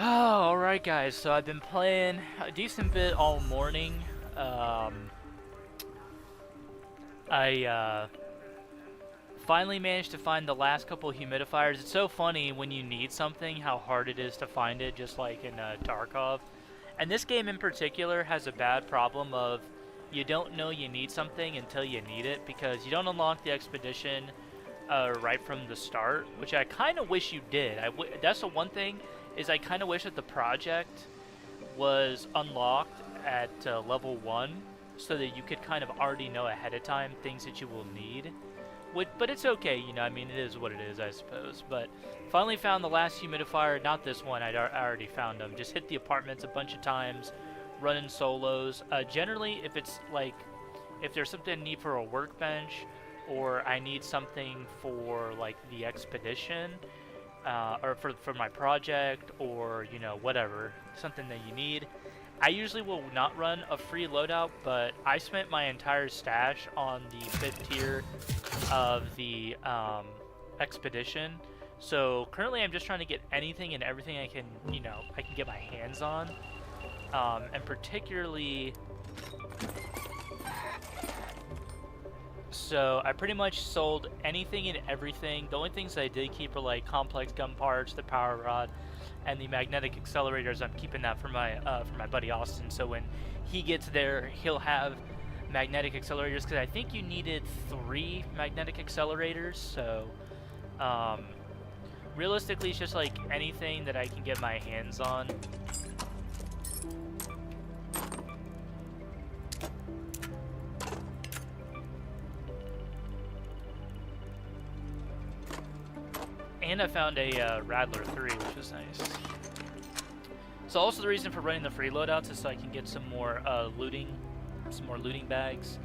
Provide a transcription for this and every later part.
Alright guys, so I've been playing a decent bit all morning. Um, I finally managed to find the last couple of humidifiers. It's so funny when you need something, how hard it is to find it, just like in Tarkov. And this game in particular has a bad problem of you don't know you need something until you need it, because you don't unlock the expedition right from the start, which I kind of wish you did. That's the one thing, is I kind of wish that the project was unlocked at level 1, so that you could kind of already know ahead of time things that you will need. But it's okay, you know, I mean, it is what it is, I suppose. But finally found the last humidifier, not this one, I already found them. Just hit the apartments a bunch of times, running solos. Generally, if it's like, if there's something I need for a workbench, or I need something for like the expedition, or for my project, or you know, whatever, something that you need, I usually will not run a free loadout. But I spent my entire stash on the 5th tier of the expedition, so currently I'm just trying to get anything and everything I can, you know, I can get my hands on, and particularly, so I pretty much sold anything and everything. The only things I did keep are like complex gun parts, the power rod, and the magnetic accelerators. I'm keeping that for my buddy Austin, so when he gets there, he'll have magnetic accelerators, because I think you needed 3 magnetic accelerators. So realistically, it's just like anything that I can get my hands on. And I found a Radler 3, which was nice. So also the reason for running the free loadouts is so I can get some more looting bags.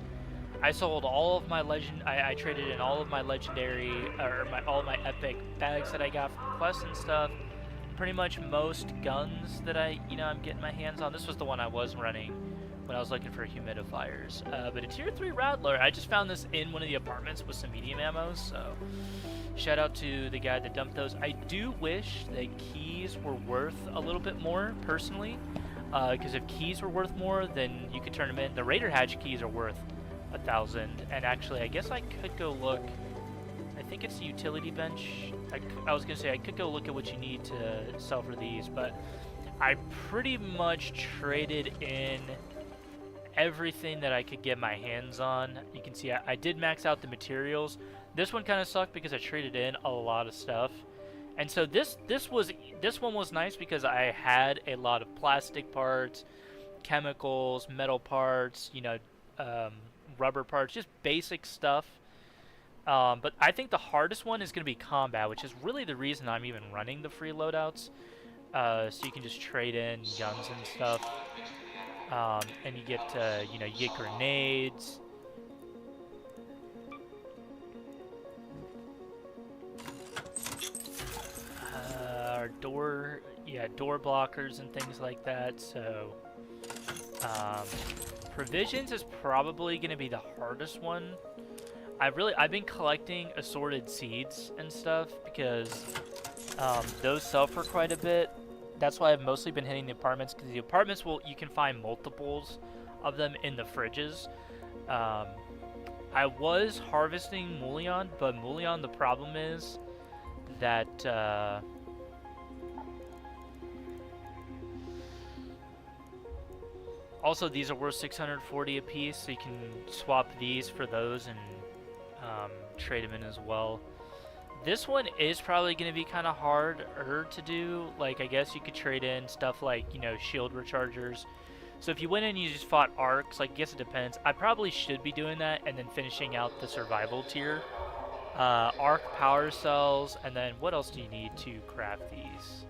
I sold all of my I traded in all of my legendary, or all of my epic bags that I got from quests and stuff. Pretty much most guns that I'm getting my hands on. This was the one I was running when I was looking for humidifiers. But a tier 3 Rattler, I just found this in one of the apartments with some medium ammo, so shout out to the guy that dumped those. I do wish that keys were worth a little bit more, personally, because if keys were worth more, then you could turn them in. The Raider Hatch keys are worth 1,000, and actually, I guess I could go look. I think it's the utility bench. I was gonna say I could go look at what you need to sell for these, but I pretty much traded in everything that I could get my hands on. You can see I did max out the materials. This one kind of sucked because I traded in a lot of stuff, and so this one was nice because I had a lot of plastic parts, chemicals, metal parts, you know, rubber parts, just basic stuff. But I think the hardest one is going to be combat, which is really the reason I'm even running the free loadouts. So you can just trade in guns and stuff, and you get you get grenades. Door blockers and things like that. So provisions is probably going to be the hardest one. I've been collecting assorted seeds and stuff because those sell for quite a bit. That's why I've mostly been hitting the apartments, because the apartments you can find multiples of them in the fridges. I was harvesting Mullion, but Mullion, the problem is that also these are worth 640 a piece, so you can swap these for those and trade them in as well. This one is probably going to be kind of harder to do. Like, I guess you could trade in stuff like, you know, shield rechargers. So if you went in and you just fought arcs, like, I guess it depends. I probably should be doing that and then finishing out the survival tier. Arc power cells, and then what else do you need to craft these?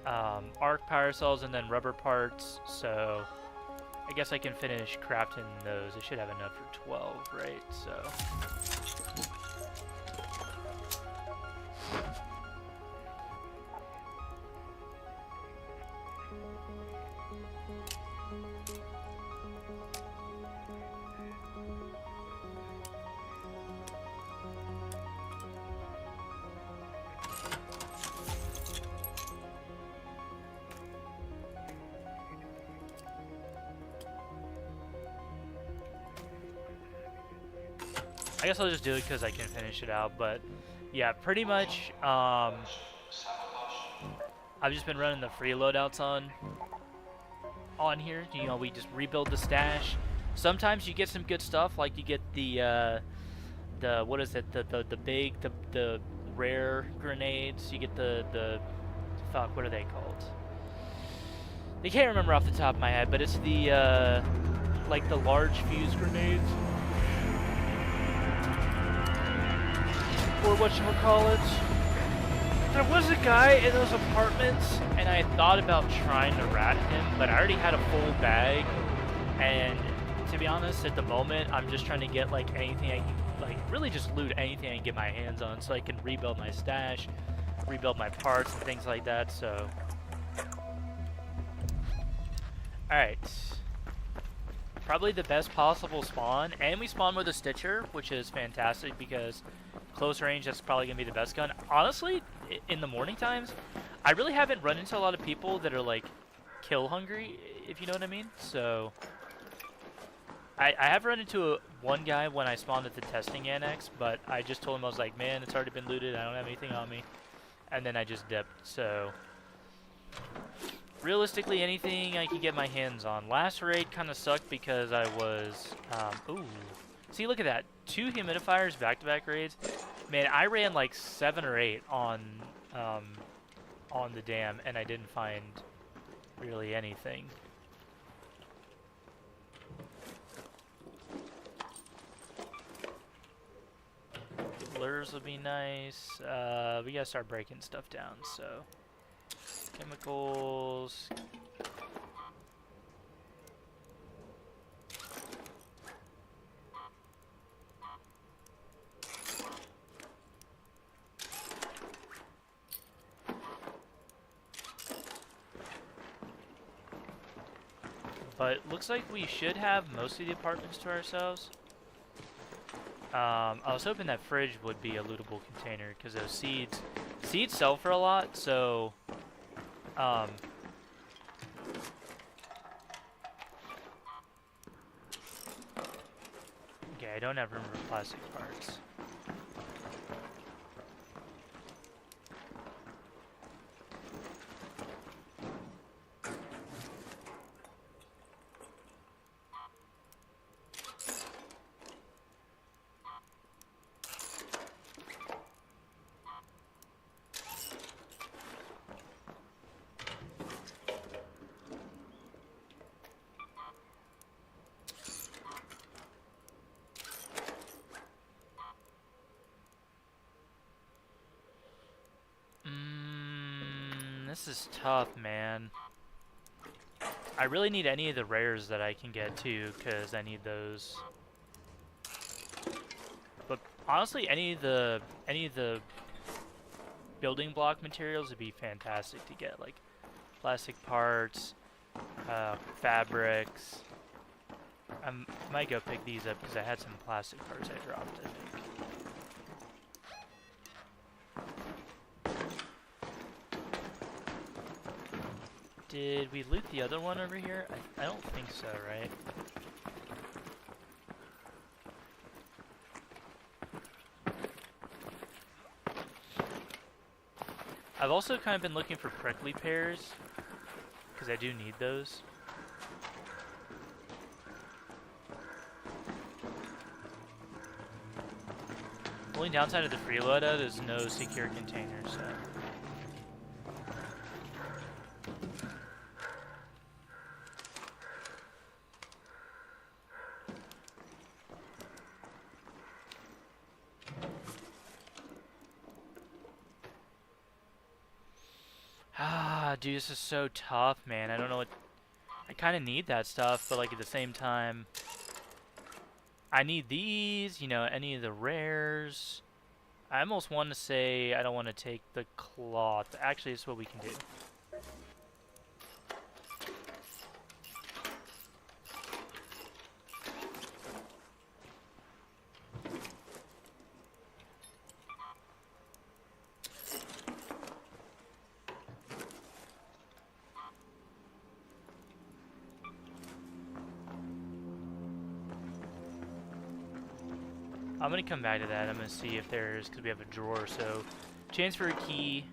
Arc power cells and then rubber parts. So I guess I can finish crafting those. I should have enough for 12, right? So I guess I'll just do it because I can finish it out. But yeah, pretty much. I've just been running the free loadouts on here. You know, we just rebuild the stash. Sometimes you get some good stuff, like you get the what is it? The rare grenades. You get the fuck. What are they called? I can't remember off the top of my head, but it's the like the large fuse grenades, or whatchamacallit. There was a guy in those apartments, and I thought about trying to rat him, but I already had a full bag, and to be honest, at the moment, I'm just trying to get like anything I can, like really just loot anything I can get my hands on, so I can rebuild my stash, rebuild my parts, and things like that. So, all right. Probably the best possible spawn, and we spawn with a Stitcher, which is fantastic because close range, that's probably going to be the best gun. Honestly, in the morning times, I really haven't run into a lot of people that are like kill hungry, if you know what I mean. So I have run into one guy when I spawned at the testing annex, but I just told him, I was like, man, it's already been looted, I don't have anything on me, and then I just dipped. So realistically, anything I can get my hands on. Last raid kind of sucked because I was, ooh. See, look at that. 2 humidifiers back-to-back raids. Man, I ran like 7 or 8 on the dam, and I didn't find really anything. Blurs would be nice. We gotta start breaking stuff down, so. Chemicals. But looks like we should have most of the apartments to ourselves. I was hoping that fridge would be a lootable container because those seeds sell for a lot, so okay, I don't have room for plastic parts. This is tough, man. I really need any of the rares that I can get too, because I need those. But honestly, any of the building block materials would be fantastic to get, like plastic parts, fabrics. I might go pick these up because I had some plastic parts I dropped, I think. Did we loot the other one over here? I don't think so, right? I've also kind of been looking for prickly pears, because I do need those. The only downside of the freeloader is no secure container, so... Dude, this is so tough, man. I don't know what... I kind of need that stuff, but like at the same time... I need these, you know, any of the rares. I almost want to say I don't want to take the cloth. Actually, this is what we can do. I'm gonna come back to that. I'm gonna see if there's, because we have a drawer, so chance for a key.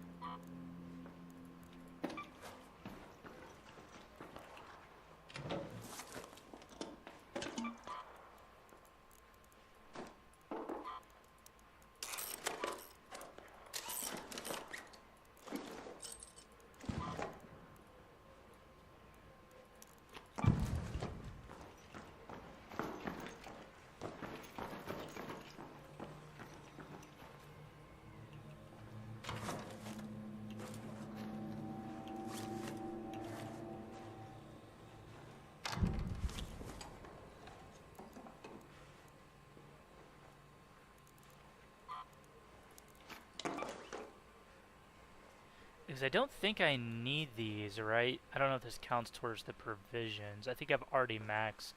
Because I don't think I need these, right? I don't know if this counts towards the provisions. I think I've already maxed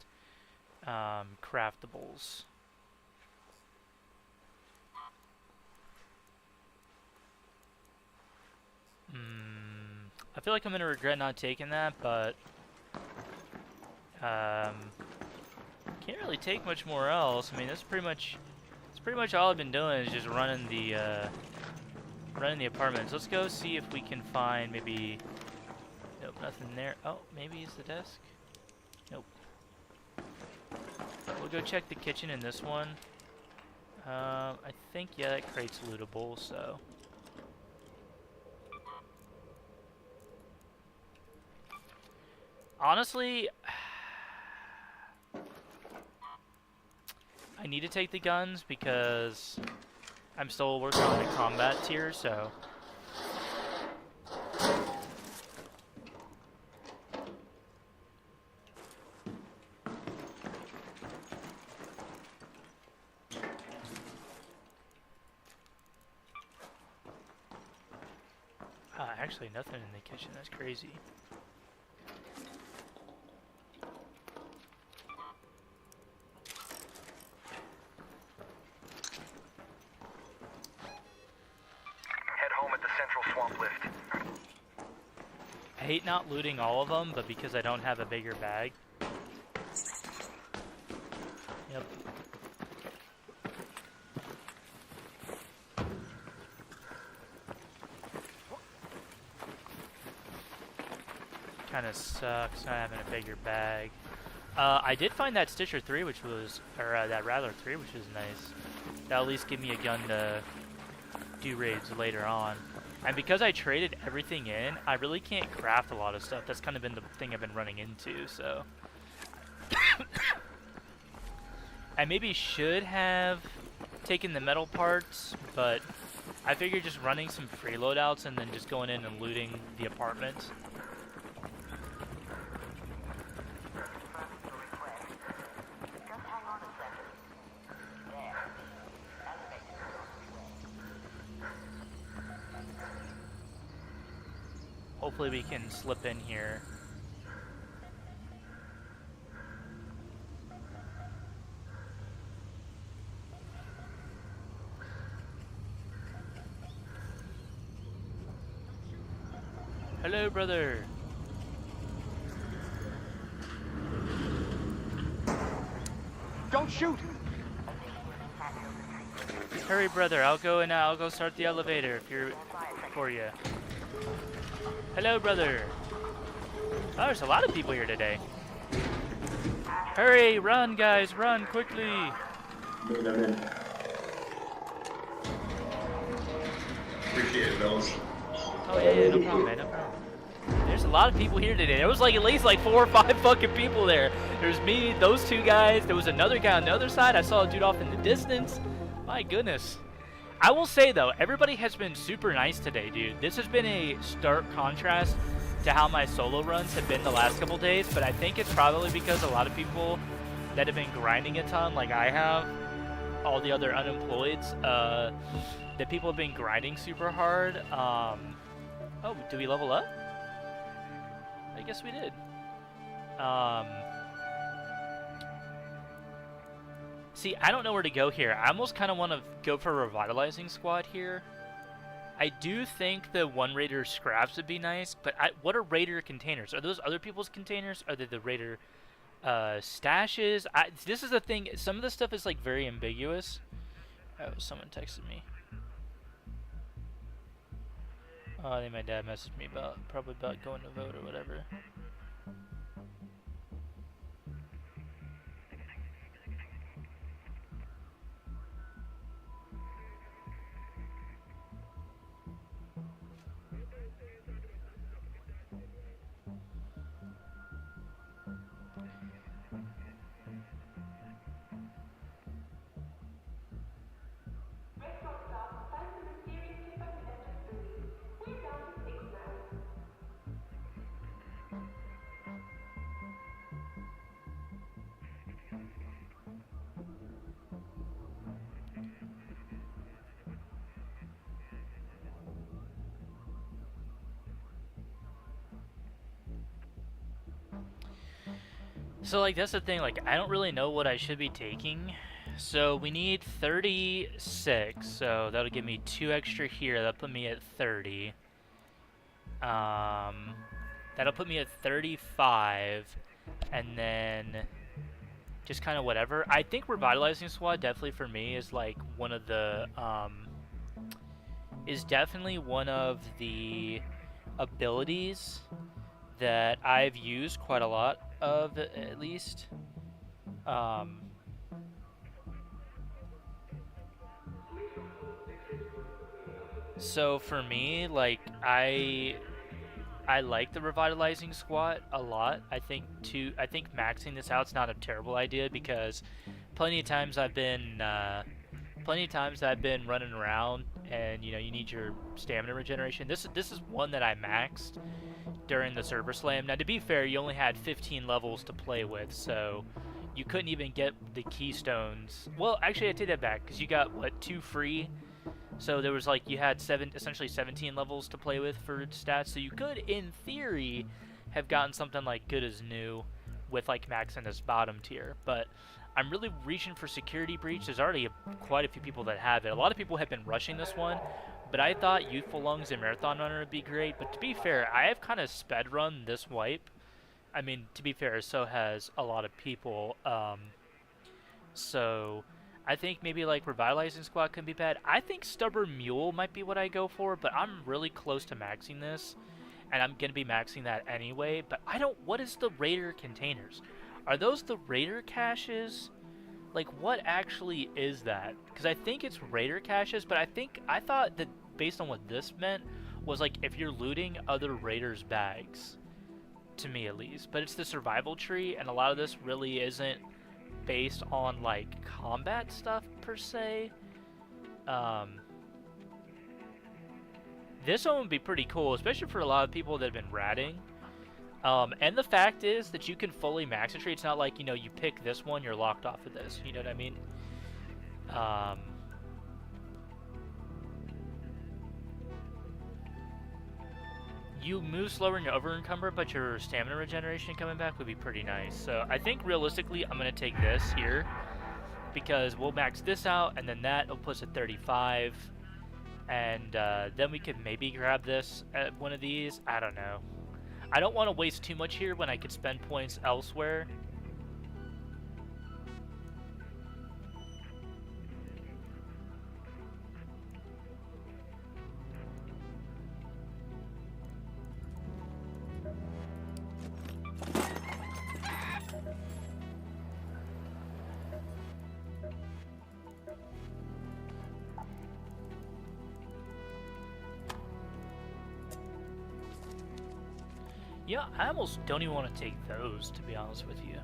craftables. I feel like I'm gonna regret not taking that, but can't really take much more else. I mean, that's pretty much all I've been doing is just running the apartments. Let's go see if we can find maybe. Nope, nothing there. Oh, maybe it's the desk. Nope. We'll go check the kitchen in this one. I think, yeah, that crate's lootable, so. Honestly, I need to take the guns because I'm still working on the combat tier, so. Actually, nothing in the kitchen. That's crazy. I hate not looting all of them, but because I don't have a bigger bag. Yep. Kinda sucks not having a bigger bag. I did find that Stitcher 3, which was, or that Rattler 3, which was nice. That'll at least give me a gun to do raids later on. And because I traded everything in, I really can't craft a lot of stuff. That's kind of been the thing I've been running into, so. I maybe should have taken the metal parts, but I figured just running some free loadouts and then just going in and looting the apartment. Hopefully we can slip in here. Hello, brother. Don't shoot! Hurry, brother. I'll go start the elevator if you're for you. Hello, brother. Oh, there's a lot of people here today. Hurry, run, guys, run quickly. Appreciate it, fellas. Oh yeah, no problem, man, no problem. There's a lot of people here today. There was like at least like 4 or 5 fucking people there. There's me, those 2 guys. There was another guy on the other side. I saw a dude off in the distance. My goodness. I will say though, everybody has been super nice today, dude. This has been a stark contrast to how my solo runs have been the last couple days, but I think it's probably because a lot of people that have been grinding a ton, like I have, all the other unemployeds, that people have been grinding super hard. Oh, do we level up? I guess we did. See, I don't know where to go here. I almost kind of want to go for a revitalizing squad here. I do think the one raider scraps would be nice, but what are raider containers? Are those other people's containers? Are they the raider stashes? This is the thing. Some of the stuff is like very ambiguous. Oh, someone texted me. Oh, I think my dad messaged me probably about going to vote or whatever. So like that's the thing, like I don't really know what I should be taking. So we need 36, so that'll give me 2 extra here. That'll put me at 30. That'll put me at 35, and then just kind of whatever. I think Revitalizing Squad definitely for me is like one of the abilities that I've used quite a lot of, at least. So for me, like I like the Revitalizing Squat a lot. I think maxing this out's not a terrible idea because plenty of times I've been running around and you need your stamina regeneration. This is one that I maxed during the server slam. Now to be fair, you only had 15 levels to play with, so you couldn't even get the keystones. Well, actually I take that back because you got what, 2 free. So there was like, you had essentially 17 levels to play with for stats, so you could, in theory, have gotten something like good as new with like maxing this bottom tier. But I'm really reaching for Security Breach. There's already quite a few people that have it. A lot of people have been rushing this one, but I thought Youthful Lungs and Marathon Runner would be great. But to be fair, I have kind of sped run this wipe. I mean, to be fair, so has a lot of people. So I think maybe like Revitalizing Squad could be bad. I think Stubborn Mule might be what I go for, but I'm really close to maxing this, and I'm going to be maxing that anyway. But I don't... What is the Raider containers? Are those the Raider caches? Like, what actually is that? Because I think it's Raider caches, but I thought that based on what this meant was like if you're looting other Raiders' bags, to me at least. But it's the survival tree, and a lot of this really isn't based on like combat stuff per se. This one would be pretty cool, especially for a lot of people that have been ratting. And the fact is that you can fully max a tree. It's not like, you pick this one, you're locked off of this. You know what I mean? You move slower and you're over encumbered, but your stamina regeneration coming back would be pretty nice. So I think realistically, I'm going to take this here because we'll max this out, and then that will put us at 35. And then we could maybe grab this at one of these. I don't know. I don't want to waste too much here when I could spend points elsewhere. Yeah, I almost don't even want to take those, to be honest with you.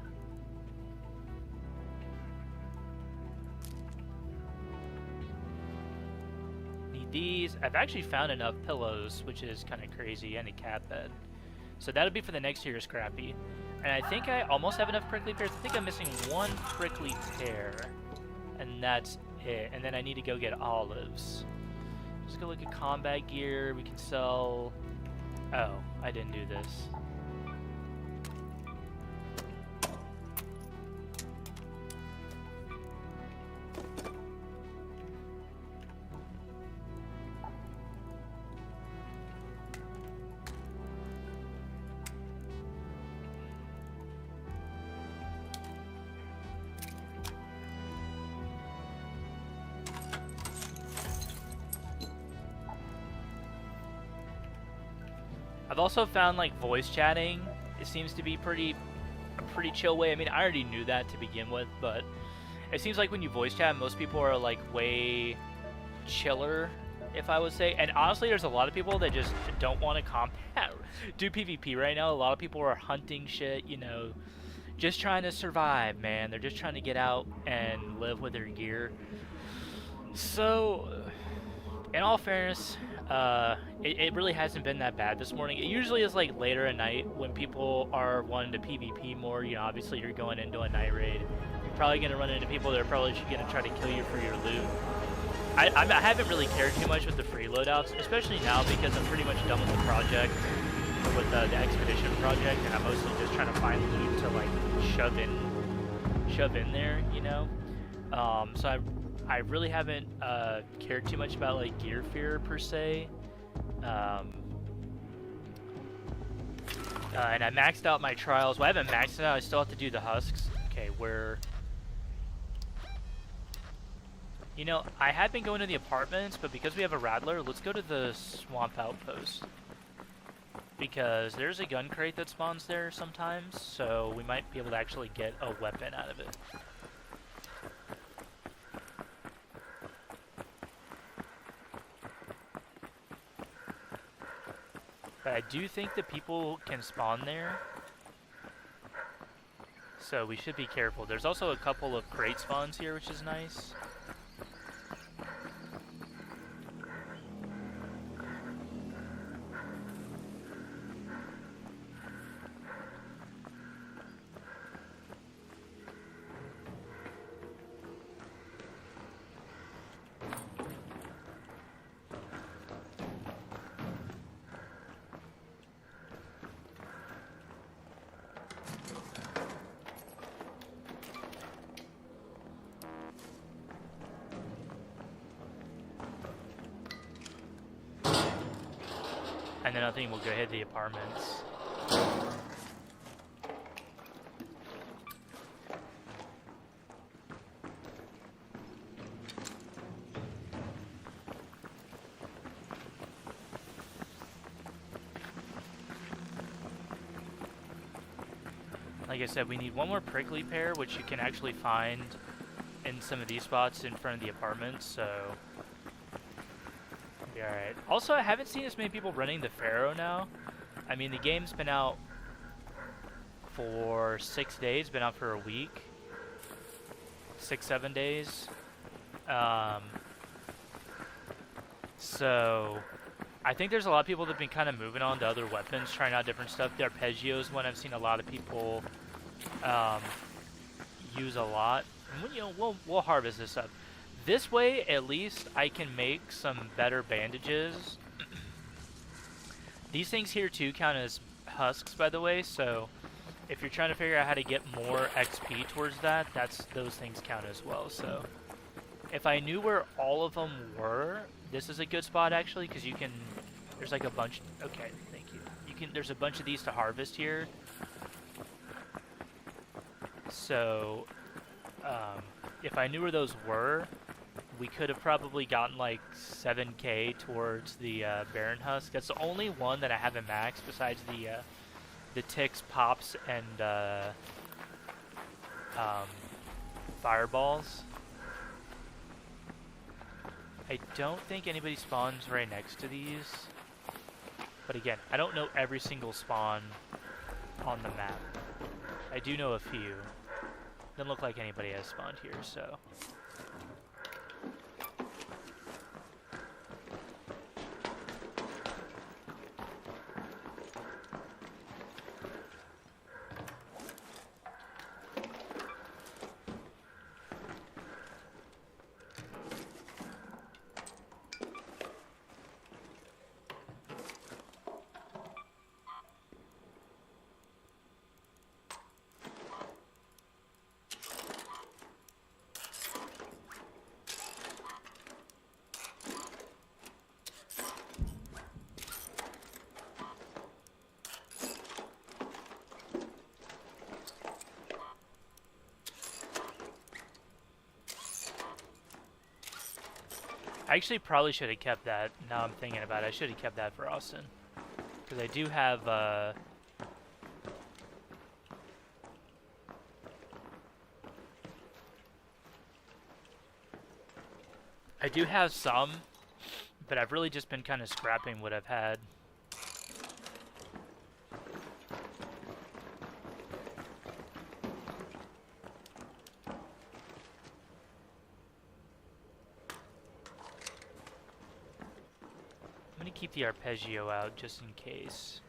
Need these. I've actually found enough pillows, which is kind of crazy, and a cat bed. So that'll be for the next year, Scrappy. And I think I almost have enough prickly pears. I think I'm missing 1 prickly pear, and that's it. And then I need to go get olives. Let's go look at combat gear. We can sell... Oh, I didn't do this. I've also found like voice chatting. It seems to be a pretty chill way. I mean, I already knew that to begin with, but it seems like when you voice chat, most people are like way chiller, if I would say. And honestly, there's a lot of people that just don't want to do PvP right now. A lot of people are hunting shit, you know, just trying to survive, man. They're just trying to get out and live with their gear. So, in all fairness, it really hasn't been that bad this morning. It usually is like later at night when people are wanting to PvP more. You know, obviously you're going into a night raid. You're probably going to run into people that are probably going to try to kill you for your loot. I haven't really cared too much with the free loadouts, especially now because I'm pretty much done with the project, with the expedition project, and I'm mostly just trying to find loot to like shove in there, you know. So I really haven't cared too much about like gear fear per se. And I maxed out my trials. Well, I haven't maxed it out. I still have to do the husks. Okay, where? You know, I had been going to the apartments, but because we have a Rattler, let's go to the swamp outpost. Because there's a gun crate that spawns there sometimes, so we might be able to actually get a weapon out of it. But I do think that people can spawn there, so we should be careful. There's also a couple of crate spawns here, which is nice. And then I think we'll go hit the apartments. Like I said, we need one more prickly pear, which you can actually find in some of these spots in front of the apartments, so... Alright. Also, I haven't seen as many people running the Pharaoh now. I mean, the game's been out for 6 days, been out for a week. 6-7 days. So, I think there's a lot of people that have been kind of moving on to other weapons, trying out different stuff. The Arpeggio's one I've seen a lot of people use a lot. And, you know, we'll harvest this up. This way, at least, I can make some better bandages. These things here, too, count as husks, by the way, so if you're trying to figure out how to get more XP towards that, those things count as well. So if I knew where all of them were, this is a good spot, actually, because you can... There's like a bunch... Okay, thank you. There's a bunch of these to harvest here. So, if I knew where those were, we could have probably gotten like 7k towards the Baron Husk. That's the only one that I haven't maxed besides the ticks, pops, and fireballs. I don't think anybody spawns right next to these. But again, I don't know every single spawn on the map. I do know a few. Doesn't look like anybody has spawned here, so... I actually probably should have kept that. Now I'm thinking about it. I should have kept that for Austin. Because I do have, I do have some, but I've really just been kind of scrapping what I've had. I'm gonna keep the arpeggio out just in case.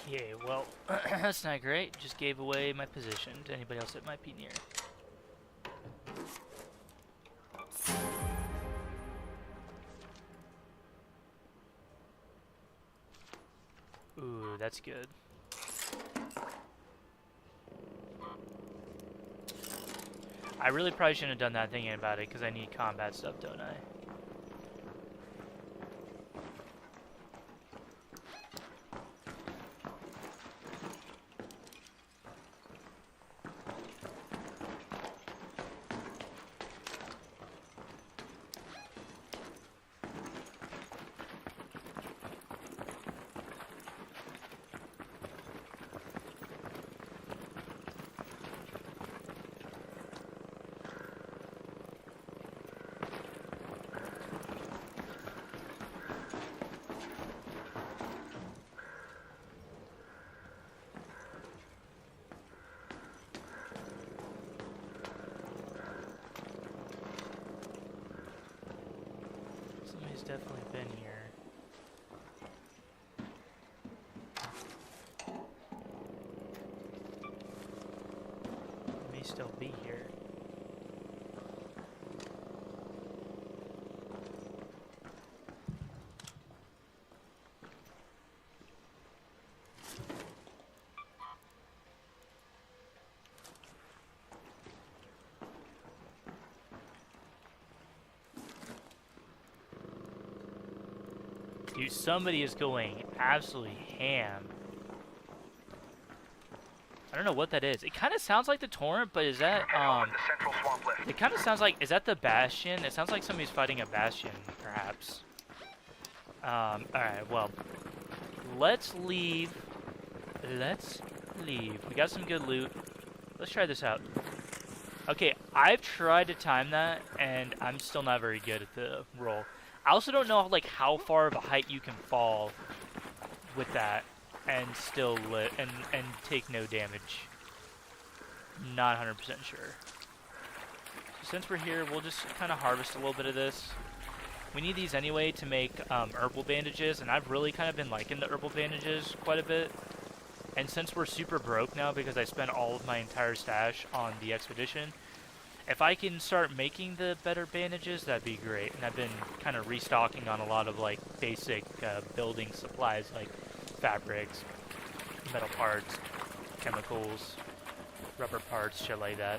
Okay, well, that's not great. Just gave away my position to anybody else that might be near. Ooh, that's good. I really probably shouldn't have done that thinking about it, because I need combat stuff, don't I? Somebody's definitely been here. May still be here. Dude, somebody is going absolutely ham. I don't know what that is. It kind of sounds like the torrent, but is that, it kind of sounds like, is that the Bastion? It sounds like somebody's fighting a Bastion, perhaps. Alright, well, let's leave. Let's leave. We got some good loot. Let's try this out. Okay, I've tried to time that, and I'm still not very good at the roll. I also don't know like how far of a height you can fall with that and still and take no damage. Not 100% sure. So since we're here, we'll just kind of harvest a little bit of this. We need these anyway to make herbal bandages, and I've really kind of been liking the herbal bandages quite a bit. And since we're super broke now because I spent all of my entire stash on the expedition, if I can start making the better bandages, that'd be great. And I've been kind of restocking on a lot of like basic building supplies like fabrics, metal parts, chemicals, rubber parts, shit like that.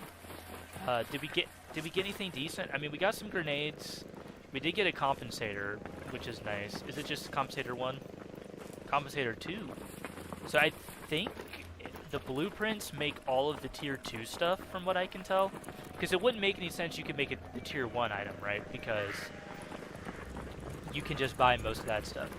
Did we get anything decent? I mean, we got some grenades. We did get a compensator, which is nice. Is it just compensator 1? Compensator 2. So I think the blueprints make all of the tier 2 stuff, from what I can tell. Because it wouldn't make any sense you could make it the tier 1 item, right? Because you can just buy most of that stuff.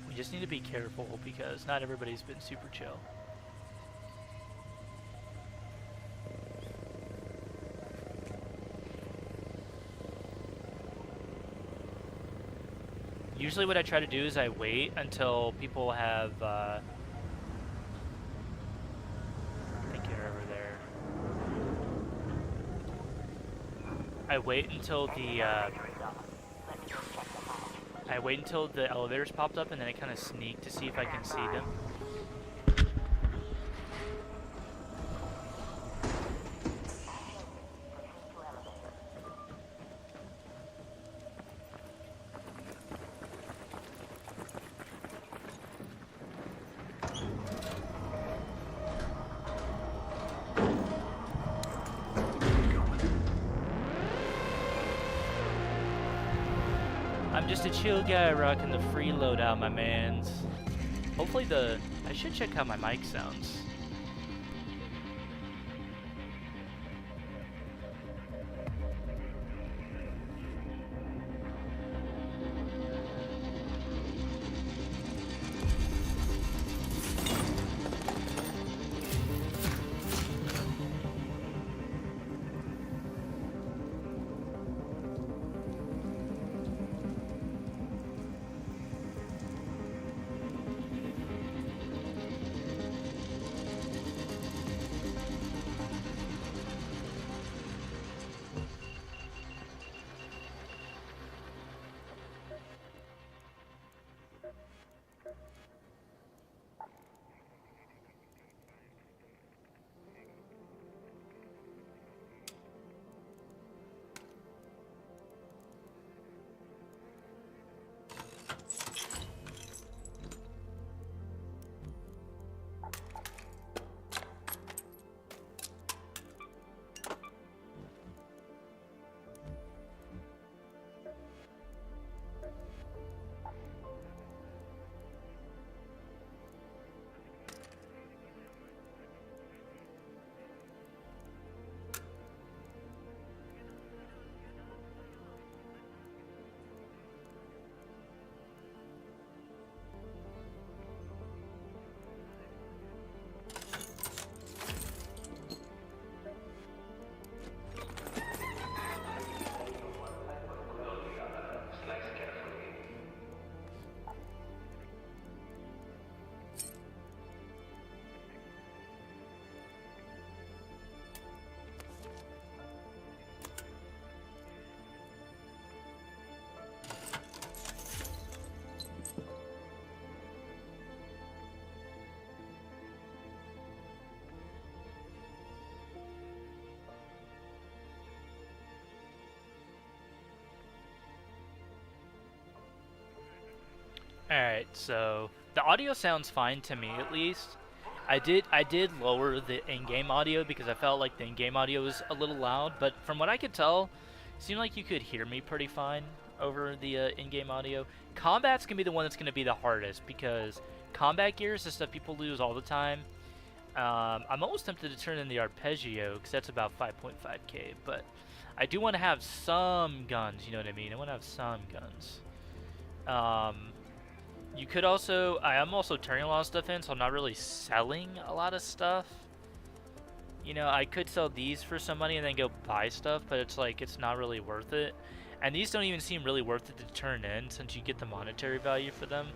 We just need to be careful because not everybody's been super chill. Usually what I try to do is I wait until people have, I think you're over there. I wait until the elevators popped up, and then I kind of sneak to see if I can see them. I'm just a chill guy rocking the free loadout, my mans. Hopefully I should check how my mic sounds. Alright, so the audio sounds fine to me at least. I did lower the in-game audio because I felt like the in-game audio was a little loud, but from what I could tell, it seemed like you could hear me pretty fine over the in-game audio. Combat's gonna be the one that's gonna be the hardest because combat gear is the stuff people lose all the time. I'm almost tempted to turn in the arpeggio because that's about 5.5k, but I do want to have some guns, you know what I mean? I want to have some guns. You could also, I am also turning a lot of stuff in, so I'm not really selling a lot of stuff. You know, I could sell these for some money and then go buy stuff, but it's like, it's not really worth it. And these don't even seem really worth it to turn in since you get the monetary value for them.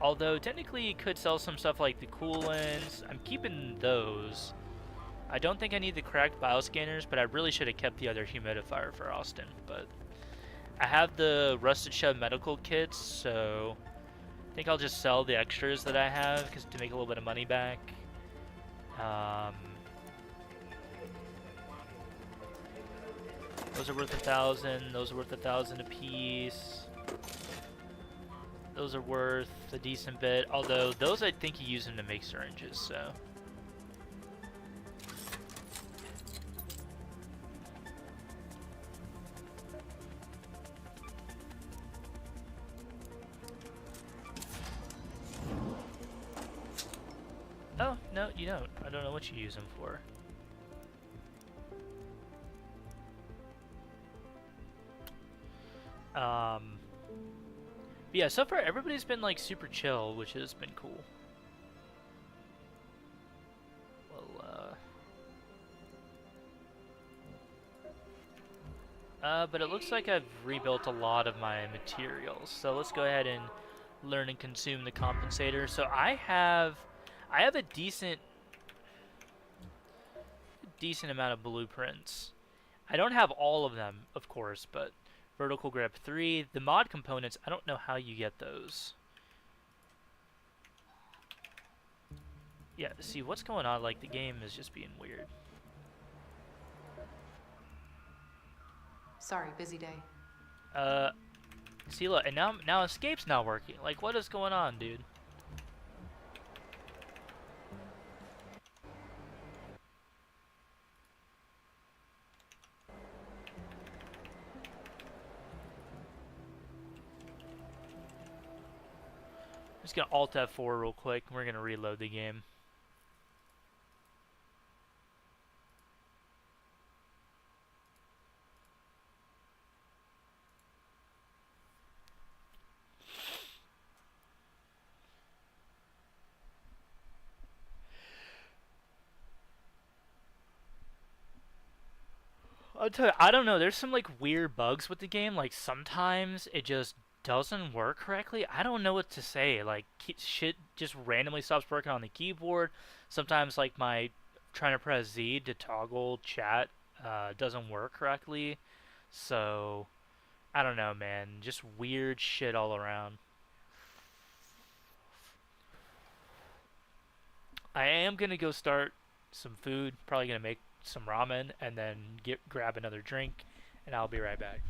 Although, technically, you could sell some stuff like the coolants. I'm keeping those. I don't think I need the cracked bioscanners, but I really should have kept the other humidifier for Austin, but I have the Rusted Shell medical kits, so I think I'll just sell the extras that I have because to make a little bit of money back. Those are worth 1,000. Those are worth 1,000 apiece. Those are worth a decent bit, although those I think you use them to make syringes, so. Oh, no, you don't. I don't know what you use them for. But yeah, so far everybody's been like super chill, which has been cool. Well, but it looks like I've rebuilt a lot of my materials. So let's go ahead and learn and consume the compensator. So I have a decent amount of blueprints. I don't have all of them, of course, but vertical grip 3. The mod components, I don't know how you get those. Yeah, see, what's going on? Like, the game is just being weird. Sorry, busy day. See, look, and now escape's not working. Like, what is going on, dude? I'm just gonna Alt F4 real quick, and we're gonna reload the game. I'll tell you, I don't know. There's some like weird bugs with the game. Like sometimes it just doesn't work correctly. I don't know what to say. Like shit just randomly stops working on the keyboard. Sometimes like my trying to press Z to toggle chat doesn't work correctly. So I don't know, man. Just weird shit all around. I am gonna go start some food. Probably gonna make some ramen and then grab another drink, and I'll be right back.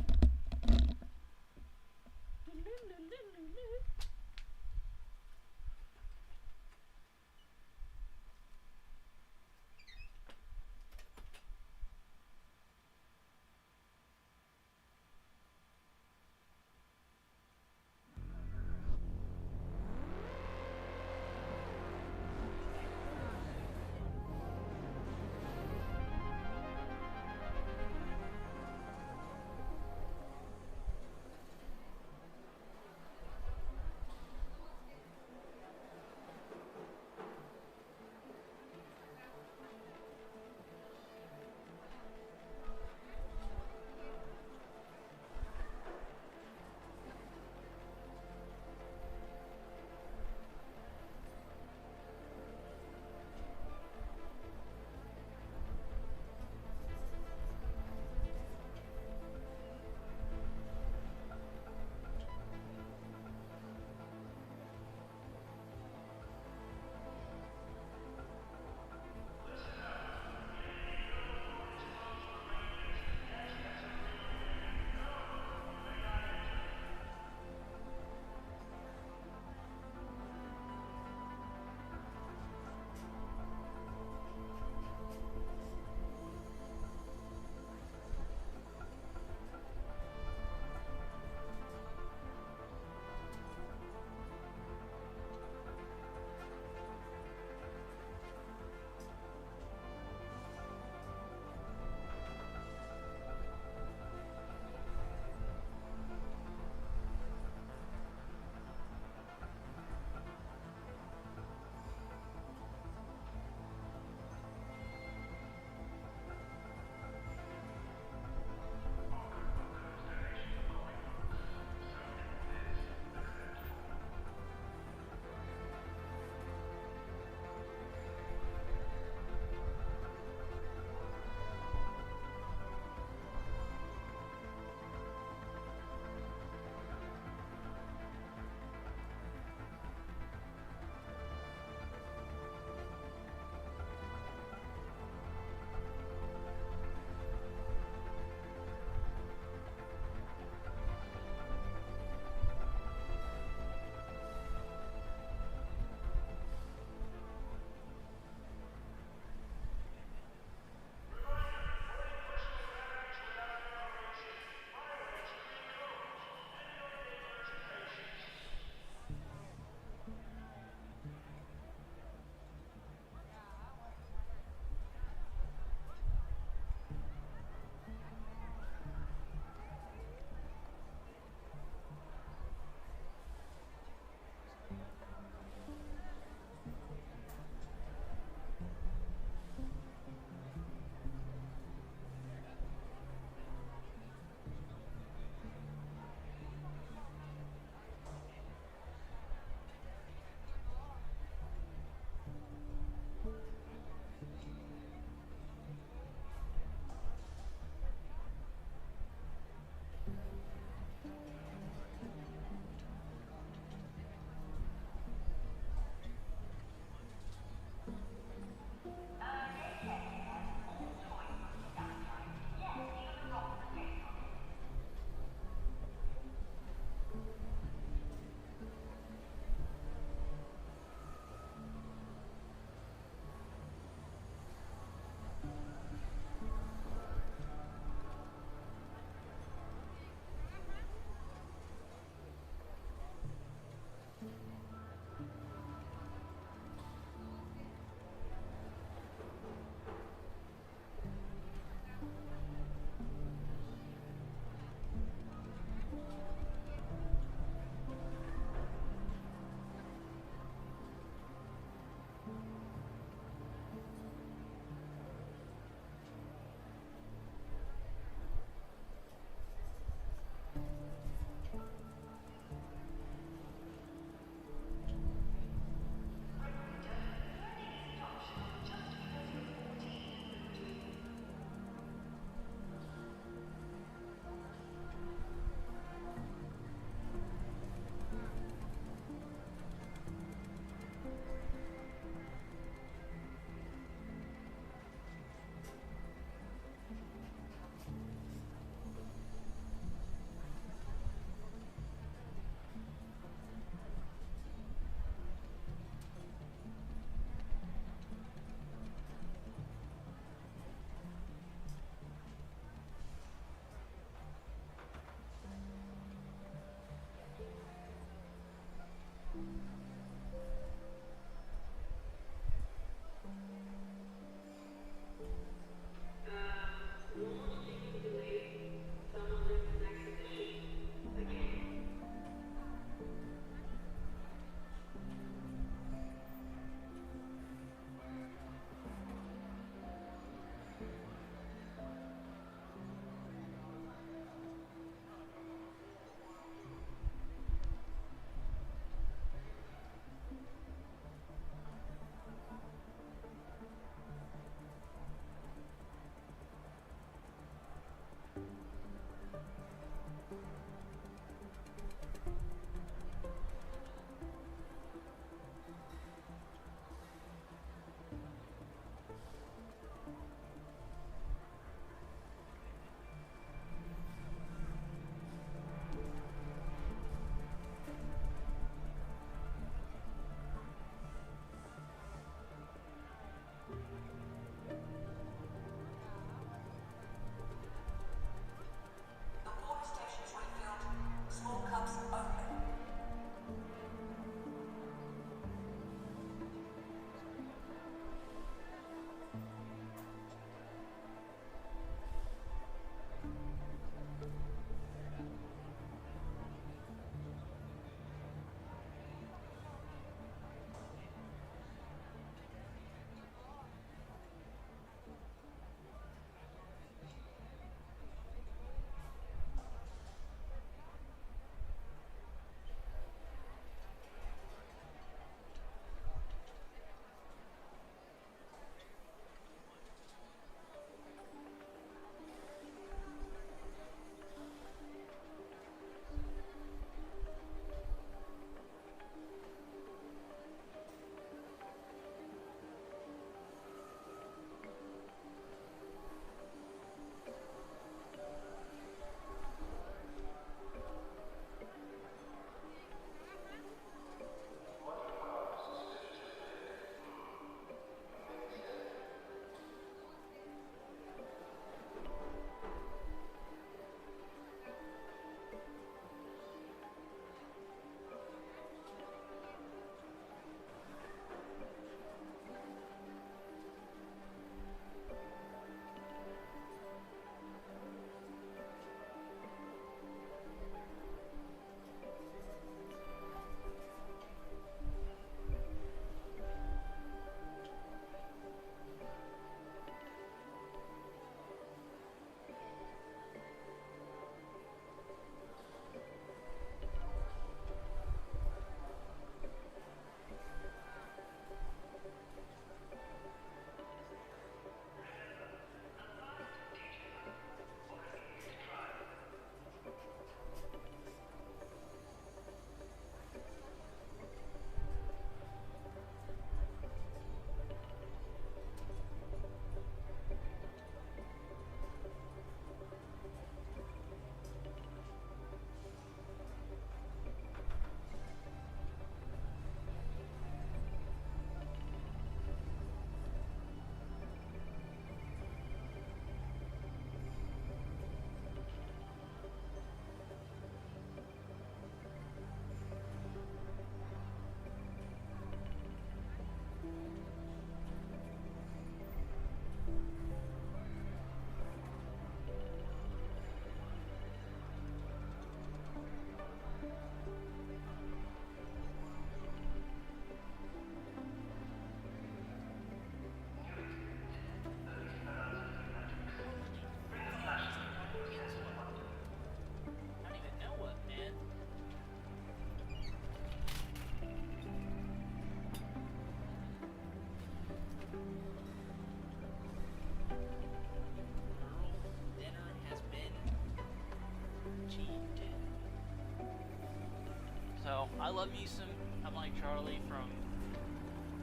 love me some. I'm like Charlie from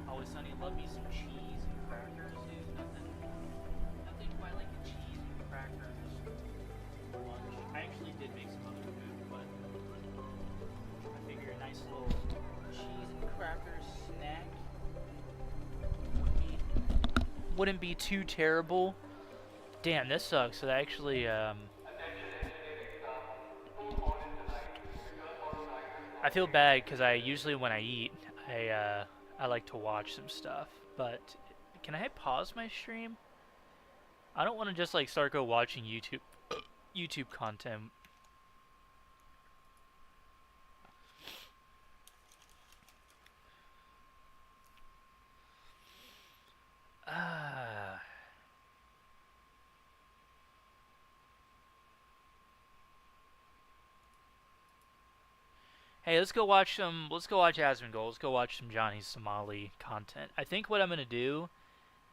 Always Sunny. Love me some cheese and crackers, dude. Nothing quite like a cheese and crackers lunch. I actually did make some other food, but I figure a nice little cheese and crackers snack wouldn't be too terrible. Damn, this sucks. So that actually, I feel bad because I usually when I eat, I like to watch some stuff. But can I pause my stream? I don't want to just like start go watching YouTube content. Hey, let's go watch Asmongold. Let's go watch some Johnny Somali content. I think what I'm gonna do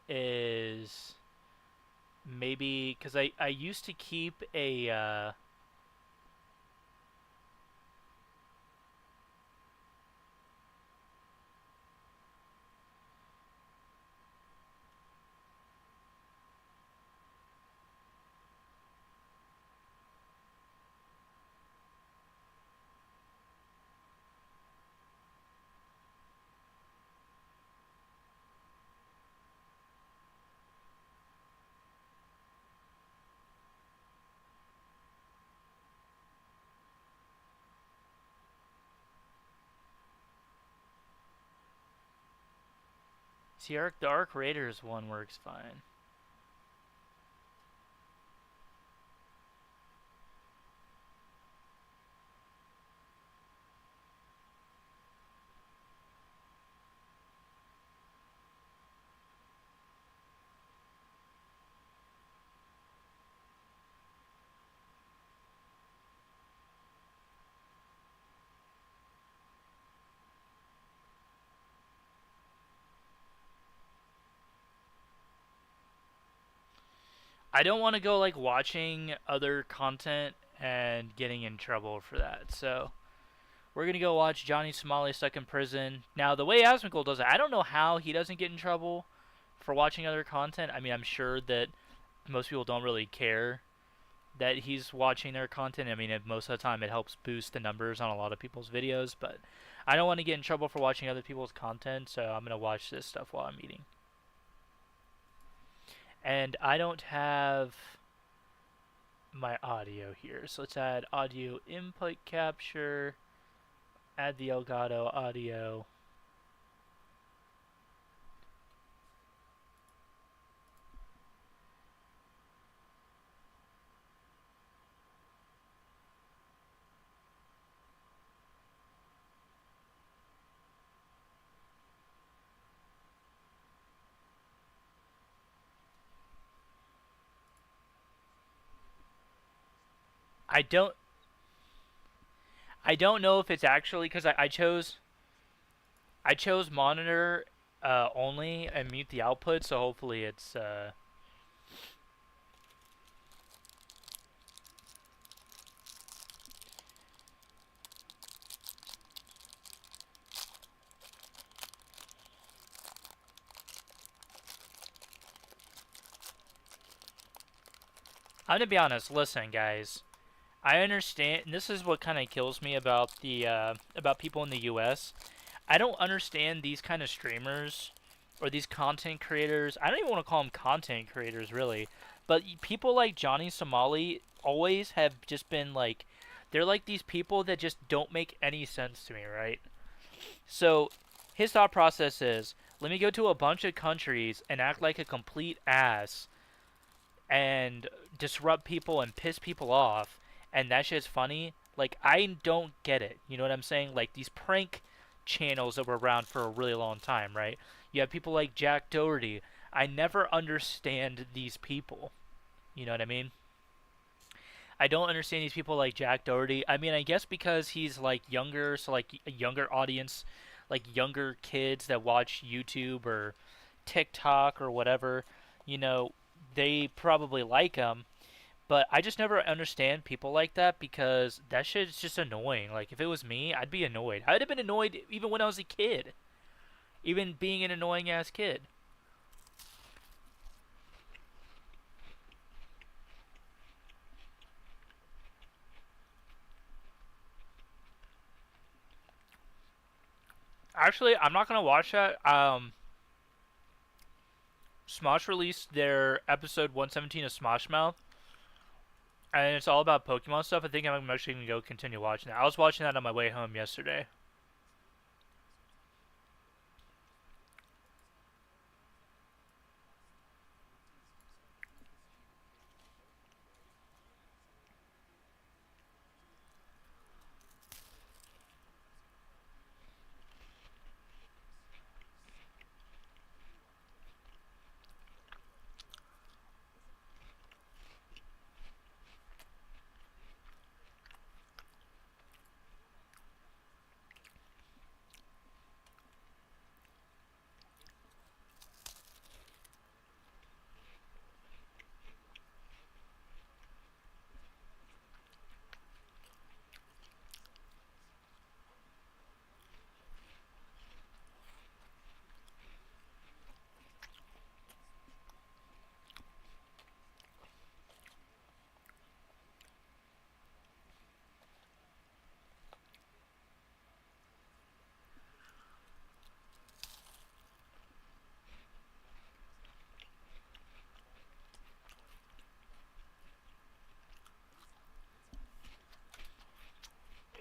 is maybe because I used to keep a see the Arc Raiders one works fine. I don't want to go like watching other content and getting in trouble for that. So we're gonna go watch Johnny Somali stuck in prison. Now the way Asmongold does it, I don't know how he doesn't get in trouble for watching other content. I mean, I'm sure that most people don't really care that he's watching their content. I mean, most of the time it helps boost the numbers on a lot of people's videos, but I don't want to get in trouble for watching other people's content, so I'm gonna watch this stuff while I'm eating. And I don't have my audio here, so let's add audio input capture, add the Elgato audio. I don't know if it's actually because I chose monitor only and mute the output, so hopefully it's I'm gonna be honest. Listen, guys. I understand, and this is what kind of kills me about the about people in the U.S. I don't understand these kind of streamers or these content creators. I don't even want to call them content creators, really. But people like Johnny Somali always have just been like, they're like these people that just don't make any sense to me, right? So his thought process is, let me go to a bunch of countries and act like a complete ass and disrupt people and piss people off, and that shit's funny. Like, I don't get it. You know what I'm saying? Like, these prank channels that were around for a really long time, right? You have people like Jack Doherty. I never understand these people. You know what I mean? I don't understand these people like Jack Doherty. I mean, I guess because he's, like, younger, so, like, a younger audience, like, younger kids that watch YouTube or TikTok or whatever, you know, they probably like him. But I just never understand people like that because that shit is just annoying. Like if it was me, I'd be annoyed. I'd have been annoyed even when I was a kid, even being an annoying ass kid. Actually, I'm not gonna watch that. Smosh released their episode 117 of Smosh Mouth, and it's all about Pokemon stuff. I think I'm actually gonna go continue watching that. I was watching that on my way home yesterday.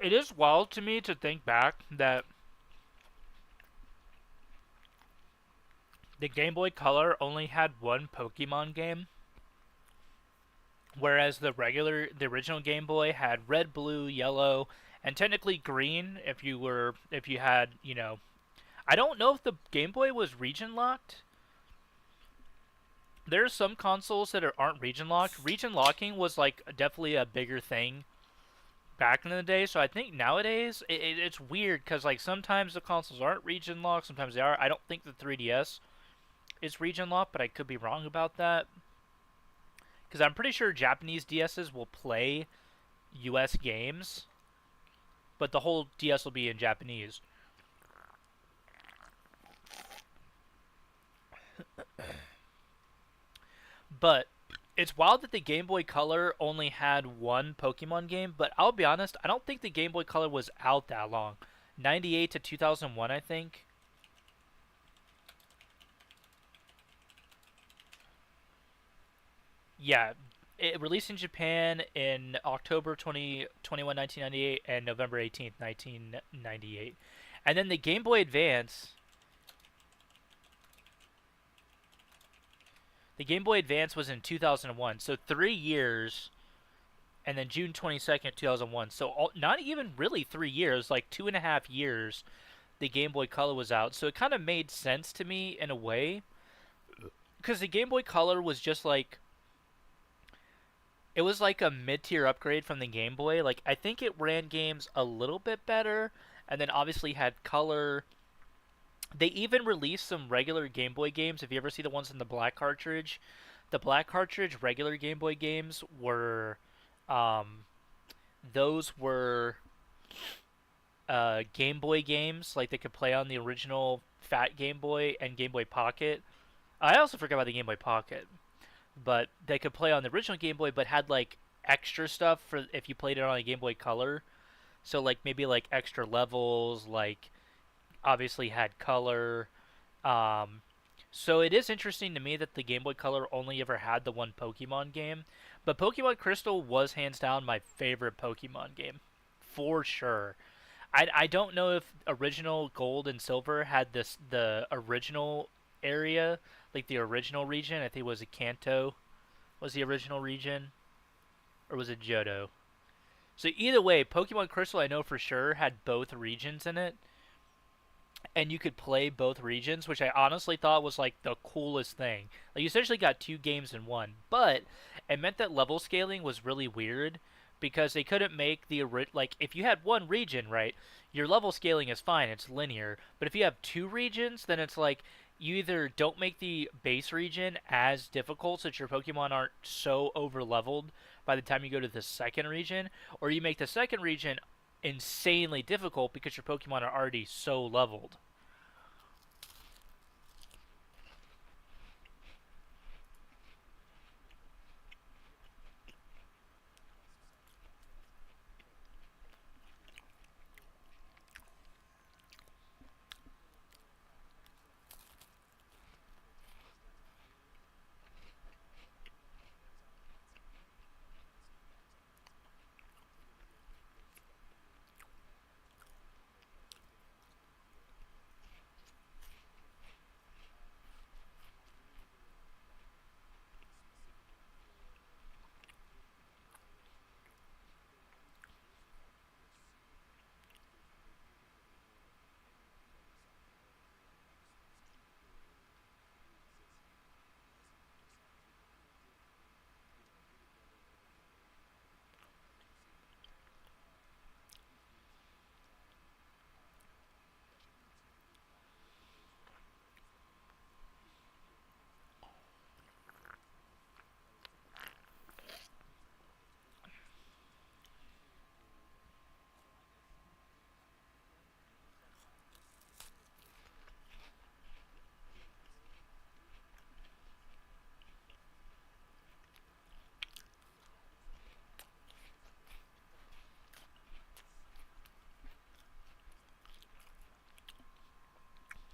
It is wild to me to think back that the Game Boy Color only had one Pokemon game, whereas the original Game Boy had red, blue, yellow, and technically green if you had, I don't know if the Game Boy was region locked. There's some consoles that aren't region locked. Region locking was like definitely a bigger thing back in the day, so I think nowadays it's weird because like sometimes the consoles aren't region locked, sometimes they are. I don't think the 3DS is region locked, but I could be wrong about that. Because I'm pretty sure Japanese DSs will play US games, but the whole DS will be in Japanese. But it's wild that the Game Boy Color only had one Pokemon game, but I'll be honest, I don't think the Game Boy Color was out that long. 98 to 2001, I think. Yeah, it released in Japan in October 21, 1998, and November 18th, 1998. And then the Game Boy Advance. The Game Boy Advance was in 2001, so 3 years, and then June 22nd, 2001. So not even really 3 years, like 2.5 years, the Game Boy Color was out. So it kind of made sense to me in a way, because the Game Boy Color was just like, it was like a mid-tier upgrade from the Game Boy. Like, I think it ran games a little bit better, and then obviously had color. They even released some regular Game Boy games. If you ever see the ones in the black cartridge, the black cartridge regular Game Boy games were, those were Game Boy games. Like they could play on the original Fat Game Boy and Game Boy Pocket. I also forgot about the Game Boy Pocket, but they could play on the original Game Boy, but had like extra stuff for if you played it on a Game Boy Color. So like maybe like extra levels, like obviously had color. So it is interesting to me that the Game Boy Color only ever had the one Pokemon game. But Pokemon Crystal was hands down my favorite Pokemon game. For sure. I don't know if original Gold and Silver had the original area, like the original region. I think it was a Kanto was the original region. Or was it Johto? So either way, Pokemon Crystal I know for sure had both regions in it, and you could play both regions, which I honestly thought was like the coolest thing. Like you essentially got two games in one, but it meant that level scaling was really weird because they couldn't make like if you had one region, right, your level scaling is fine, it's linear, but if you have two regions, then it's like you either don't make the base region as difficult so that your Pokemon aren't so over leveled by the time you go to the second region, or you make the second region insanely difficult because your Pokemon are already so leveled.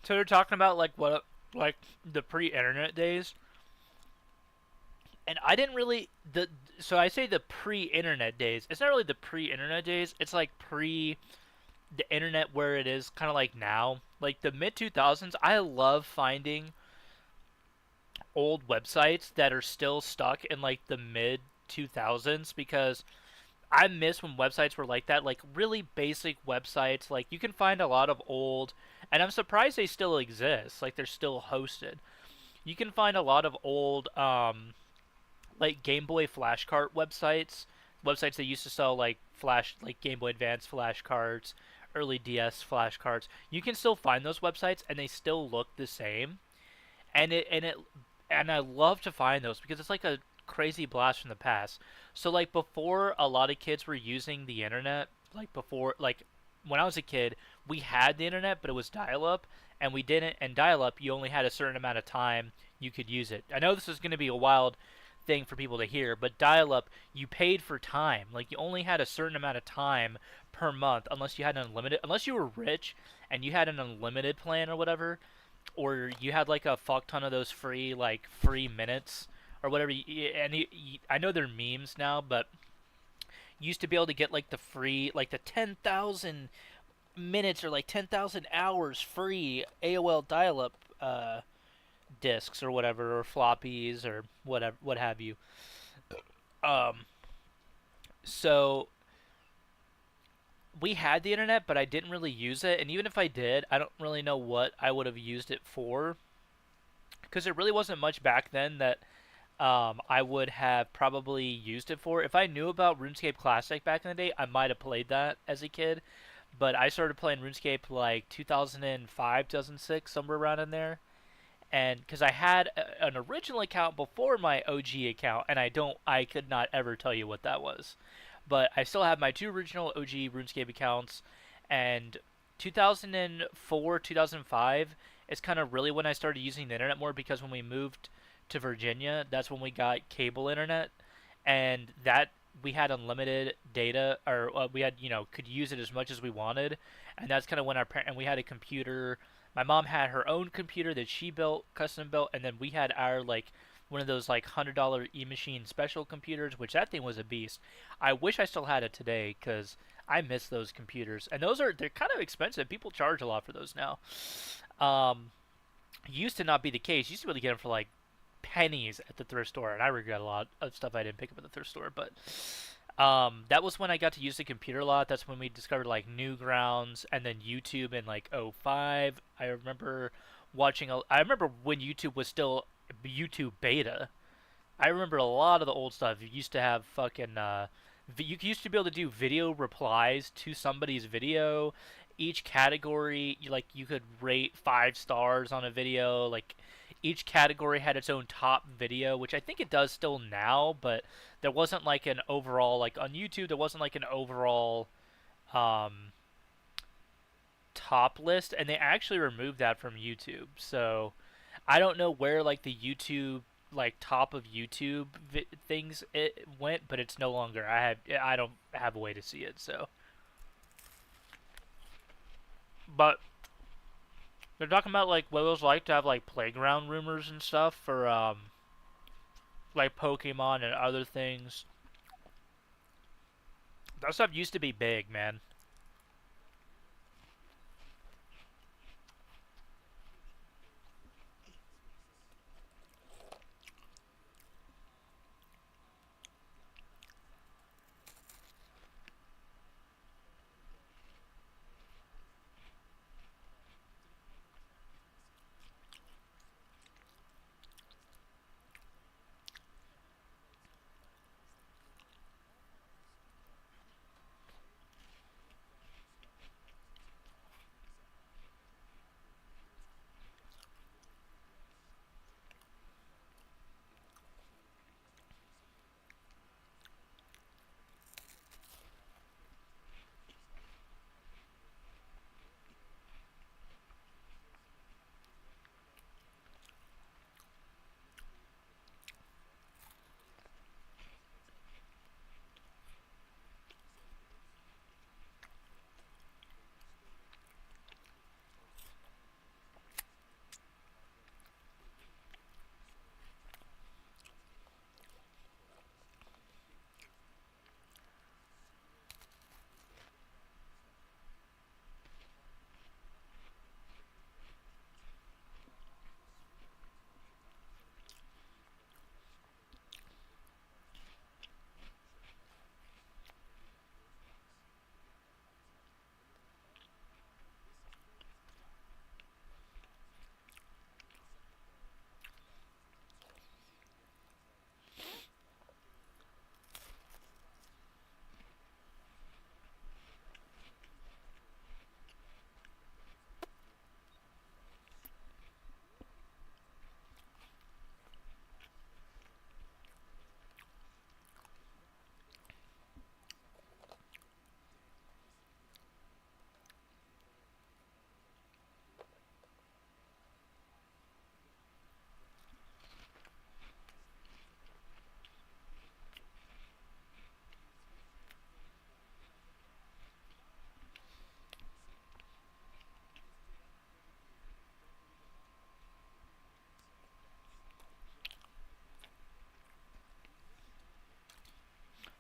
So they're talking about like the pre-internet days, and I didn't really the so I say the pre-internet days. It's not really the pre-internet days. It's like pre the internet where it is kind of like now, like the mid 2000s. I love finding old websites that are still stuck in like the mid 2000s because I miss when websites were like that, like really basic websites. Like you can find a lot of old, and I'm surprised they still exist. Like they're still hosted. You can find a lot of old, like Game Boy Flash Cart websites, websites that used to sell like Game Boy Advance Flash Cards, early DS Flash Cards. You can still find those websites, and they still look the same. And I love to find those because it's like a crazy blast from the past. So like before a lot of kids were using the internet, like before like when I was a kid, we had the internet but it was dial up and we didn't and dial up you only had a certain amount of time you could use it. I know this is going to be a wild thing for people to hear, but dial up you paid for time. Like you only had a certain amount of time per month unless you had unlimited unless you were rich and you had an unlimited plan or whatever, or you had like a fuck ton of those free minutes or whatever. I know they're memes now, but you used to be able to get like the free like the 10,000 minutes or like 10,000 hours free AOL dial-up discs or whatever, or floppies or whatever, what have you. Um, so we had the internet, but I didn't really use it, and even if I did, I don't really know what I would have used it for, because there really wasn't much back then that I would have probably used it for. If I knew about RuneScape Classic back in the day, I might have played that as a kid, but I started playing RuneScape like 2005, 2006, somewhere around in there, and because I had an original account before my OG account, and I could not ever tell you what that was, but I still have my two original OG RuneScape accounts, and 2004, 2005 is kind of really when I started using the internet more, because when we moved to Virginia, that's when we got cable internet, and that we had unlimited data, or we had could use it as much as we wanted, and that's kind of when and we had a computer. My mom had her own computer that she built, custom built, and then we had our like one of those like $100 E-Machine special computers, which that thing was a beast. I wish I still had it today because I miss those computers, and they're kind of expensive. People charge a lot for those now. Um, Used to not be the case. You used to be able to get them for like pennies at the thrift store, and I regret a lot of stuff I didn't pick up at the thrift store. But that was when I got to use the computer a lot. That's when we discovered like Newgrounds and then YouTube in like '05. I remember I remember when YouTube was still YouTube beta. I remember a lot of the old stuff. You used to have fucking you used to be able to do video replies to somebody's video each category, like you could rate 5 stars on a video. Like each category had its own top video, which I think it does still now, but there wasn't like an overall, like on YouTube there wasn't like an overall um, top list, and they actually removed that from YouTube. So I don't know where like the YouTube like top of YouTube things it went, but it's no longer. I don't have a way to see it. So, but they're talking about like what it was like to have like playground rumors and stuff for like Pokemon and other things. That stuff used to be big, man.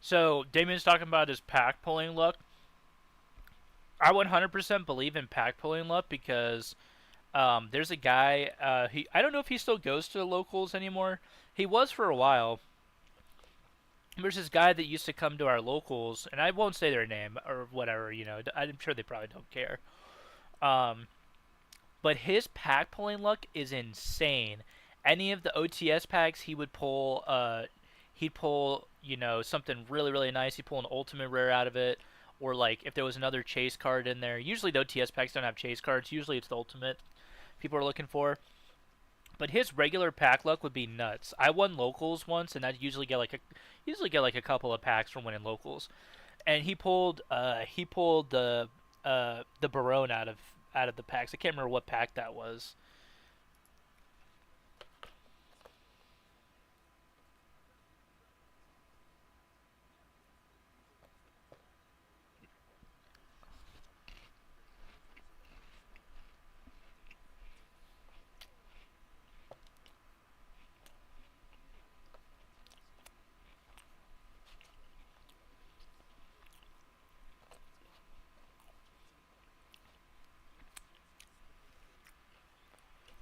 So Damien's talking about his pack pulling luck. I 100% believe in pack pulling luck because there's a guy. I don't know if he still goes to the locals anymore. He was for a while. There's this guy that used to come to our locals, and I won't say their name or whatever. You know, I'm sure they probably don't care. Um, but his pack pulling luck is insane. Any of the OTS packs he would pull, he'd pull, you know, something really, really nice. He'd pull an ultimate rare out of it, or like if there was another chase card in there. Usually the OTS packs don't have chase cards. Usually it's the ultimate people are looking for. But his regular pack luck would be nuts. I won locals once, and I'd usually get like a couple of packs from winning locals. And he pulled the Barone out of the packs. I can't remember what pack that was.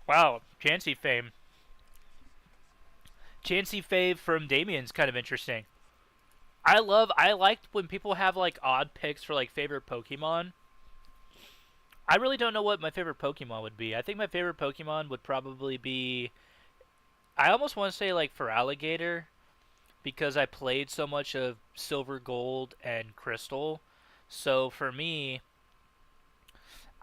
Wow, Chansey fame. Chansey fave from Damien's kind of interesting. I liked when people have like odd picks for like favorite Pokemon. I really don't know what my favorite Pokemon would be. I think my favorite Pokemon would probably be, I almost want to say like for Alligator, because I played so much of Silver, Gold, and Crystal. So for me,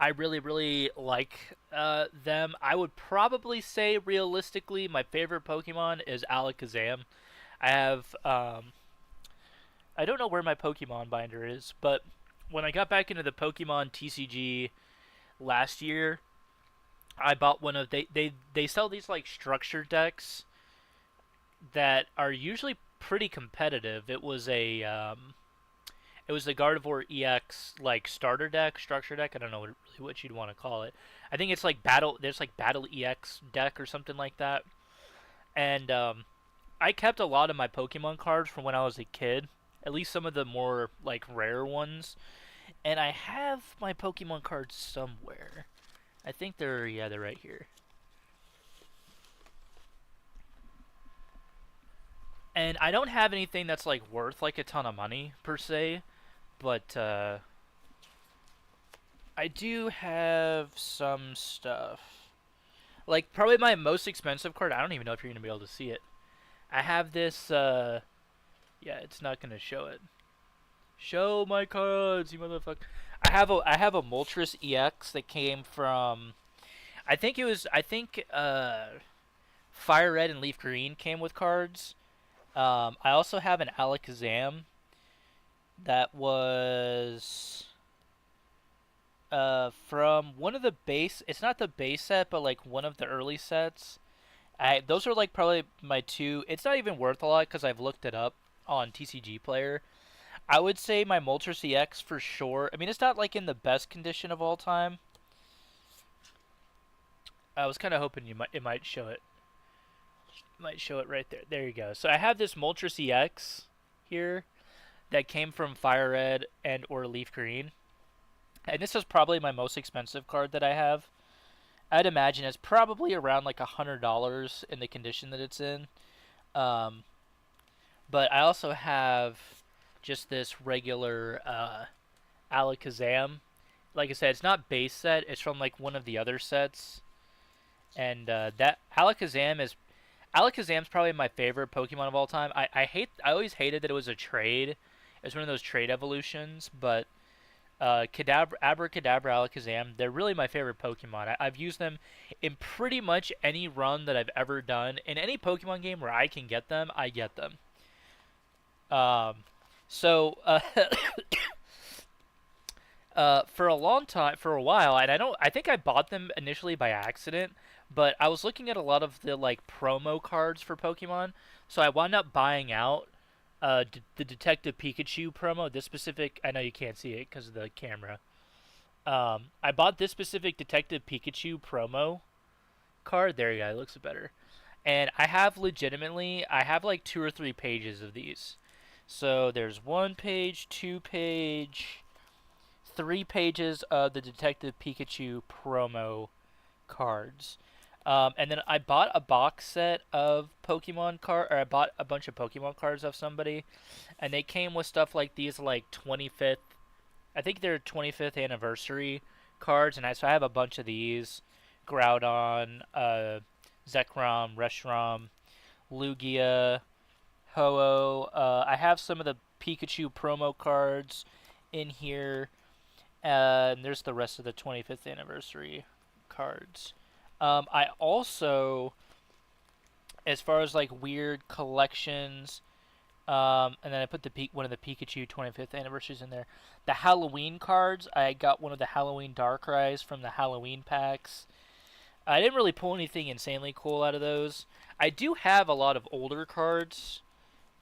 I really like them. I would probably say realistically, my favorite Pokemon is Alakazam. I have I don't know where my Pokemon binder is, but when I got back into the Pokemon TCG last year, I bought one of they sell these like structure decks that are usually pretty competitive. It was the Gardevoir EX like starter deck, structure deck. I don't know really what you'd want to call it. I think it's like battle. There's like battle EX deck or something like that. And I kept a lot of my Pokemon cards from when I was a kid. At least some of the more like rare ones. And I have my Pokemon cards somewhere. I think they're right here. And I don't have anything that's like worth like a ton of money per se, but I do have some stuff. Like probably my most expensive card. I don't even know if you're gonna be able to see it. I have this. Yeah, it's not gonna show it. Show my cards, you motherfucker. I have a Moltres EX that came from. I think Fire Red and Leaf Green came with cards. I also have an Alakazam that was from one of the base. It's not the base set, but like one of the early sets. Those are like probably my two. It's not even worth a lot because I've looked it up on TCG Player. I would say my Moltres EX for sure. I mean, it's not like in the best condition of all time. I was kind of hoping it might show it. Might show it right there. There you go. So I have this Moltres EX here that came from Fire Red and or Leaf Green. And this is probably my most expensive card that I have. I'd imagine it's probably around like $100 in the condition that it's in. But I also have just this regular Alakazam. Like I said, it's not base set. It's from like one of the other sets. And that Alakazam's probably my favorite Pokemon of all time. I always hated that it was a trade. It was one of those trade evolutions, but Abracadabra, Alakazam, they're really my favorite Pokemon. I've used them in pretty much any run that I've ever done. In any Pokemon game where I can get them, I get them. So for a long time, for a while, and I think I bought them initially by accident, but I was looking at a lot of the like promo cards for Pokemon, so I wound up buying out the Detective Pikachu promo. This specific, I know you can't see it because of the camera. I bought this specific Detective Pikachu promo card. There you go, it looks better. And I have like 2 or 3 pages of these. So there's 1 page, 2 page, 3 pages of the Detective Pikachu promo cards. And then I bought a box set of Pokemon I bought a bunch of Pokemon cards off somebody, and they came with stuff like these, like 25th, I think they're 25th anniversary cards, and so I have a bunch of these: Groudon, Zekrom, Reshiram, Lugia, Ho-Oh. I have some of the Pikachu promo cards in here, and there's the rest of the 25th anniversary cards. I also, as far as like weird collections, and then I put one of the Pikachu 25th anniversaries in there. The Halloween cards, I got one of the Halloween Darkrai's from the Halloween packs. I didn't really pull anything insanely cool out of those. I do have a lot of older cards,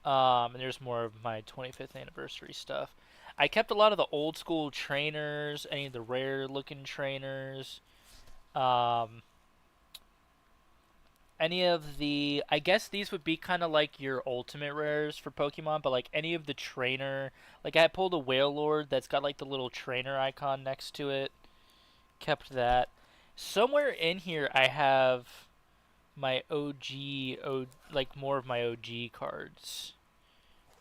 and there's more of my 25th anniversary stuff. I kept a lot of the old school trainers, any of the rare looking trainers. Any of the, I guess these would be kind of like your ultimate rares for Pokemon, but like any of the trainer, like I pulled a Wailord that's got like the little trainer icon next to it. Kept that. Somewhere in here I have my like more of my OG cards.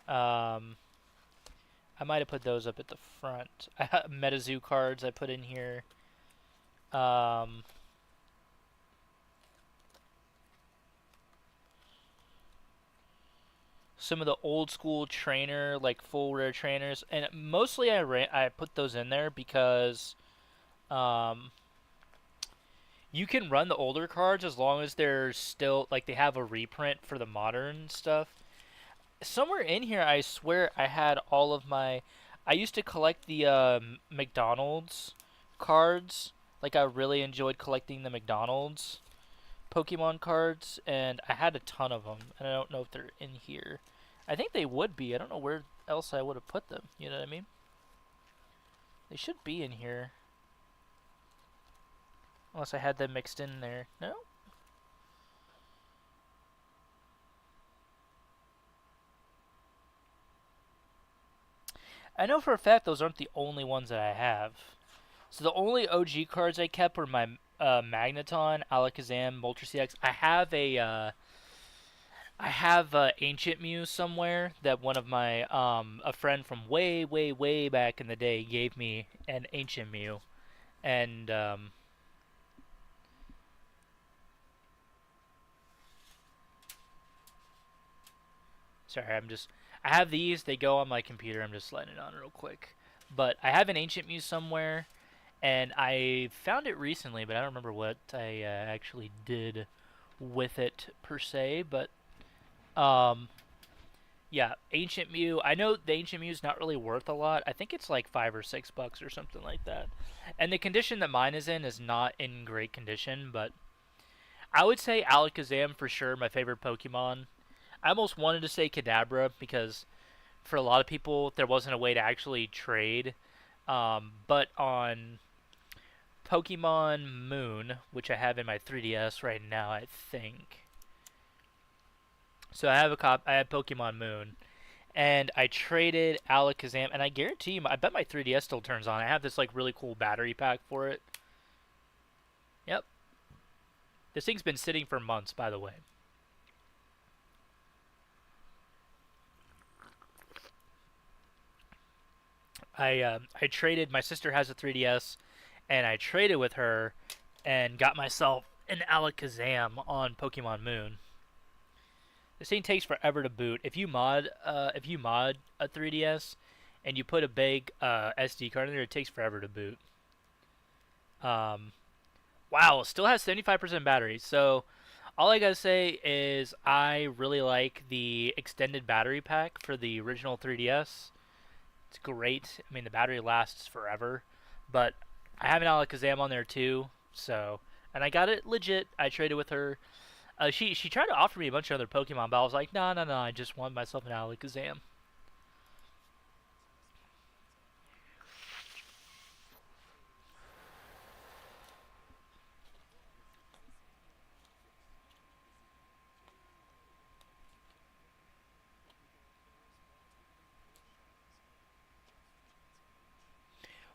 I might have put those up at the front. I have MetaZoo cards I put in here. Some of the old school trainer, like full rare trainers, and mostly I put those in there because Um, you can run the older cards as long as they're still like they have a reprint for the modern stuff. Somewhere in here, I swear I had all of my. I used to collect the McDonald's cards. Like I really enjoyed collecting the McDonald's Pokemon cards, and I had a ton of them. And I don't know if they're in here. I think they would be. I don't know where else I would have put them. You know what I mean? They should be in here. Unless I had them mixed in there. No? I know for a fact those aren't the only ones that I have. So the only OG cards I kept were my Magneton, Alakazam, Moltres EX. I have Ancient Mew somewhere that one of my a friend from way, way, way back in the day gave me an Ancient Mew, and sorry, I have these. They go on my computer. I'm just letting it on real quick. But I have an Ancient Mew somewhere, and I found it recently, but I don't remember what I actually did with it per se. But yeah, Ancient Mew. I know the Ancient Mew is not really worth a lot. I think it's like $5 or $6 or something like that. And the condition that mine is in is not in great condition, but I would say Alakazam for sure, my favorite Pokemon. I almost wanted to say Kadabra because for a lot of people there wasn't a way to actually trade. But on Pokemon Moon, which I have in my 3DS right now, I think. So I have I have Pokemon Moon, and I traded Alakazam, and I guarantee you, I bet my 3DS still turns on. I have this like really cool battery pack for it. Yep. This thing's been sitting for months, by the way. I traded. My sister has a 3DS, and I traded with her, and got myself an Alakazam on Pokemon Moon. This thing takes forever to boot. If you mod a 3DS, and you put a big SD card in there, it takes forever to boot. Wow, still has 75% battery. So all I gotta say is I really like the extended battery pack for the original 3DS. It's great. I mean, the battery lasts forever. But I have an Alakazam on there too. So, and I got it legit. I traded with her. She tried to offer me a bunch of other Pokemon, but I was like, no. I just want myself an Alakazam.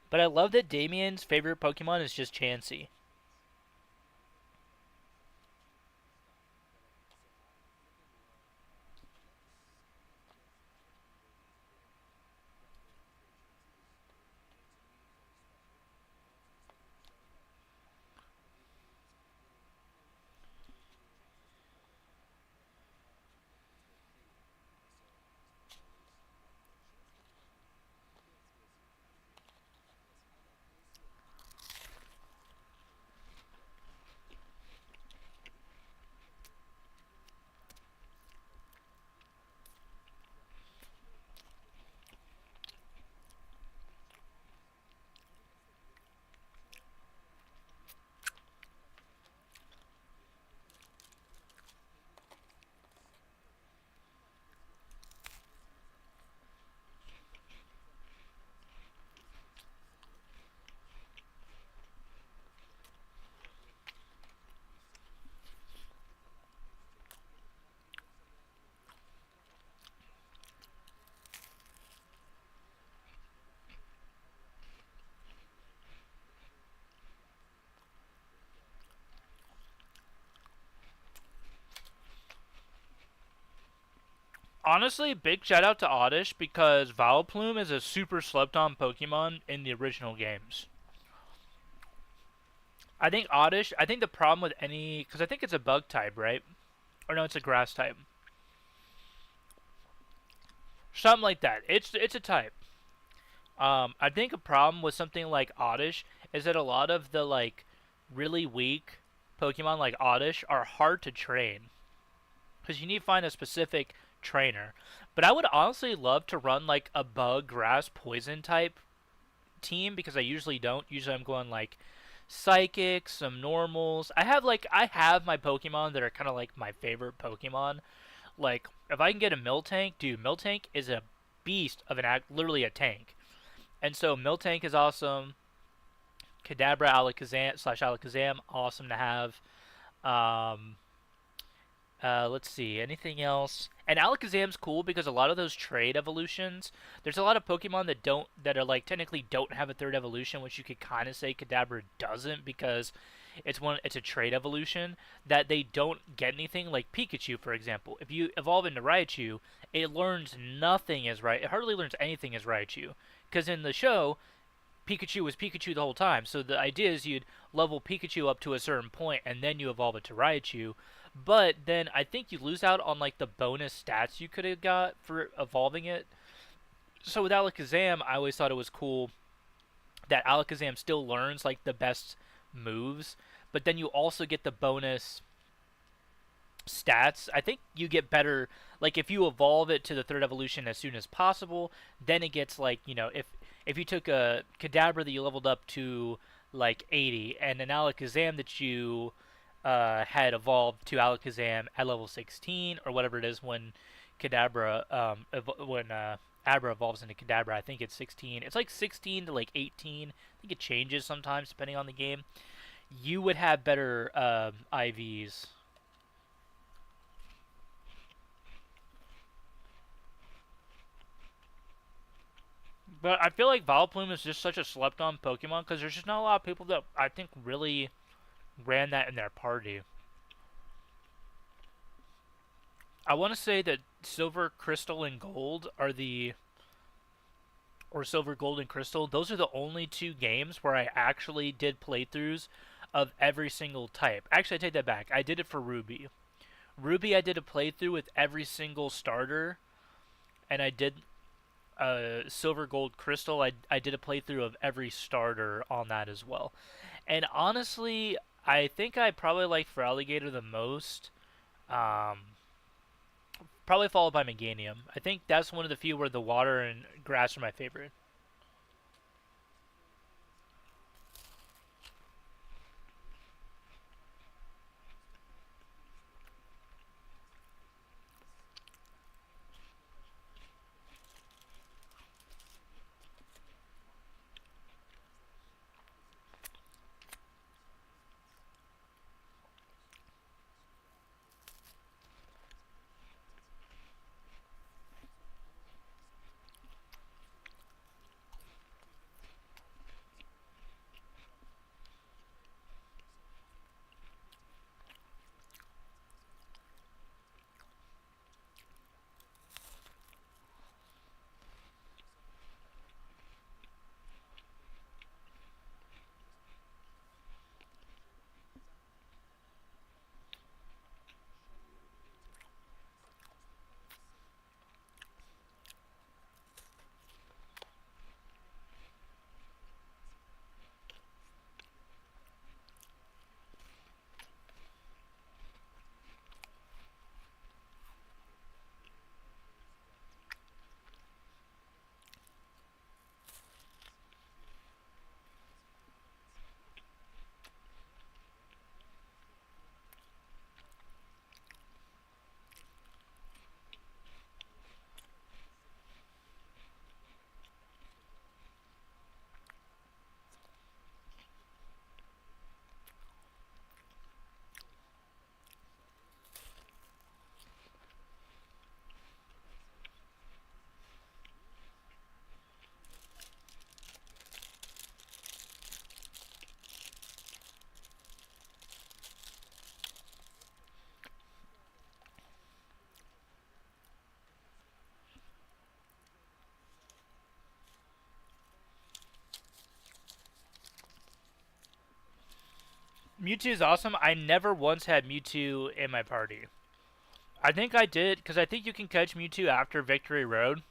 But I love that Damien's favorite Pokemon is just Chansey. Honestly, big shout out to Oddish because Vileplume is a super slept on Pokemon in the original games. I think Oddish, I think the problem with any, because I think it's a bug type, right? Or no, it's a grass type. Something like that. It's a type. I think a problem with something like Oddish is that a lot of the like really weak Pokemon like Oddish are hard to train because you need to find a specific trainer. But I would honestly love to run like a bug, grass, poison type team because I usually don't. Usually I'm going like psychic, some normals. I have my Pokemon that are kind of like my favorite Pokemon. Like if I can get a Miltank, dude, Miltank is a beast of literally a tank. And so Miltank is awesome. Kadabra, Alakazam, awesome to have. Um, let's see, anything else? And Alakazam's cool because a lot of those trade evolutions, there's a lot of Pokemon that are like technically don't have a third evolution, which you could kind of say Kadabra doesn't because it's a trade evolution that they don't get anything. Like Pikachu, for example, if you evolve into Raichu, it learns nothing as It hardly learns anything as Raichu because in the show, Pikachu was Pikachu the whole time. So the idea is you'd level Pikachu up to a certain point and then you evolve it to Raichu. But then I think you lose out on like the bonus stats you could have got for evolving it. So with Alakazam, I always thought it was cool that Alakazam still learns like the best moves, but then you also get the bonus stats. I think you get better like if you evolve it to the third evolution as soon as possible, then it gets like, if you took a Kadabra that you leveled up to like 80 and an Alakazam that you had evolved to Alakazam at level 16 or whatever it is when Kadabra Abra evolves into Kadabra, I think it's 16. It's like 16 to like 18. I think it changes sometimes depending on the game. You would have better IVs. But I feel like Vileplume is just such a slept-on Pokemon because there's just not a lot of people that I think really ran that in their party. I want to say that Silver, Crystal, and Gold or Silver, Gold, and Crystal, those are the only two games where I actually did playthroughs of every single type. Actually, I take that back. I did it for Ruby. Ruby, I did a playthrough with every single starter, and I did Silver, Gold, Crystal. I did a playthrough of every starter on that as well. And honestly, I think I probably like Feraligatr the most. Probably followed by Meganium. I think that's one of the few where the water and grass are my favorite. Mewtwo is awesome. I never once had Mewtwo in my party. I think I did, because I think you can catch Mewtwo after Victory Road.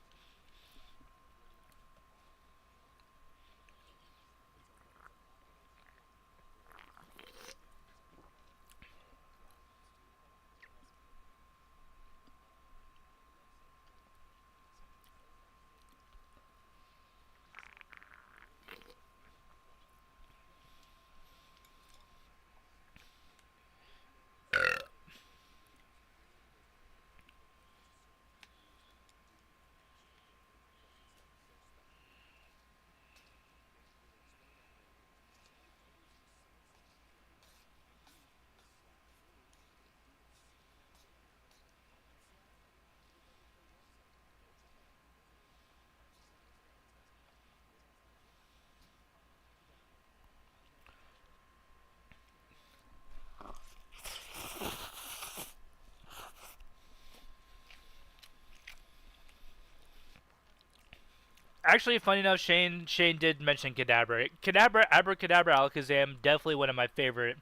Actually, funny enough, Shane did mention Kadabra. Kadabra, Abracadabra, Alakazam, definitely one of my favorite.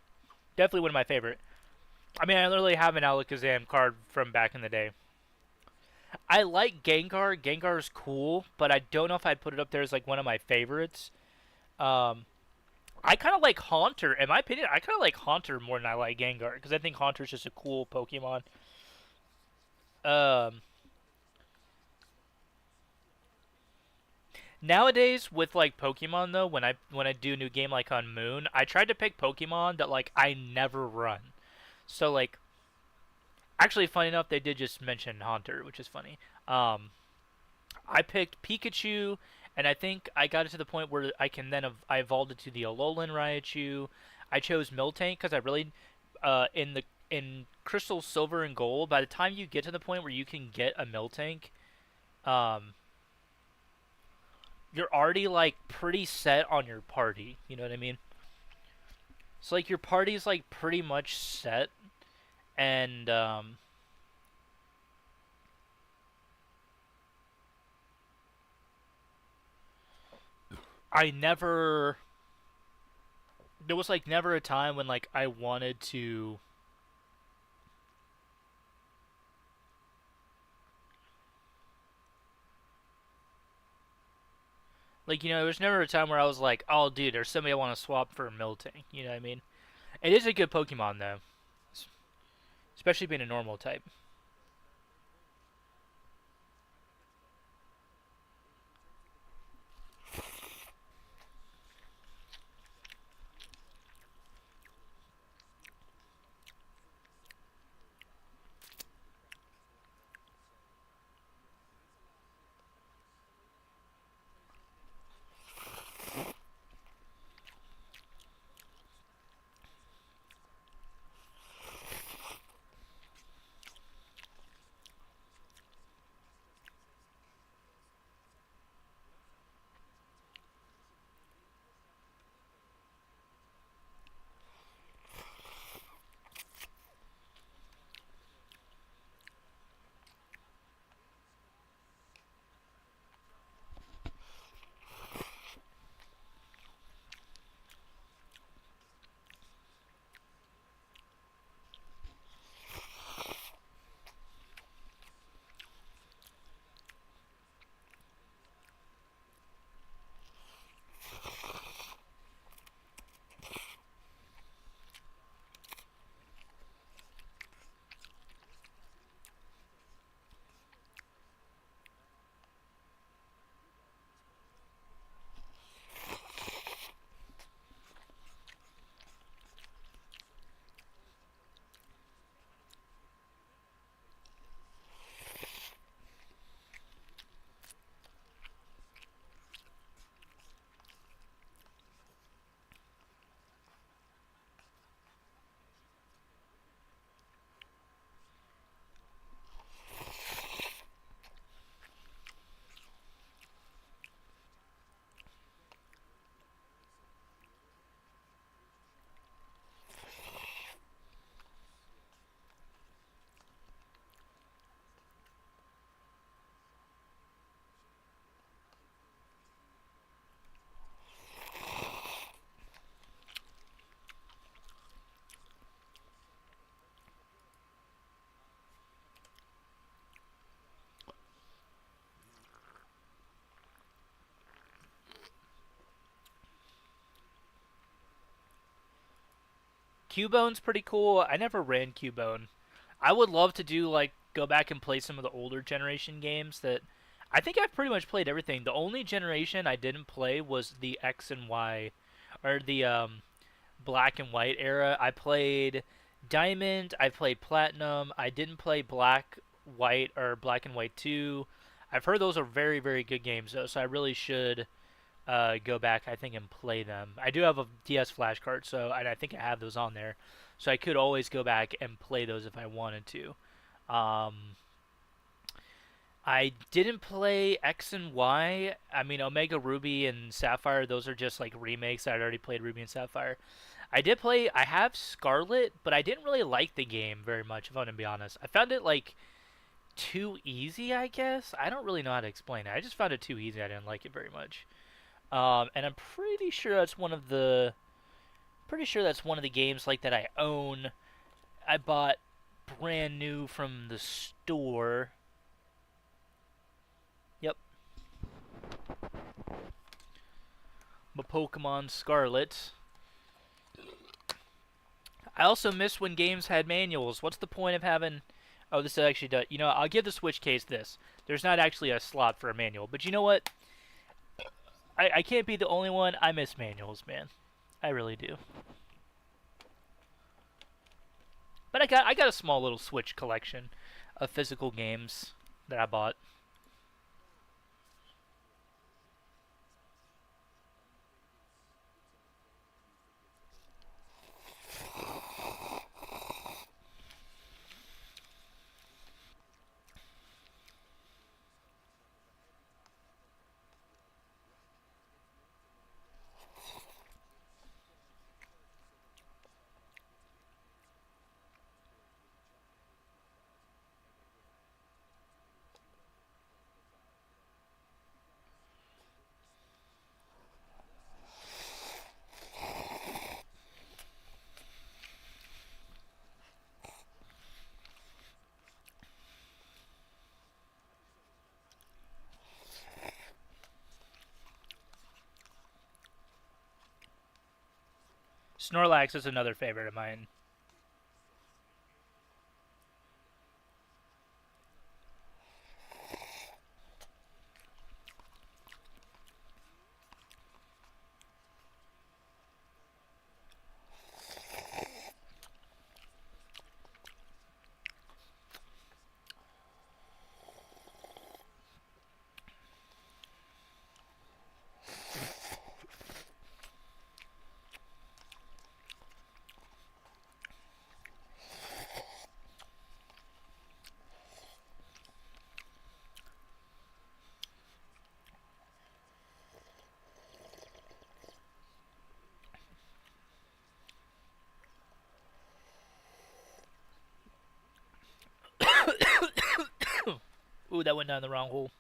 Definitely one of my favorite. I mean, I literally have an Alakazam card from back in the day. I like Gengar. Gengar's cool, but I don't know if I'd put it up there as like one of my favorites. Um, I kind of like Haunter. In my opinion, I kind of like Haunter more than I like Gengar because I think Haunter's just a cool Pokemon. Um, Nowadays with like Pokemon though, when I do a new game like on Moon, I tried to pick Pokemon that like I never run. So like, actually, funny enough, they did just mention Haunter, which is funny. Um, I picked Pikachu, and I think I got it to the point where I can then I evolved it to the Alolan Raichu. I chose Miltank because I really, in Crystal, Silver, and Gold. By the time you get to the point where you can get a Miltank, um, you're already like pretty set on your party. You know what I mean? So like your party's like pretty much set, and I never. There was like never a time when like I wanted to. Like, there's never a time where I was like, oh, dude, there's somebody I want to swap for Miltank. You know what I mean? It is a good Pokemon, though. Especially being a normal type. Cubone's pretty cool. I never ran Cubone. I would love to do, like, go back and play some of the older generation games that. I think I've pretty much played everything. The only generation I didn't play was the X and Y, or the Black and White era. I played Diamond, I played Platinum, I didn't play Black, White, or Black and White 2. I've heard those are very, very good games, though, so I really should go back, I think, and play them. I do have a DS flashcard, and I think I have those on there, so I could always go back and play those if I wanted to. Um, I didn't play X and Y. I mean, Omega Ruby and Sapphire, those are just like remakes. I'd already played Ruby and Sapphire. I have Scarlet, but I didn't really like the game very much, if I'm going to be honest. I found it like too easy, I guess. I don't really know how to explain it. I just found it too easy. I didn't like it very much. And I'm pretty sure that's one of the games like that I own. I bought brand new from the store. Yep. My Pokemon Scarlet. I also miss when games had manuals. What's the point of having... Oh, this actually does... You know, I'll give the Switch case this. There's not actually a slot for a manual. But you know what? I can't be the only one. I miss manuals, man. I really do. But I got a small little Switch collection of physical games that I bought. Snorlax is another favorite of mine. Ooh, that went down the wrong hole.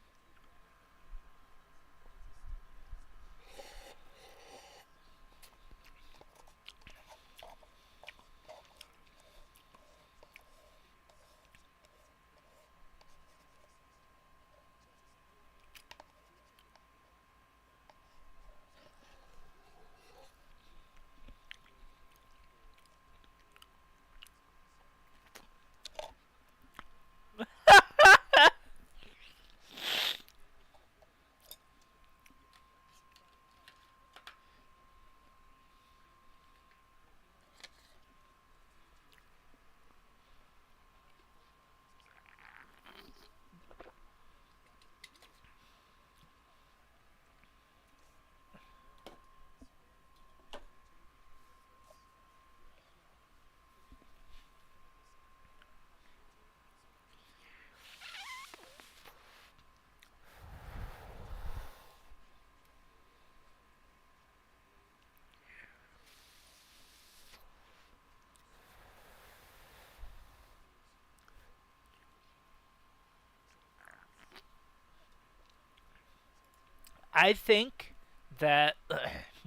I think that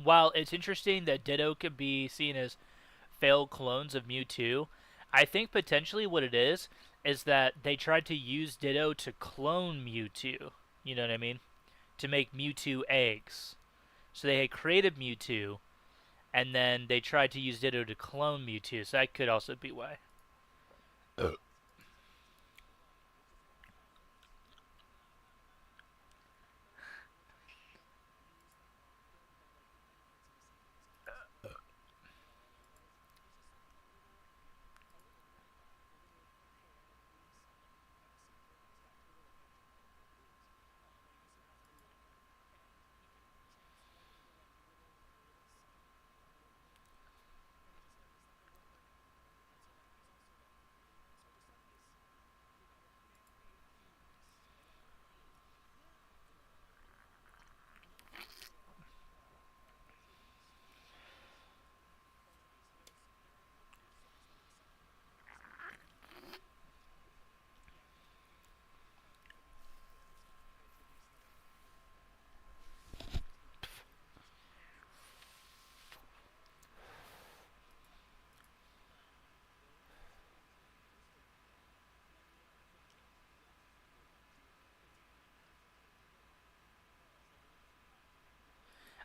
while it's interesting that Ditto could be seen as failed clones of Mewtwo, I think potentially what it is that they tried to use Ditto to clone Mewtwo. You know what I mean? To make Mewtwo eggs. So they had created Mewtwo, and then they tried to use Ditto to clone Mewtwo. So that could also be why.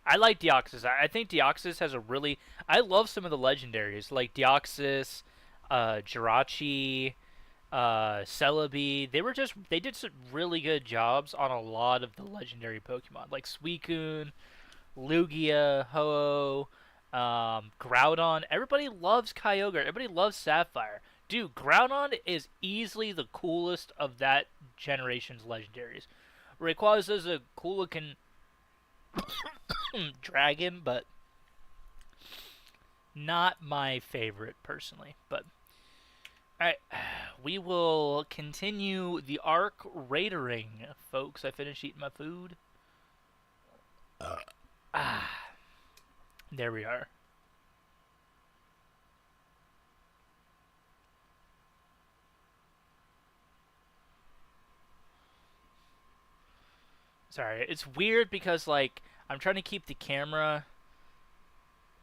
I like Deoxys. I think Deoxys has a really. I love some of the legendaries like Deoxys, Jirachi, Celebi. They did some really good jobs on a lot of the legendary Pokemon like Suicune, Lugia, Ho-Oh, Groudon. Everybody loves Kyogre. Everybody loves Sapphire. Dude, Groudon is easily the coolest of that generation's legendaries. Rayquaza is a cool looking dragon, but not my favorite personally. But alright, we will continue the arc raidering, folks. I finished eating my food. There we are. Sorry, it's weird because like I'm trying to keep the camera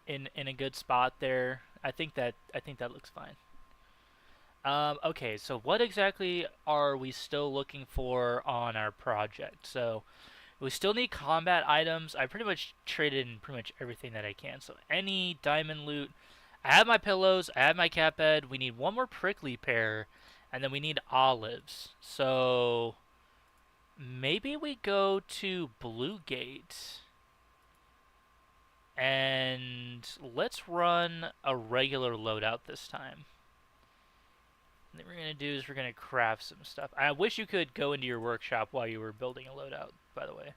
in a good spot there. I think that looks fine. Okay, so what exactly are we still looking for on our project? So we still need combat items. I pretty much traded in pretty much everything that I can. So any diamond loot. I have my pillows. I have my cat bed. We need one more prickly pear, and then we need olives. So maybe we go to Blue Gate. And let's run a regular loadout this time. What we're going to do is we're going to craft some stuff. I wish you could go into your workshop while you were building a loadout, by the way.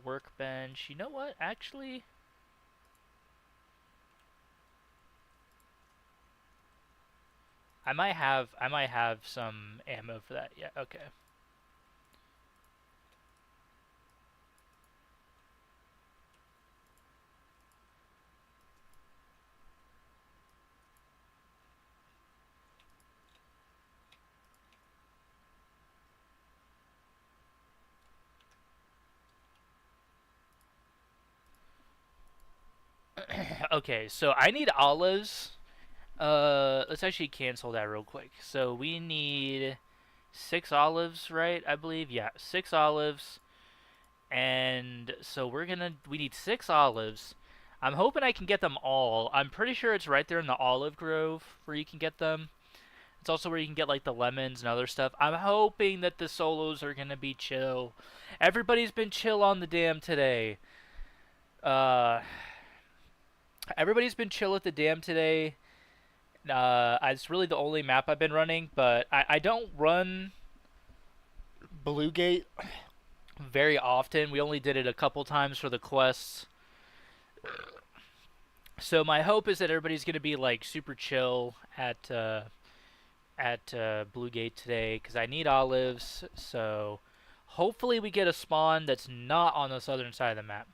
Workbench. You know what? Actually, I might have some ammo for that. Yeah, okay. Okay, so I need olives. Let's actually cancel that real quick. So we need 6 olives, right? I believe, yeah, 6 olives. And so we need 6 olives. I'm hoping I can get them all. I'm pretty sure it's right there in the olive grove where you can get them. It's also where you can get like the lemons and other stuff. I'm hoping that the solos are gonna be chill. Everybody's been chill on the dam today. Everybody's been chill at the dam today. It's really the only map I've been running, but I don't run Blue Gate very often. We only did it a couple times for the quests. So my hope is that everybody's gonna be like super chill at Blue Gate today because I need olives. So hopefully we get a spawn that's not on the southern side of the map.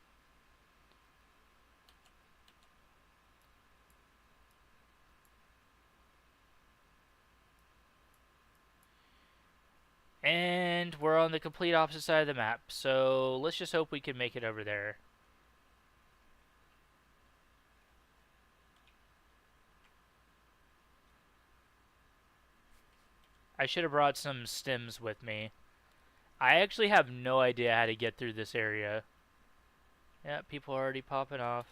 And we're on the complete opposite side of the map, so let's just hope we can make it over there. I should have brought some stems with me. I actually have no idea how to get through this area. Yeah, people are already popping off.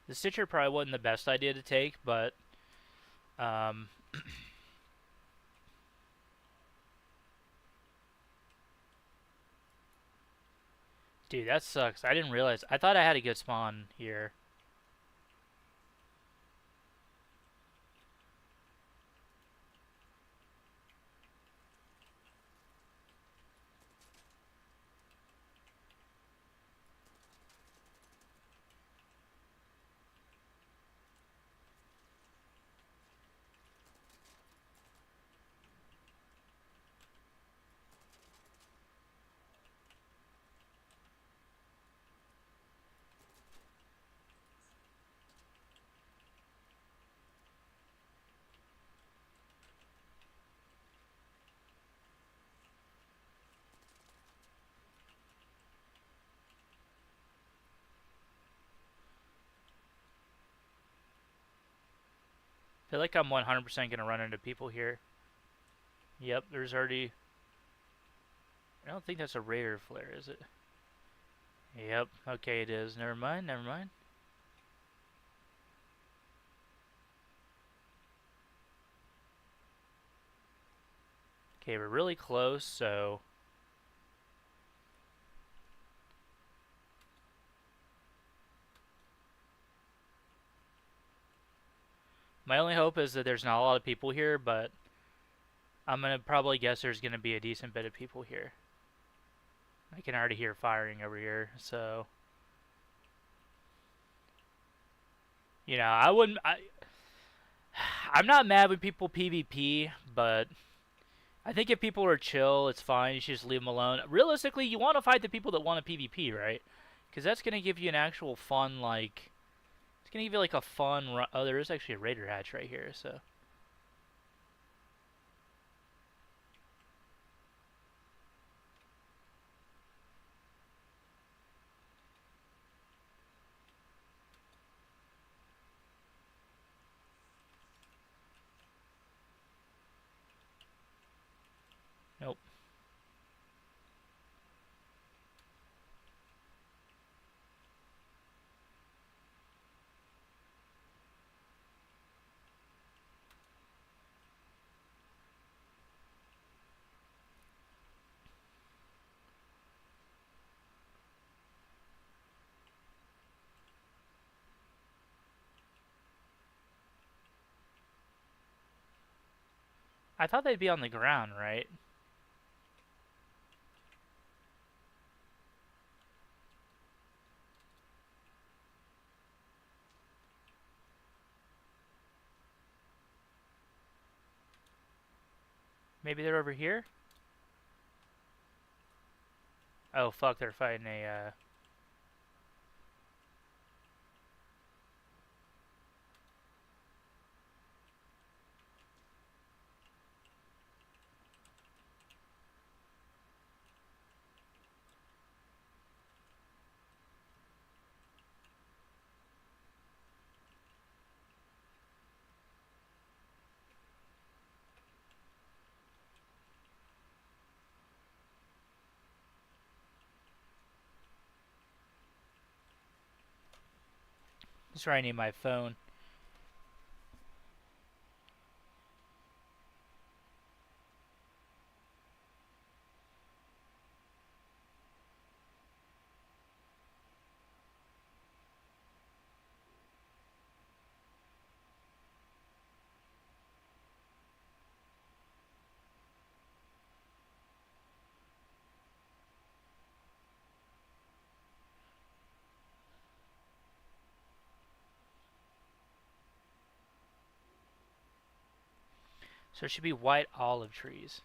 The Stitcher probably wasn't the best idea to take, but dude, that sucks. I didn't realize. I thought I had a good spawn here. feel like I'm 100% gonna run into people here. Yep, there's already... I don't think that's a raider flare, is it? Yep, okay it is. Never mind, never mind. Okay, we're really close, so... My only hope is that there's not a lot of people here, but I'm gonna probably guess there's gonna be a decent bit of people here. I can already hear firing over here, so... You know, I wouldn't... I'm not mad when people PvP, but... I think if people are chill, it's fine. You should just leave them alone. Realistically, you want to fight the people that want to PvP, right? Because that's going to give you an actual fun, like... It's going to give you, like, a fun... Oh, there is actually a raider hatch right here, so... Nope. I thought they'd be on the ground, right? Maybe they're over here? Oh, fuck, they're fighting a, That's where I need my phone. So it should be white olive trees.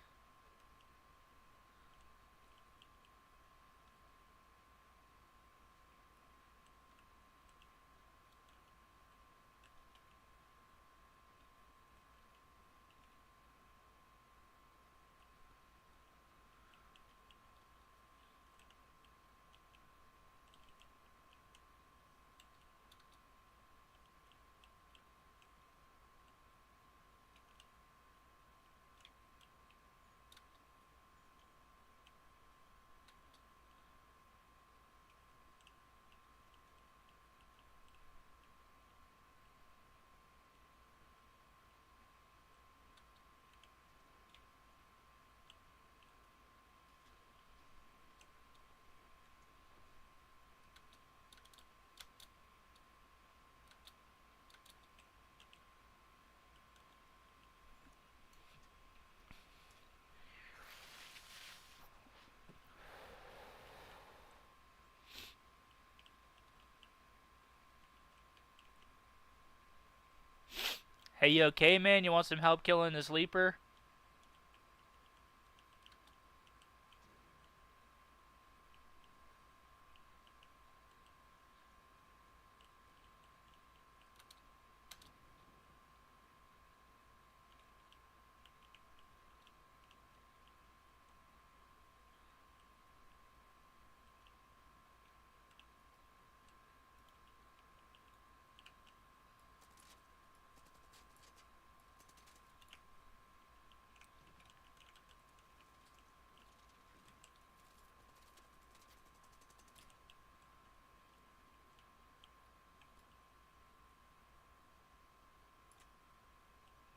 Hey, you okay, man? You want some help killing this leaper?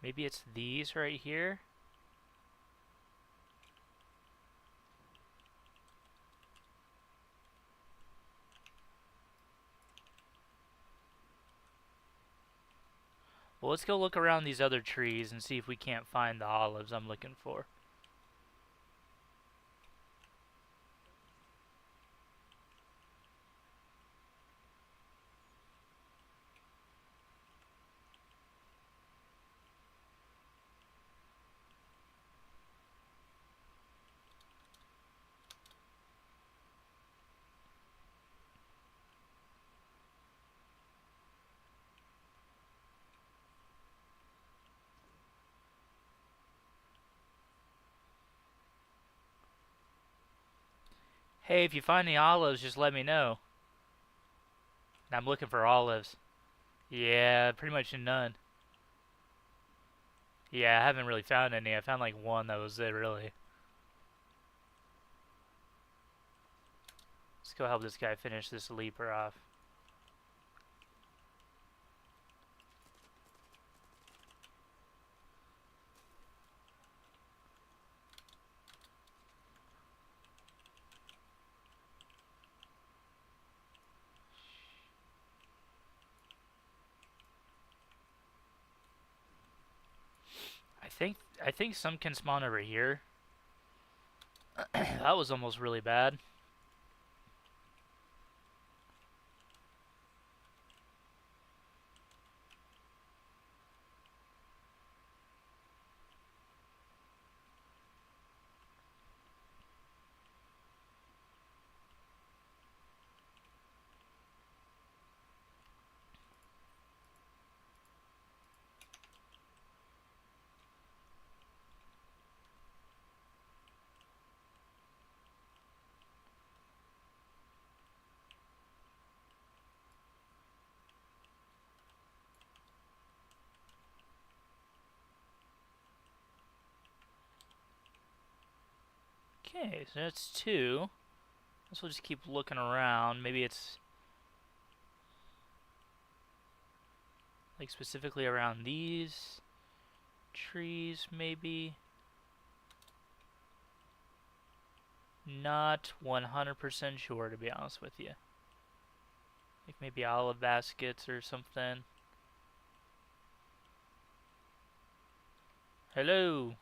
Maybe it's these right here. Well, let's go look around these other trees and see if we can't find the olives I'm looking for. Hey, if you find the olives, just let me know. I'm looking for olives. Yeah, pretty much none. Yeah, I haven't really found any. I found like one, that was it, really. Let's go help this guy finish this leaper off. I think some can spawn over here. That was almost really bad. Okay, so that's two. Guess we'll just keep looking around. Maybe it's like specifically around these trees, maybe. Not 100% sure, to be honest with you. Like maybe olive baskets or something. Hello.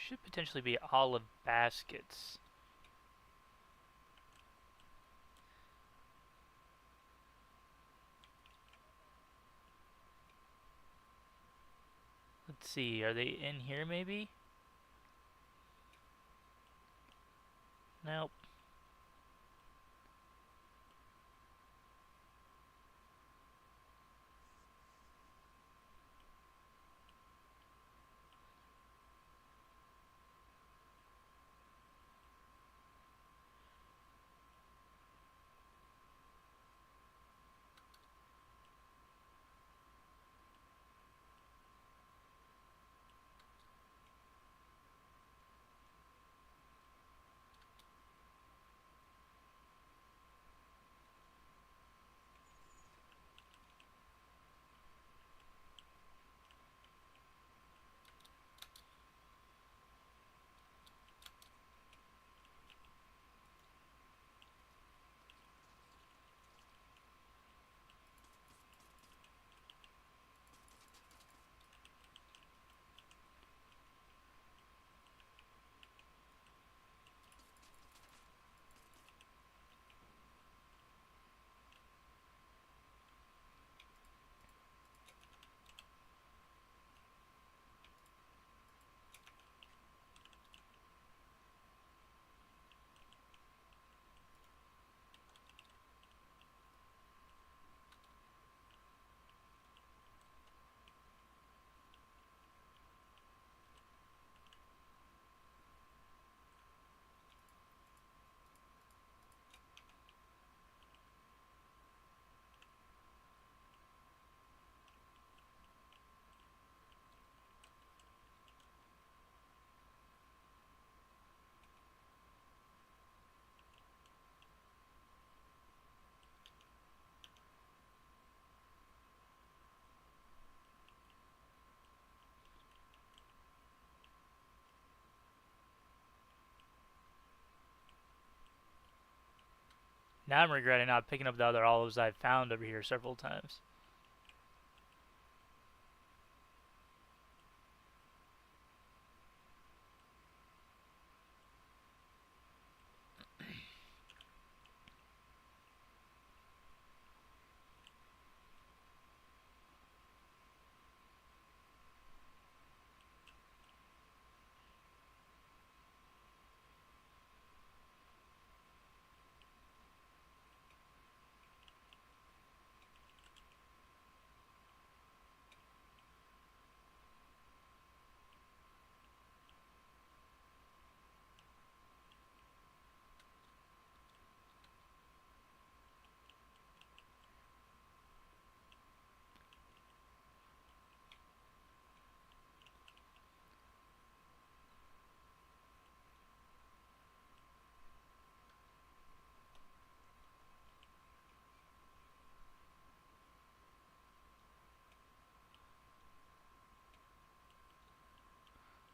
Should potentially be olive baskets. Let's see, are they in here maybe? Nope. Now I'm regretting not picking up the other olives I've found over here several times.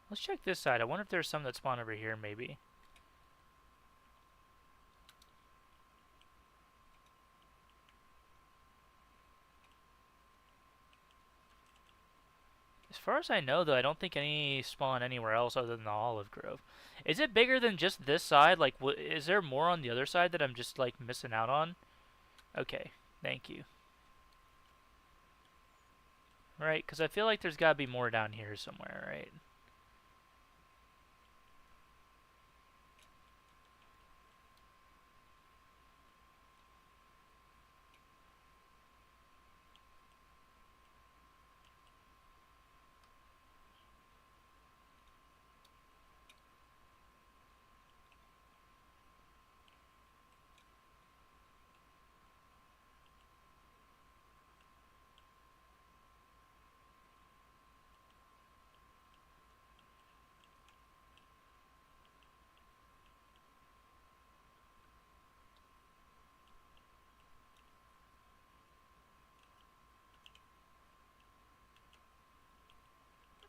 Let's check this side. I wonder if there's some that spawn over here, maybe. As far as I know, though, I don't think any spawn anywhere else other than the olive grove. Is it bigger than just this side? Like, is there more on the other side that I'm just, like, missing out on? Okay, thank you. Right, because I feel like there's got to be more down here somewhere, right?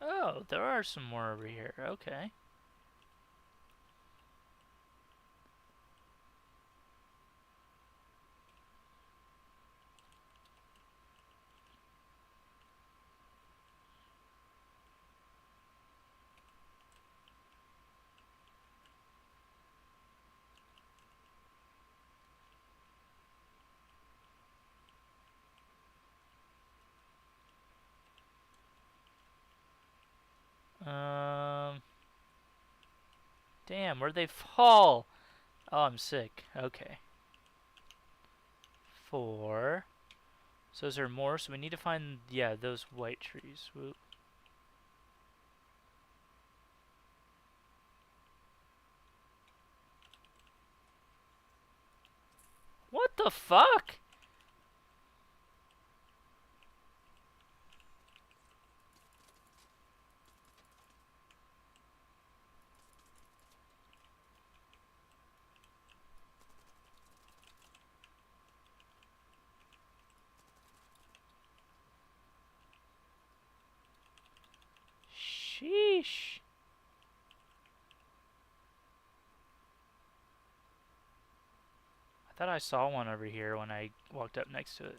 Oh, there are some more over here. Okay. Damn, where'd they fall? Oh, I'm sick. Okay. 4. So is there more? So we need to find, yeah, those white trees. Whoop. What the fuck? Sheesh. I thought I saw one over here when I walked up next to it.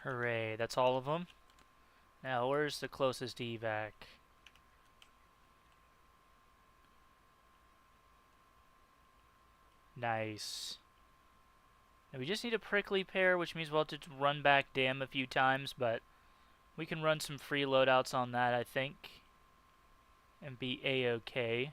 Hooray, that's all of them? Now, where's the closest evac? Nice. And we just need a prickly pear, which means we'll have to run back dam a few times, but we can run some free loadouts on that, I think, and be a-okay.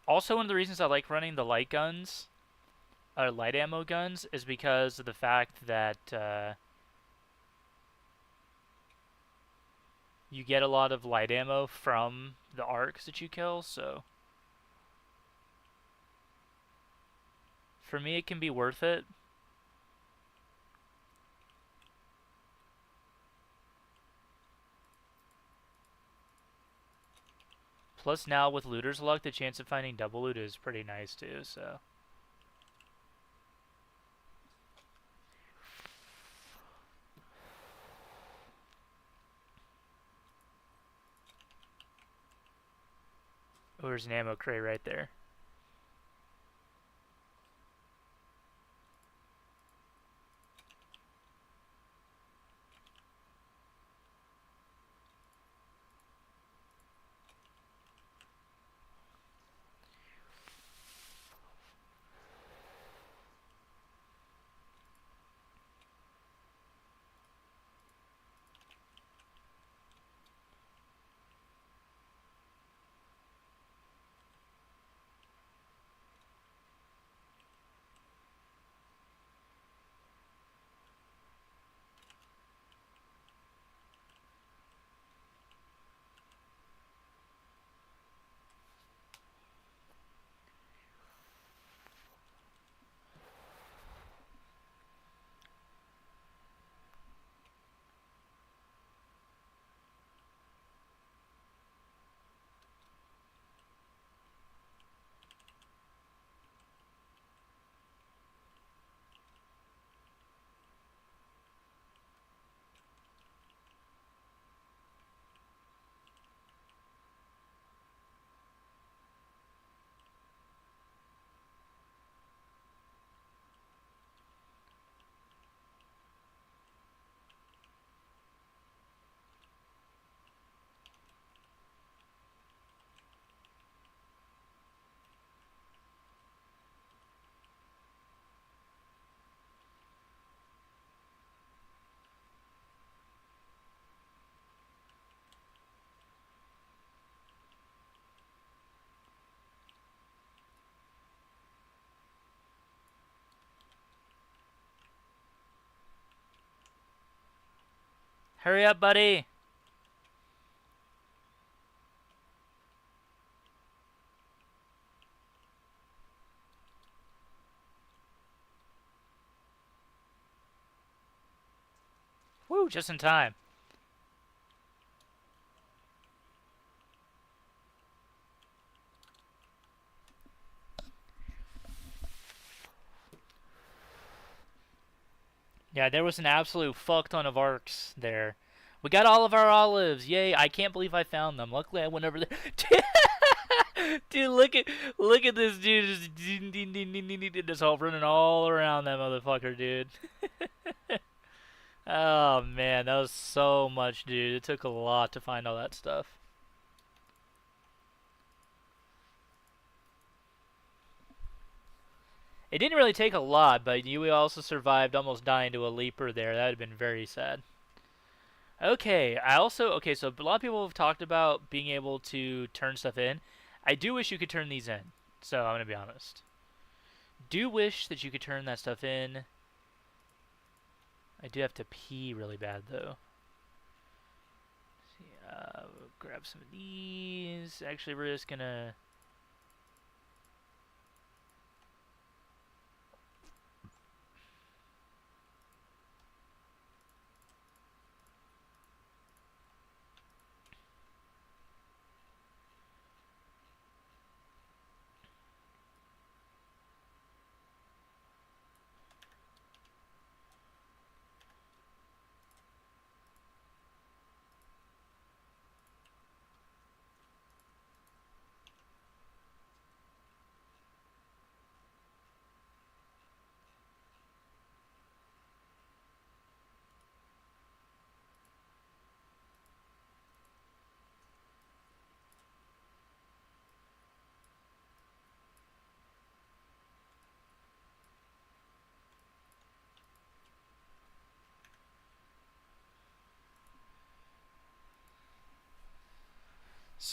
Also, one of the reasons I like running the light guns, or light ammo guns, is because of the fact that you get a lot of light ammo from the arcs that you kill, so for me it can be worth it. Plus now with looter's luck, the chance of finding double loot is pretty nice too, so. Oh, there's an ammo crate right there. Hurry up, buddy! Woo, just in time. Yeah, there was an absolute fuck ton of arcs there. We got all of our olives. Yay. I can't believe I found them. Luckily I went over there. Dude, look at this dude just all running all around that motherfucker, dude. Oh man, that was so much, dude. It took a lot to find all that stuff. It didn't really take a lot, but you also survived almost dying to a leaper there. That would have been very sad. Okay, okay, so a lot of people have talked about being able to turn stuff in. I do wish you could turn these in, so I'm going to be honest. Do wish that you could turn that stuff in. I do have to pee really bad, though. Let's see, we'll grab some of these. Actually, we're just going to...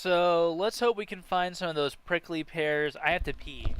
So let's hope we can find some of those prickly pears. I have to pee.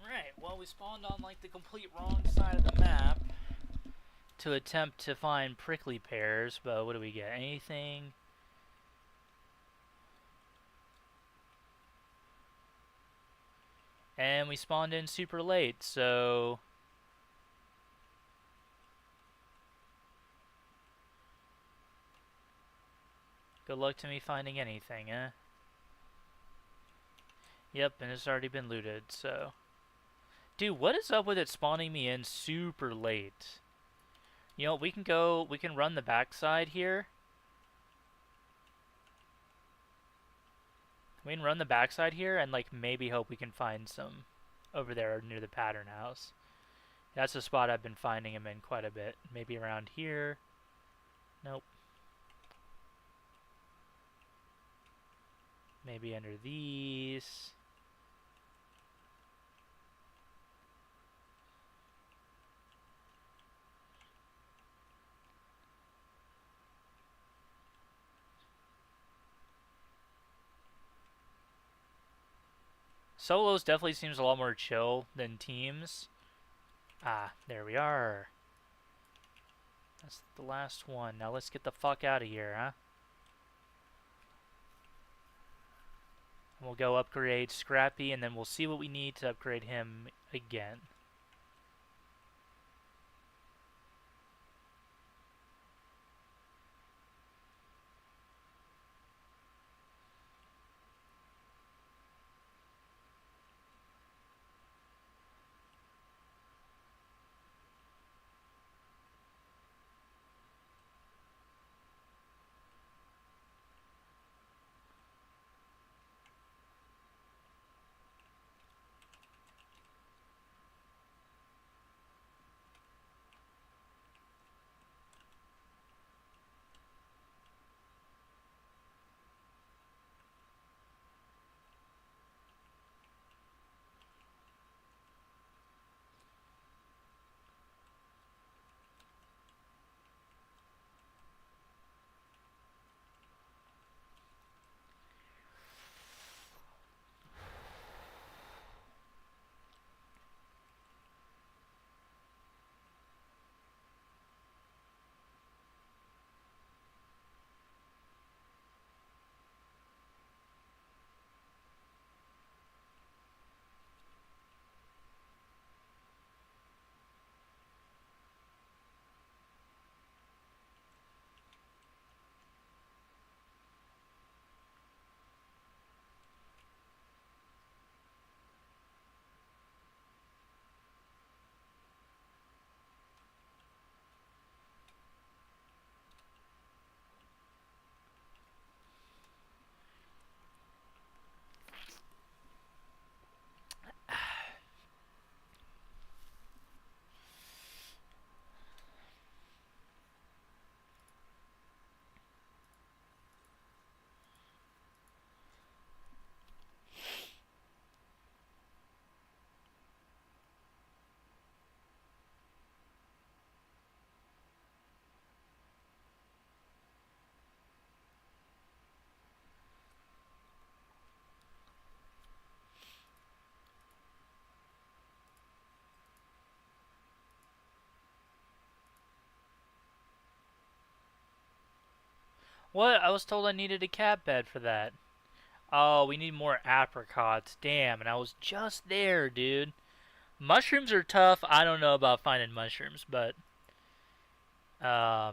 Right, well, we spawned on like the complete wrong side of the map to attempt to find prickly pears, but what do we get? Anything? And we spawned in super late, so good luck to me finding anything, eh? Yep, and it's already been looted, so... Dude, what is up with it spawning me in super late? You know, we can run the backside here. We can run the backside here and, like, maybe hope we can find some over there near the pattern house. That's the spot I've been finding him in quite a bit. Maybe around here. Nope. Maybe under these. Solos definitely seems a lot more chill than teams. Ah, there we are. That's the last one. Now let's get the fuck out of here, huh? We'll go upgrade Scrappy, and then we'll see what we need to upgrade him again. What? I was told I needed a cat bed for that. Oh, we need more apricots. Damn, and I was just there, dude. Mushrooms are tough. I don't know about finding mushrooms, but I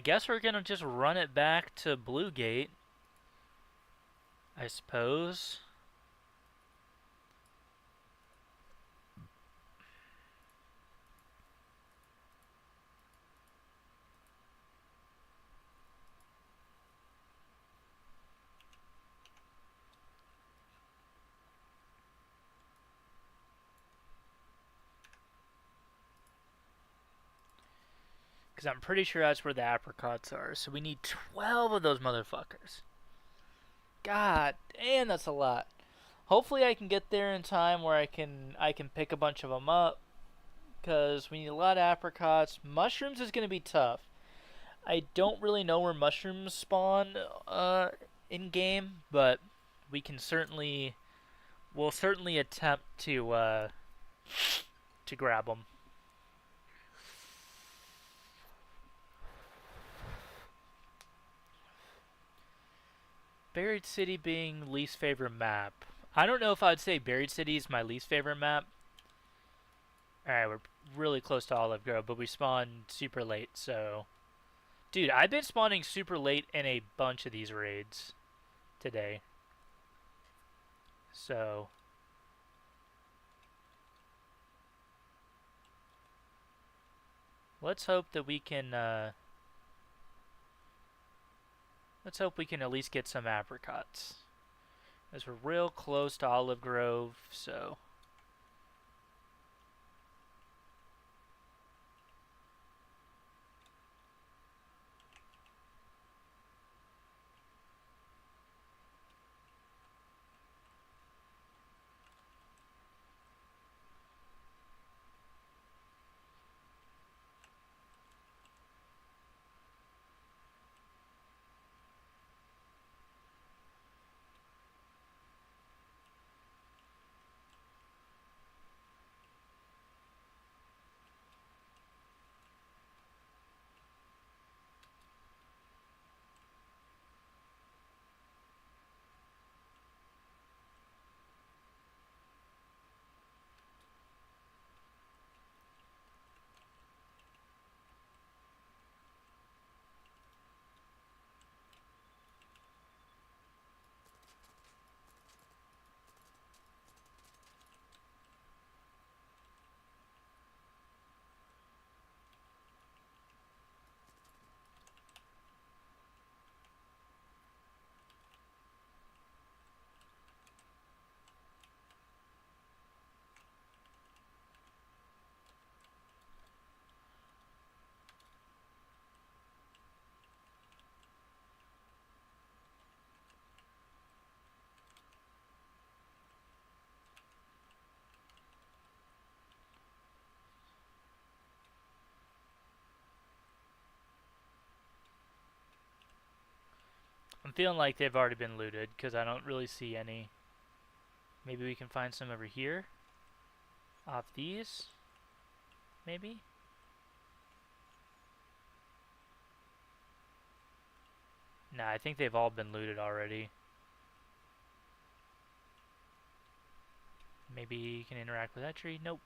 guess we're gonna just run it back to Blue Gate, I suppose. Because I'm pretty sure that's where the apricots are. So we need 12 of those motherfuckers. God damn, that's a lot. Hopefully I can get there in time where I can pick a bunch of them up. Because we need a lot of apricots. Mushrooms is going to be tough. I don't really know where mushrooms spawn in game, but we can certainly we'll certainly attempt to grab them. Buried City being least favorite map. I don't know if I'd say Buried City is my least favorite map. Alright, we're really close to Olive Grove, but we spawned super late, so... Dude, I've been spawning super late in a bunch of these raids today. So... Let's hope that we can, let's hope we can at least get some apricots. As we're real close to Olive Grove, so... I'm feeling like they've already been looted, because I don't really see any. Maybe we can find some over here? Off these? Maybe? Nah, I think they've all been looted already. Maybe you can interact with that tree? Nope.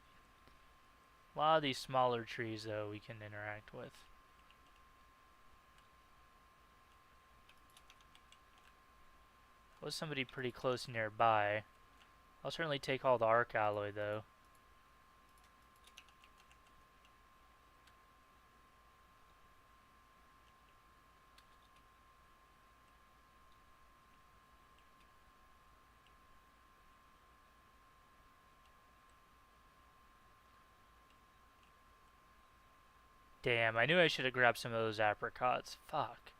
A lot of these smaller trees, though, we can interact with. Was somebody pretty close nearby. I'll certainly take all the arc alloy, though. Damn, I knew I should have grabbed some of those apricots. Fuck.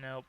Nope.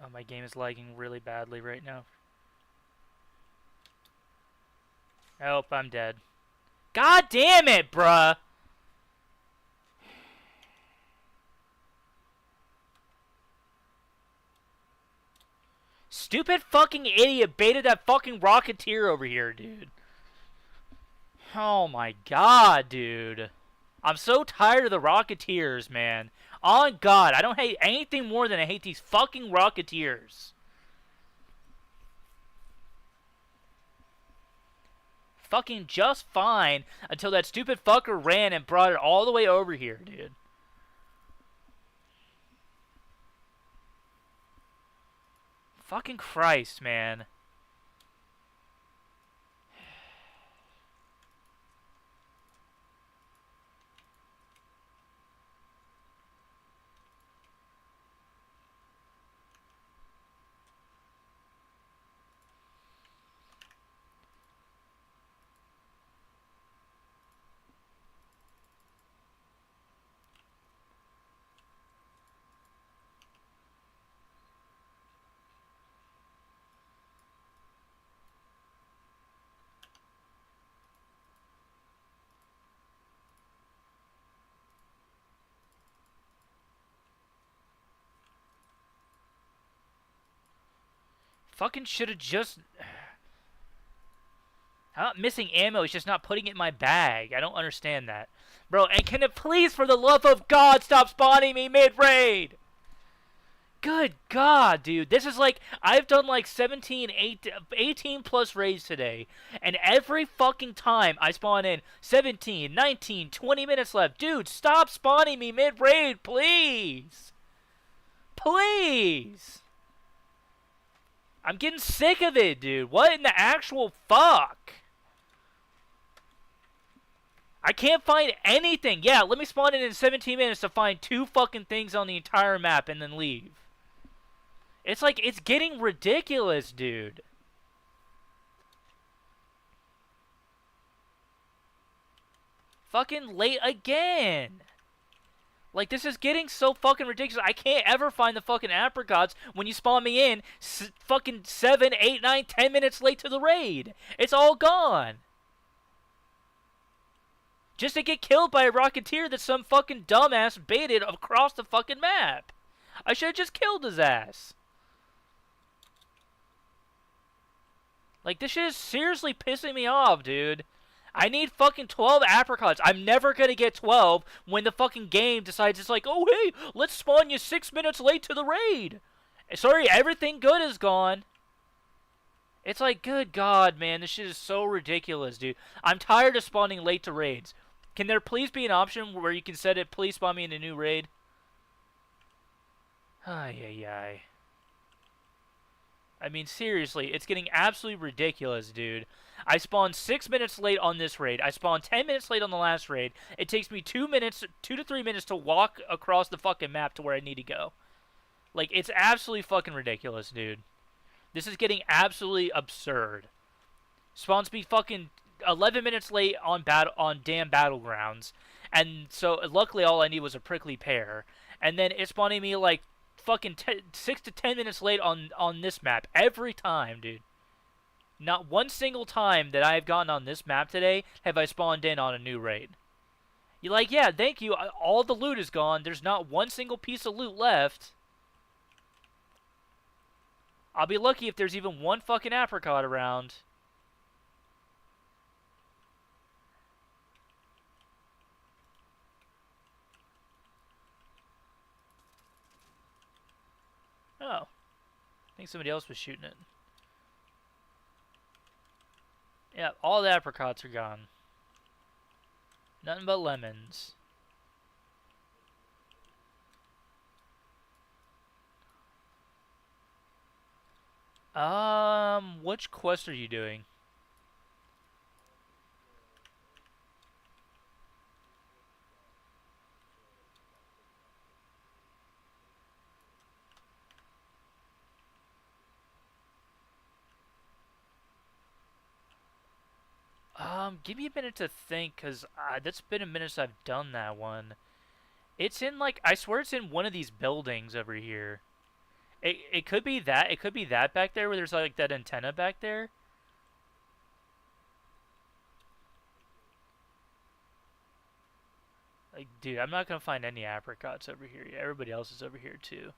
Oh, my game is lagging really badly right now. Oh, I'm dead. God damn it, bruh! Stupid fucking idiot baited that fucking Rocketeer over here, dude. Oh my god, dude. I'm so tired of the Rocketeers, man. On God, I don't hate anything more than I hate these fucking Rocketeers. Fucking just fine until that stupid fucker ran and brought it all the way over here, dude. Fucking Christ, man. Fucking should have just... I'm not missing ammo, it's just not putting it in my bag. I don't understand that. Bro, and can it please, for the love of God, stop spawning me mid-raid? Good God, dude. This is like, I've done like 18 plus raids today. And every fucking time I spawn in 17, 19, 20 minutes left. Dude, stop spawning me mid-raid, please. Please. I'm getting sick of it, dude. What in the actual fuck? I can't find anything. Yeah, let me spawn in 17 minutes to find 2 fucking things on the entire map and then leave. It's like, it's getting ridiculous, dude. Fucking late again. Like, this is getting so fucking ridiculous. I can't ever find the fucking apricots when you spawn me in fucking 7, 8, 9, 10 minutes late to the raid. It's all gone. Just to get killed by a Rocketeer that some fucking dumbass baited across the fucking map. I should have just killed his ass. Like, this shit is seriously pissing me off, dude. I need fucking 12 apricots. I'm never gonna get 12 when the fucking game decides it's like, oh, hey, let's spawn you 6 minutes late to the raid. Sorry, everything good is gone. It's like, good God, man, this shit is so ridiculous, dude. I'm tired of spawning late to raids. Can there please be an option where you can set it, please spawn me in a new raid? Ay, ay, ay. I mean, seriously, it's getting absolutely ridiculous, dude. I spawned 6 minutes late on this raid. I spawned 10 minutes late on the last raid. It takes me 2 to 3 minutes to walk across the fucking map to where I need to go. Like, it's absolutely fucking ridiculous, dude. This is getting absolutely absurd. Spawn speed fucking 11 minutes late on damn Battlegrounds. And so, luckily, all I need was a prickly pear. And then it's spawning me, like, fucking 6 to 10 minutes late on this map. Every time, dude. Not one single time that I have gotten on this map today have I spawned in on a new raid. You're like, yeah, thank you. All the loot is gone. There's not one single piece of loot left. I'll be lucky if there's even one fucking apricot around. Oh. I think somebody else was shooting it. Yeah, all the apricots are gone. Nothing but lemons. Which quest are you doing? Give me a minute to think, because that's been a minute since I've done that one. It's in, like, I swear it's in one of these buildings over here. It could be that. It could be that back there where there's, like, that antenna back there. Like, dude, I'm not gonna find any apricots over here. Yeah, everybody else is over here, too.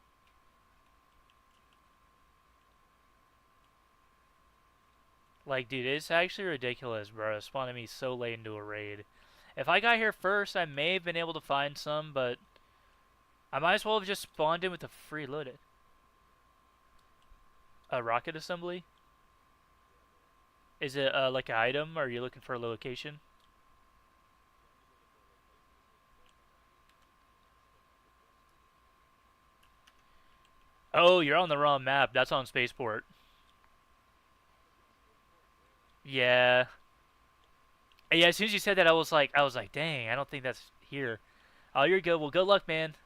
Like, dude, it's actually ridiculous, bro. Spawning me so late into a raid. If I got here first, I may have been able to find some, but I might as well have just spawned in with a free loaded. A rocket assembly? Is it like an item, or are you looking for a location? Oh, you're on the wrong map. That's on Spaceport. Yeah. Yeah, as soon as you said that, I was like, dang, I don't think that's here. Oh, you're good. Well, good luck, man.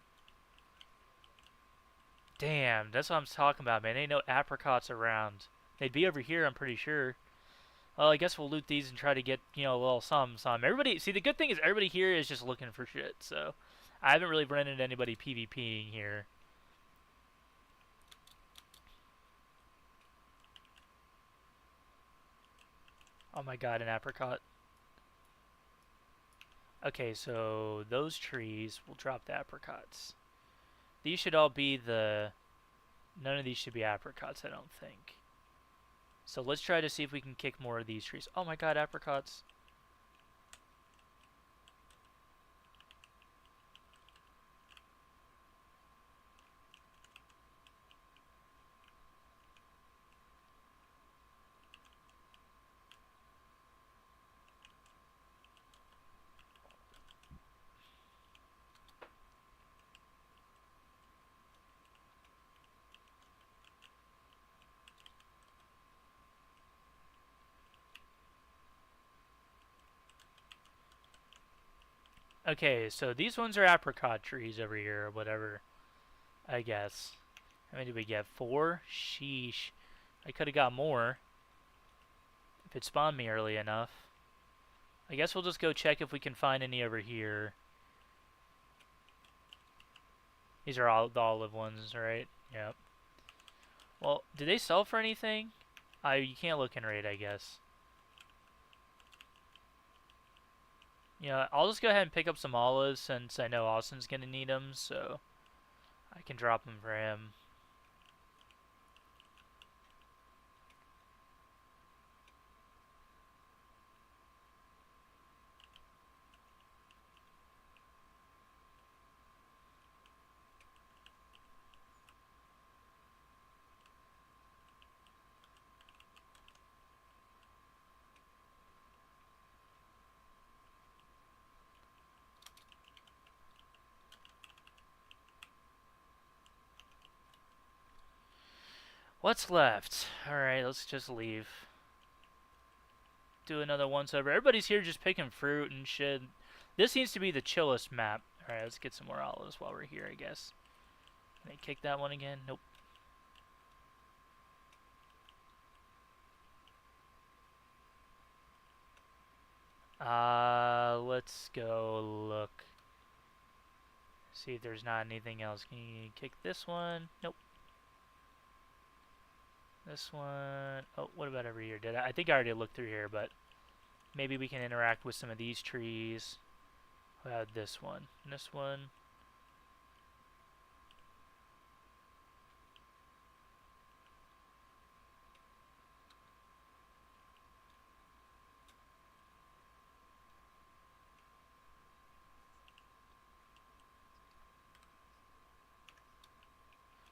Damn, that's what I'm talking about, man. Ain't no apricots around. They'd be over here, I'm pretty sure. Well, I guess we'll loot these and try to get, you know, a little some. Everybody, see, the good thing is everybody here is just looking for shit, so I haven't really run into anybody PvPing here. Oh my god, an apricot. Okay, so those trees will drop the apricots. These should all be the... None of these should be apricots, I don't think. So let's try to see if we can kick more of these trees. Oh my god, apricots. Okay, so these ones are apricot trees over here, or whatever, I guess. How many did we get? 4? Sheesh. I could have got more if it spawned me early enough. I guess we'll just go check if we can find any over here. These are all the olive ones, right? Yep. Well, do they sell for anything? You can't look in raid, I guess. Yeah, I'll just go ahead and pick up some olives since I know Austin's gonna need them, so I can drop them for him. What's left? Alright, let's just leave. Do another once over. Everybody's here just picking fruit and shit. This seems to be the chillest map. Alright, let's get some more olives while we're here, I guess. Can I kick that one again? Nope. Let's go look. See if there's not anything else. Can you kick this one? Nope. This one. Oh, what about over here? I think I already looked through here, but maybe we can interact with some of these trees. What about this one? And this one.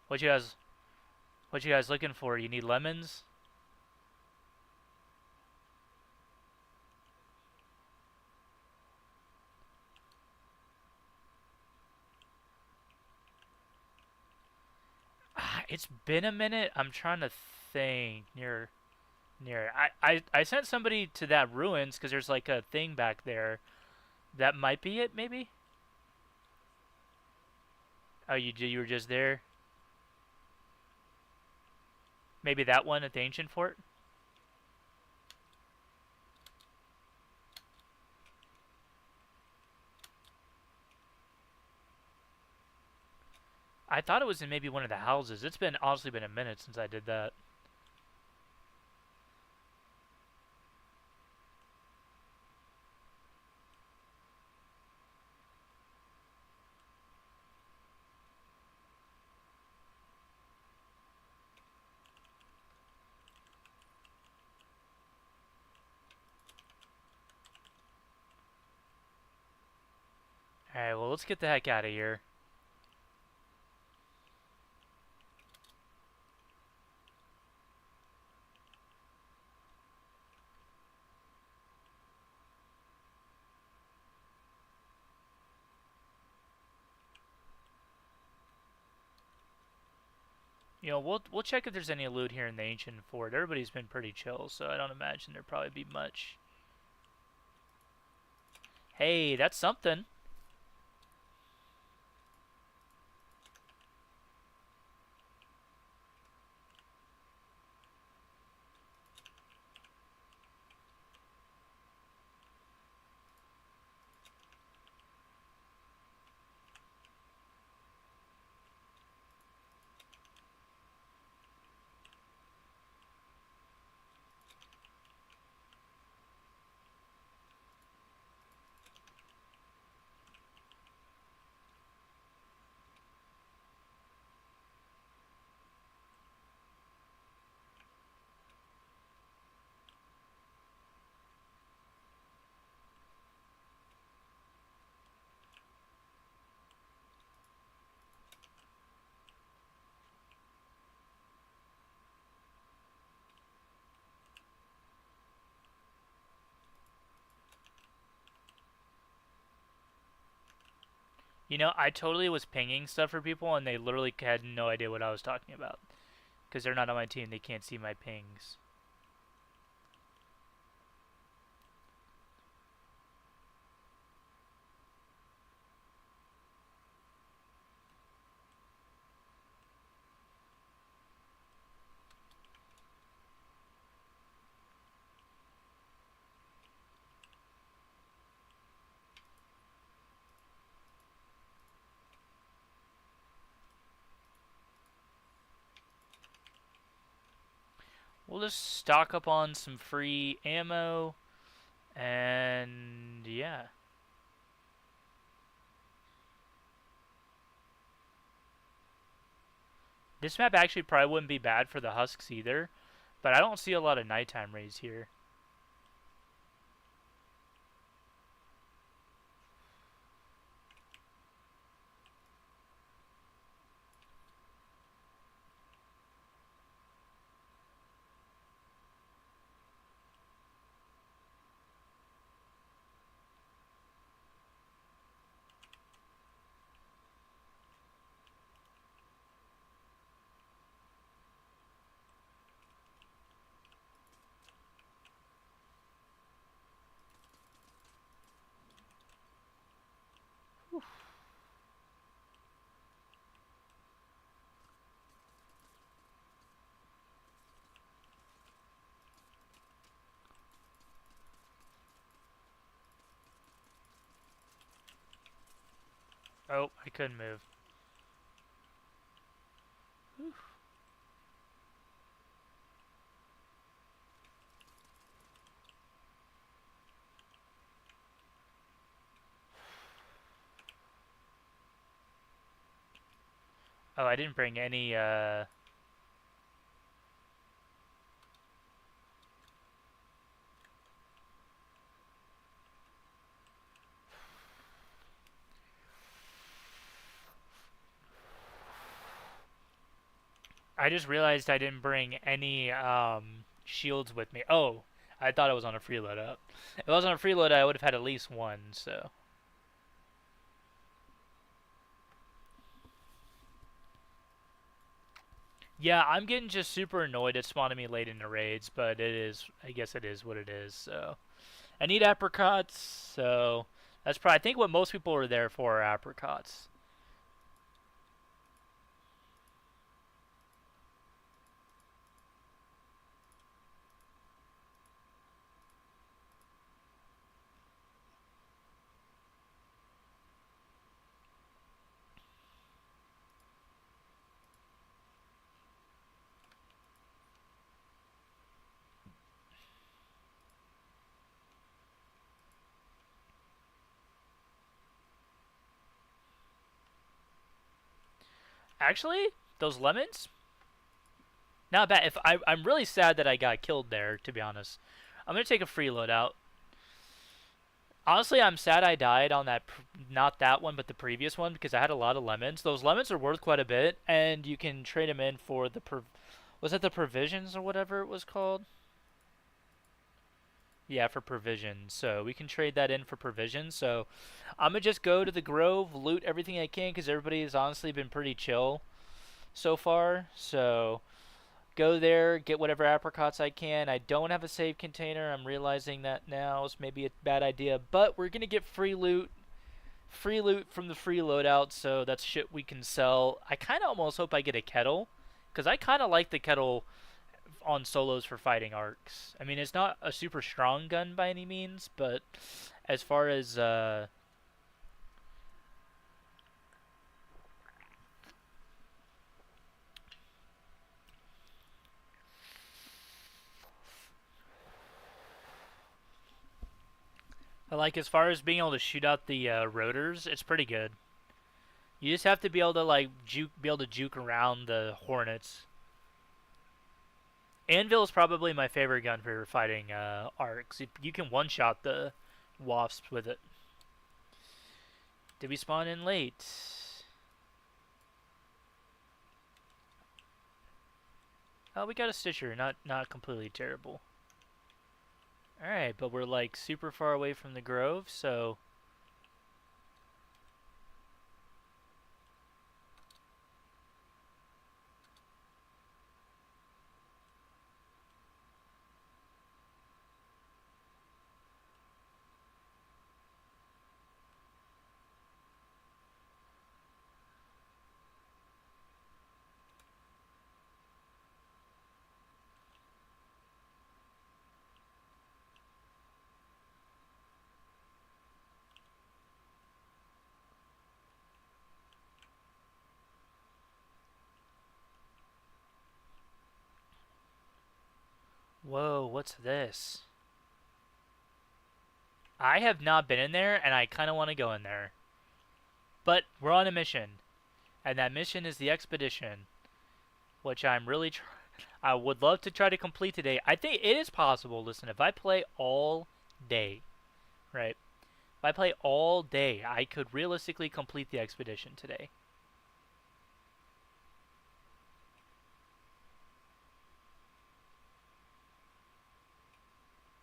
What you guys looking for? You need lemons? It's been a minute. I'm trying to think. Near. I sent somebody to that ruins because there's like a thing back there. That might be it, maybe. Oh, you were just there. Maybe that one at the ancient fort. I thought it was in maybe one of the houses. It's been honestly been a minute since I did that. Alright, well, let's get the heck out of here. You know, we'll check if there's any loot here in the ancient fort. Everybody's been pretty chill, so I don't imagine there'll probably be much. Hey, that's something. You know, I totally was pinging stuff for people, and they literally had no idea what I was talking about. Because they're not on my team, they can't see my pings. We'll just stock up on some free ammo, and yeah. This map actually probably wouldn't be bad for the husks either, but I don't see a lot of nighttime raids here. Oh, I couldn't move. Whew. Oh, I didn't bring any, I just realized I didn't bring any, shields with me. Oh, I thought I was on a freeload up. If I was on a freeload, I would have had at least one, so. Yeah, I'm getting just super annoyed at spawning me late into raids, but it is, I guess it is what it is, so. I need apricots, so that's probably, I think what most people are there for are apricots. Actually, those lemons, not bad. If I'm really sad that I got killed there, to be honest. I'm gonna take a free loadout. Honestly, I'm sad I died on that, not that one, but the previous one, because I had a lot of lemons. Those lemons are worth quite a bit, and you can trade them in for the, was it the provisions or whatever it was called? Yeah, for provisions. So we can trade that in for provisions. So I'm gonna just go to the Grove, loot everything I can, because everybody has honestly been pretty chill so far. So go there, get whatever apricots I can. I don't have a save container. I'm realizing that now is maybe a bad idea, but we're gonna get free loot from the free loadout, so that's shit we can sell. I kind of almost hope I get a kettle, because I kind of like the kettle on solos for fighting arcs. I mean, it's not a super strong gun by any means, but as far as as far as being able to shoot out the rotors, it's pretty good. You just have to be able to like juke around the hornets. Anvil is probably my favorite gun for fighting arcs. You can one-shot the wasps with it. Did we spawn in late? Oh, we got a Stitcher. Not completely terrible. Alright, but we're like super far away from the Grove, so... Whoa, what's this? I have not been in there, and I kind of want to go in there. But we're on a mission, and that mission is the expedition, which I'm really I would love to try to complete today. I think it is possible. Listen, if I play all day, right? If I play all day, I could realistically complete the expedition today.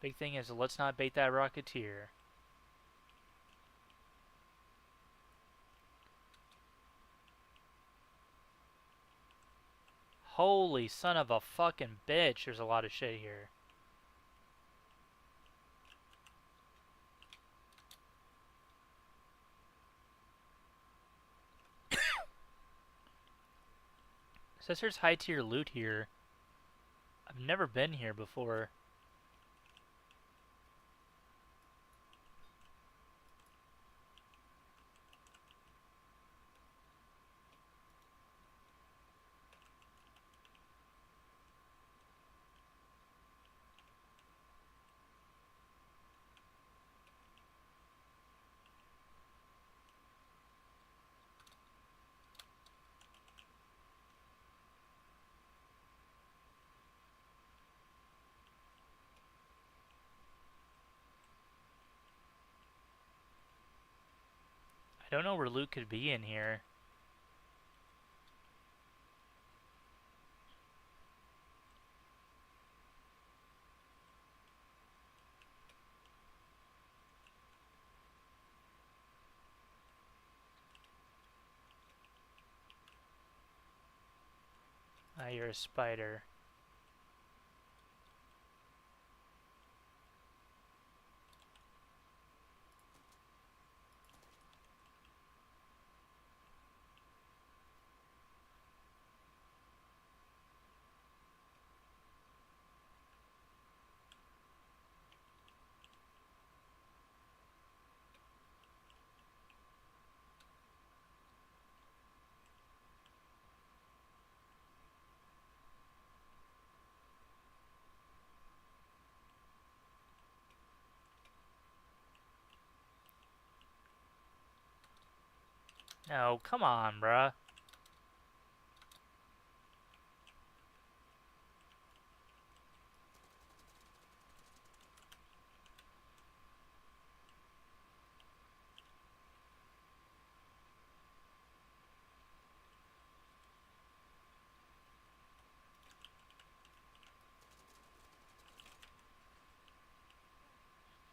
Big thing is, let's not bait that Rocketeer. Holy son of a fucking bitch, there's a lot of shit here. It says there's high tier loot here. I've never been here before. I don't know where loot could be in here. Ah, you're a spider. No, come on, bruh.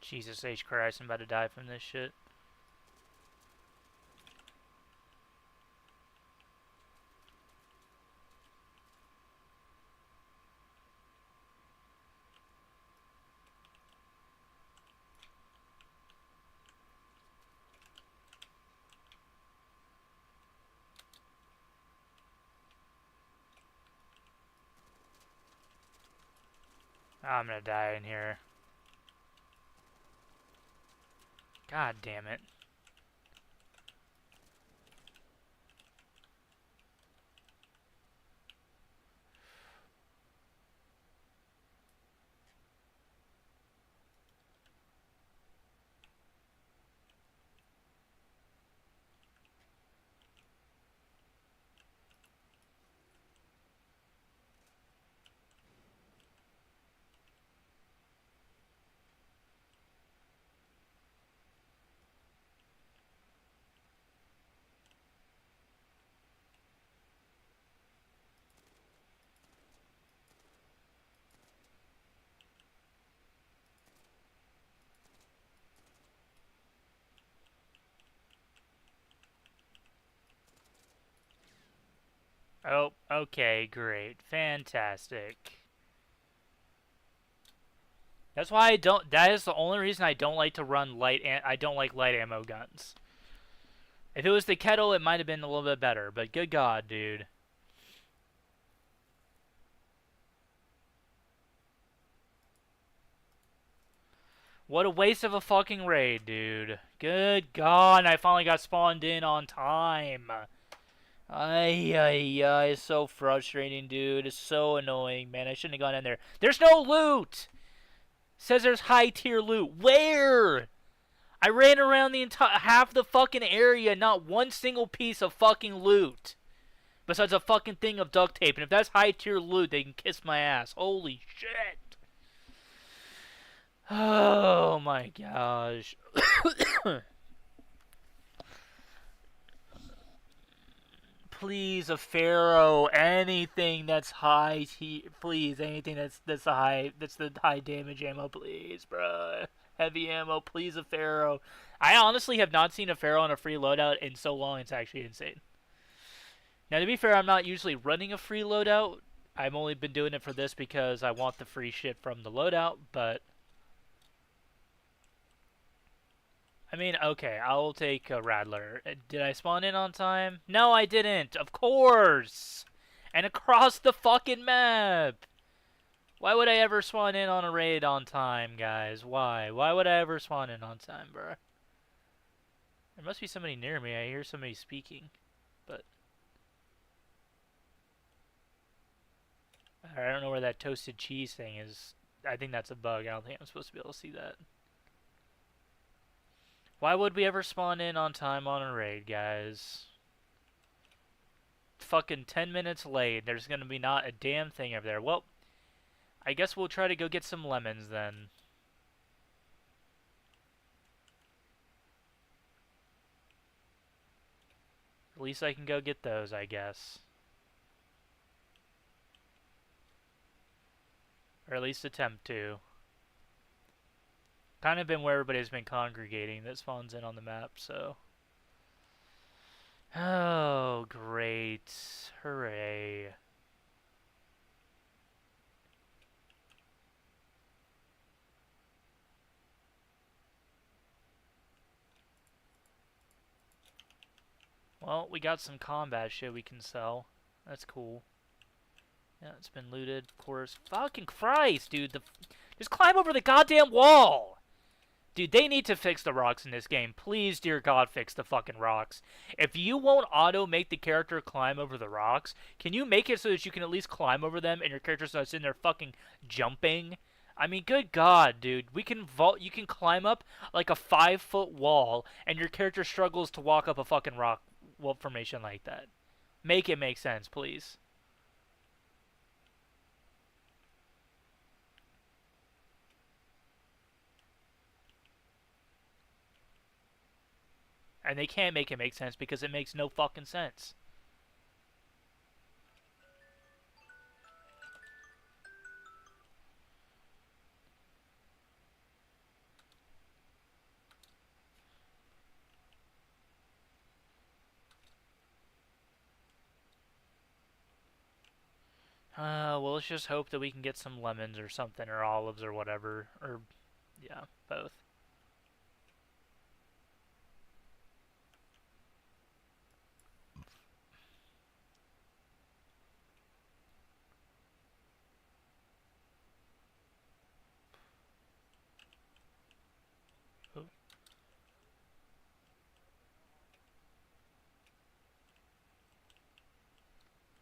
Jesus H. Christ, I'm about to die from this shit. I'm gonna die in here. God damn it. Oh, okay, great. Fantastic. That's why I don't, that is the only reason I don't like to run I don't like light ammo guns. If it was the kettle, it might have been a little bit better, but good God, dude. What a waste of a fucking raid, dude. Good God, I finally got spawned in on time. Ay, ay, ay, it's so frustrating, dude. It's so annoying, man. I shouldn't have gone in there. There's no loot! Says there's high tier loot. Where? I ran around the entire half the fucking area, not one single piece of fucking loot. Besides a fucking thing of duct tape. And if that's high tier loot, they can kiss my ass. Holy shit. Oh my gosh. Please, a Pharaoh, anything that's high please, anything that's the high damage ammo, please, bruh. Heavy ammo, please, a Pharaoh. I honestly have not seen a Pharaoh on a free loadout in so long, it's actually insane. Now, to be fair, I'm not usually running a free loadout. I've only been doing it for this because I want the free shit from the loadout, but I mean, okay, I'll take a Rattler. Did I spawn in on time? No, I didn't. Of course. And across the fucking map. Why would I ever spawn in on a raid on time, guys? Why? Why would I ever spawn in on time, bruh? There must be somebody near me. I hear somebody speaking. But I don't know where that toasted cheese thing is. I think that's a bug. I don't think I'm supposed to be able to see that. Why would we ever spawn in on time on a raid, guys? Fucking 10 minutes late. There's gonna be not a damn thing over there. Well, I guess we'll try to go get some lemons then. At least I can go get those, I guess. Or at least attempt to. Kind of been where everybody's been congregating that spawns in on the map, so. Oh, great. Hooray. Well, we got some combat shit we can sell. That's cool. Yeah, it's been looted, of course. Fucking Christ, dude. Just climb over the goddamn wall! Dude, they need to fix the rocks in this game. Please, dear God, fix the fucking rocks. If you won't auto make the character climb over the rocks, can you make it so that you can at least climb over them and your character's not sitting there fucking jumping? I mean, good God, dude. You can climb up like a 5-foot wall and your character struggles to walk up a fucking rock wall formation like that. Make it make sense, please. And they can't make it make sense because it makes no fucking sense. Well, let's just hope that we can get some lemons or something, or olives or whatever. Or, yeah, both.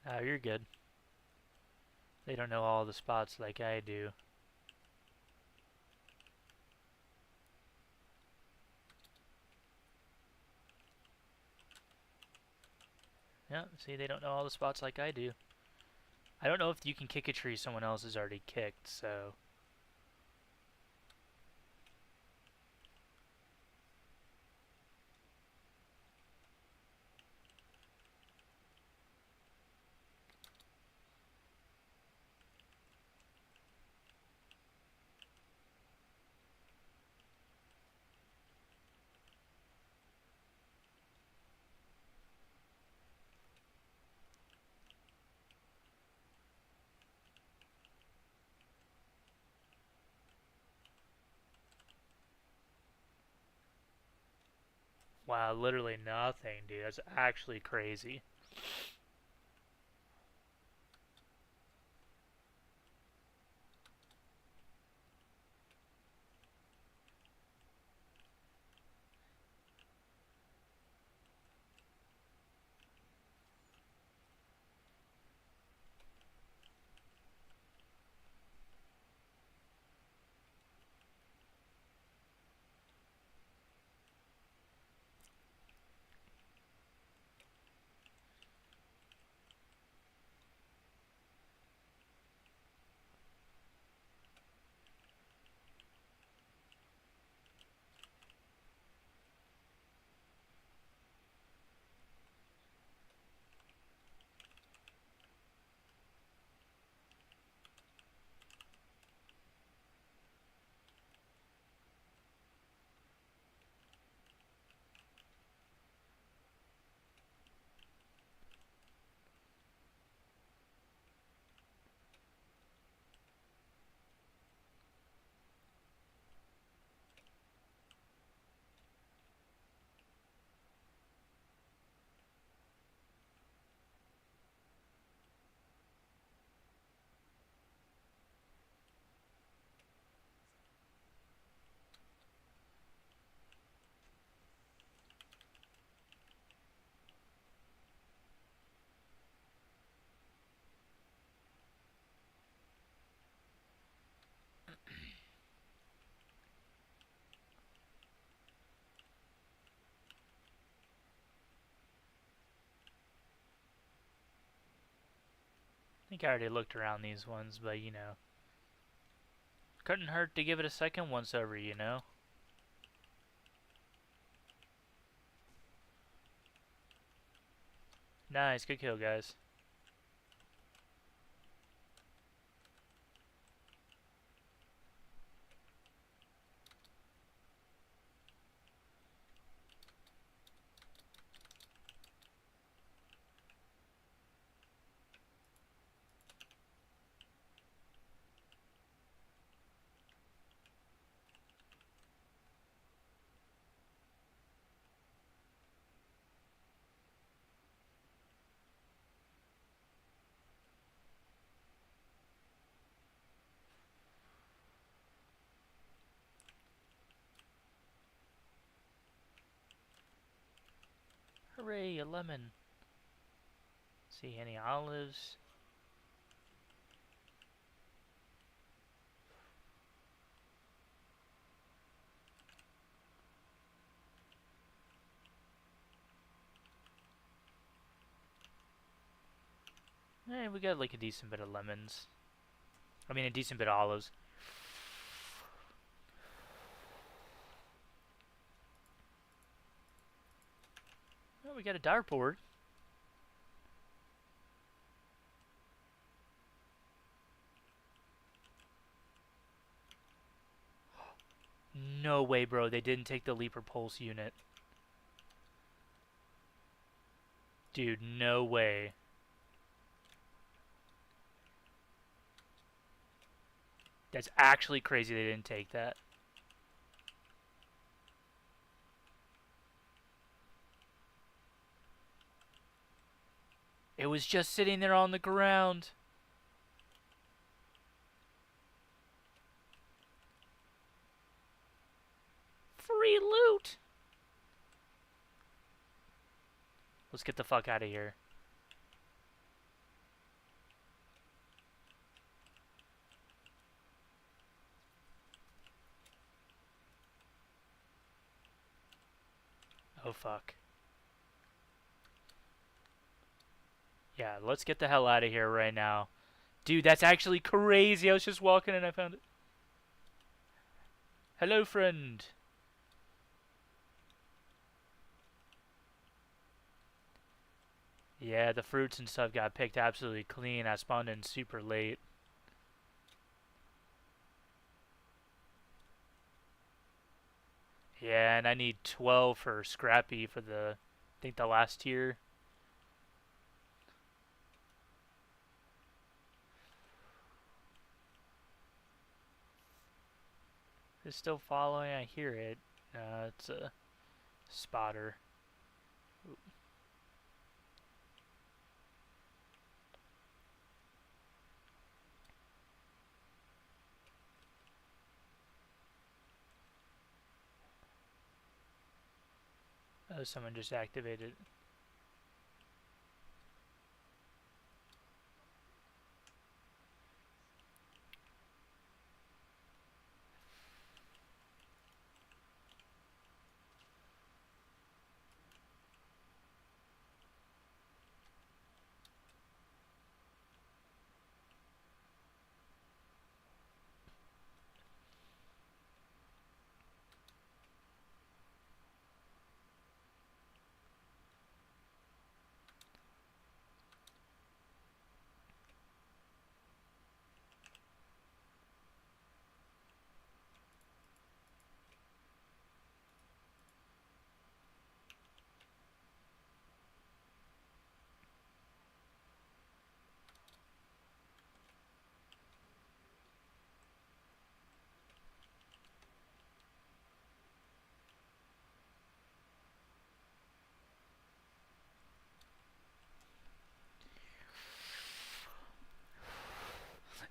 Oh, you're good. They don't know all the spots like I do. Yeah, see, they don't know all the spots like I do. I don't know if you can kick a tree someone else has already kicked, so... Wow, literally nothing, dude. That's actually crazy. I think I already looked around these ones, but you know. Couldn't hurt to give it a second once over, you know? Nice, good kill, guys. Hooray, a lemon. See any olives? Eh, we got like a decent bit of lemons. I mean, a decent bit of olives. Oh, we got a dartboard. No way, bro. They didn't take the Leaper Pulse unit. Dude, no way. That's actually crazy they didn't take that. It was just sitting there on the ground. Free loot! Let's get the fuck out of here. Oh fuck. Yeah, let's get the hell out of here right now. Dude, that's actually crazy. I was just walking and I found it. Hello, friend. Yeah, the fruits and stuff got picked absolutely clean. I spawned in super late. Yeah, and I need 12 for Scrappy for the, I think the last tier. It's still following. I hear it. It's a spotter. Ooh. Oh, someone just activated.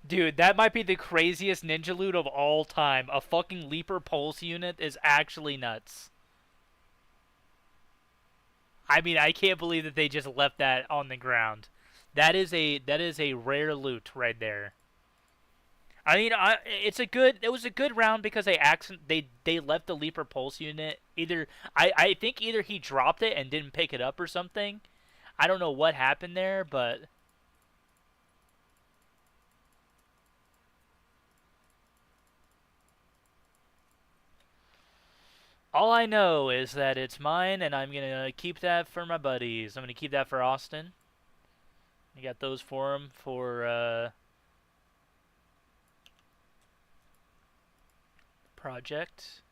Dude, that might be the craziest ninja loot of all time. A fucking Leaper Pulse unit is actually nuts. I mean, I can't believe that they just left that on the ground. That is a rare loot right there. I mean, it was a good round because they left the Leaper Pulse unit. I think either he dropped it and didn't pick it up or something. I don't know what happened there, but All I know is that it's mine, and I'm gonna keep that for my buddies. I'm gonna keep that for Austin. I got those for him for project.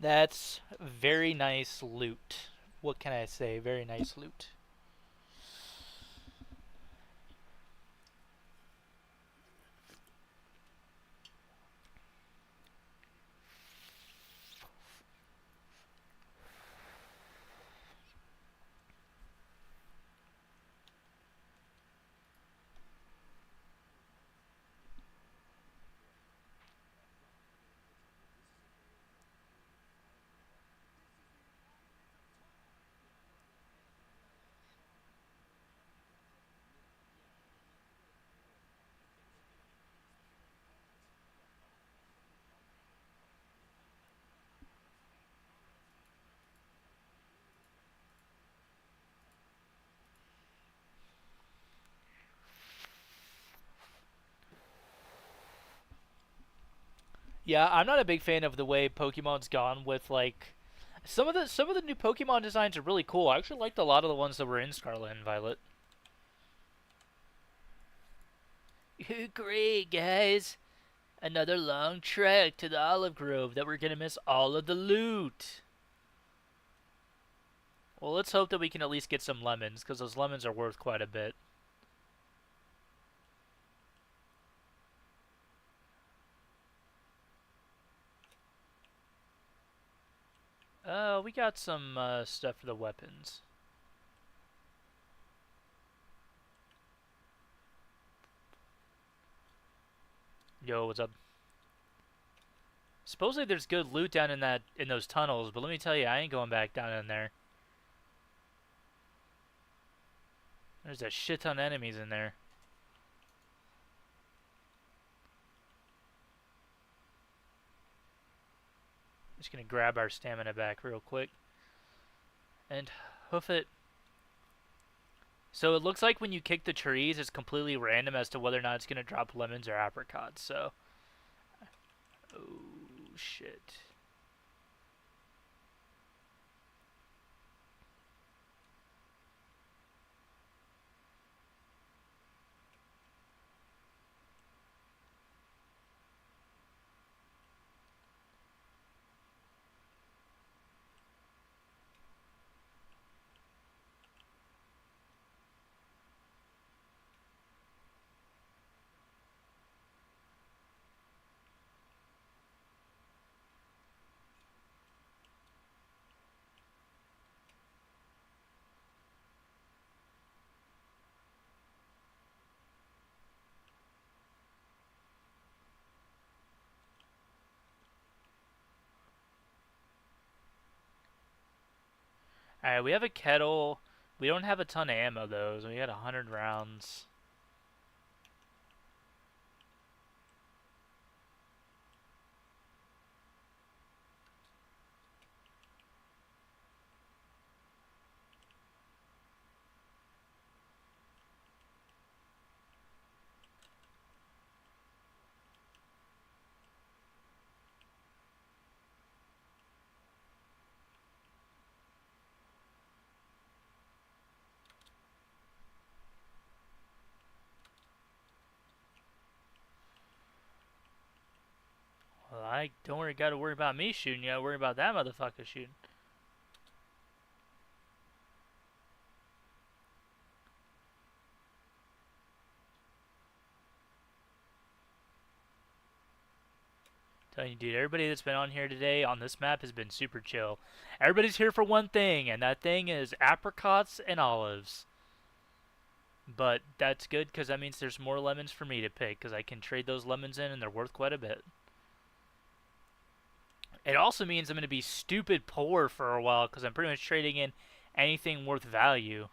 That's very nice loot. What can I say? Very nice loot. Yeah, I'm not a big fan of the way Pokemon's gone with like some of the new Pokemon designs are really cool. I actually liked a lot of the ones that were in Scarlet and Violet. Great, guys. Another long trek to the Olive Grove that we're gonna miss all of the loot. Well, let's hope that we can at least get some lemons, because those lemons are worth quite a bit. We got some stuff for the weapons. Yo, what's up? Supposedly there's good loot down in those tunnels, but let me tell you, I ain't going back down in there. There's a shit ton of enemies in there. Just gonna grab our stamina back real quick and hoof it. So it looks like when you kick the trees, it's completely random as to whether or not it's gonna drop lemons or apricots. So, oh shit. Alright, we have a kettle. We don't have a ton of ammo though, so we had 100 rounds. Well, I don't gotta worry about me shooting. You gotta worry about that motherfucker shooting. Telling you, dude, everybody that's been on here today on this map has been super chill. Everybody's here for one thing, and that thing is apricots and olives. But that's good because that means there's more lemons for me to pick because I can trade those lemons in and they're worth quite a bit. It also means I'm going to be stupid poor for a while because I'm pretty much trading in anything worth value.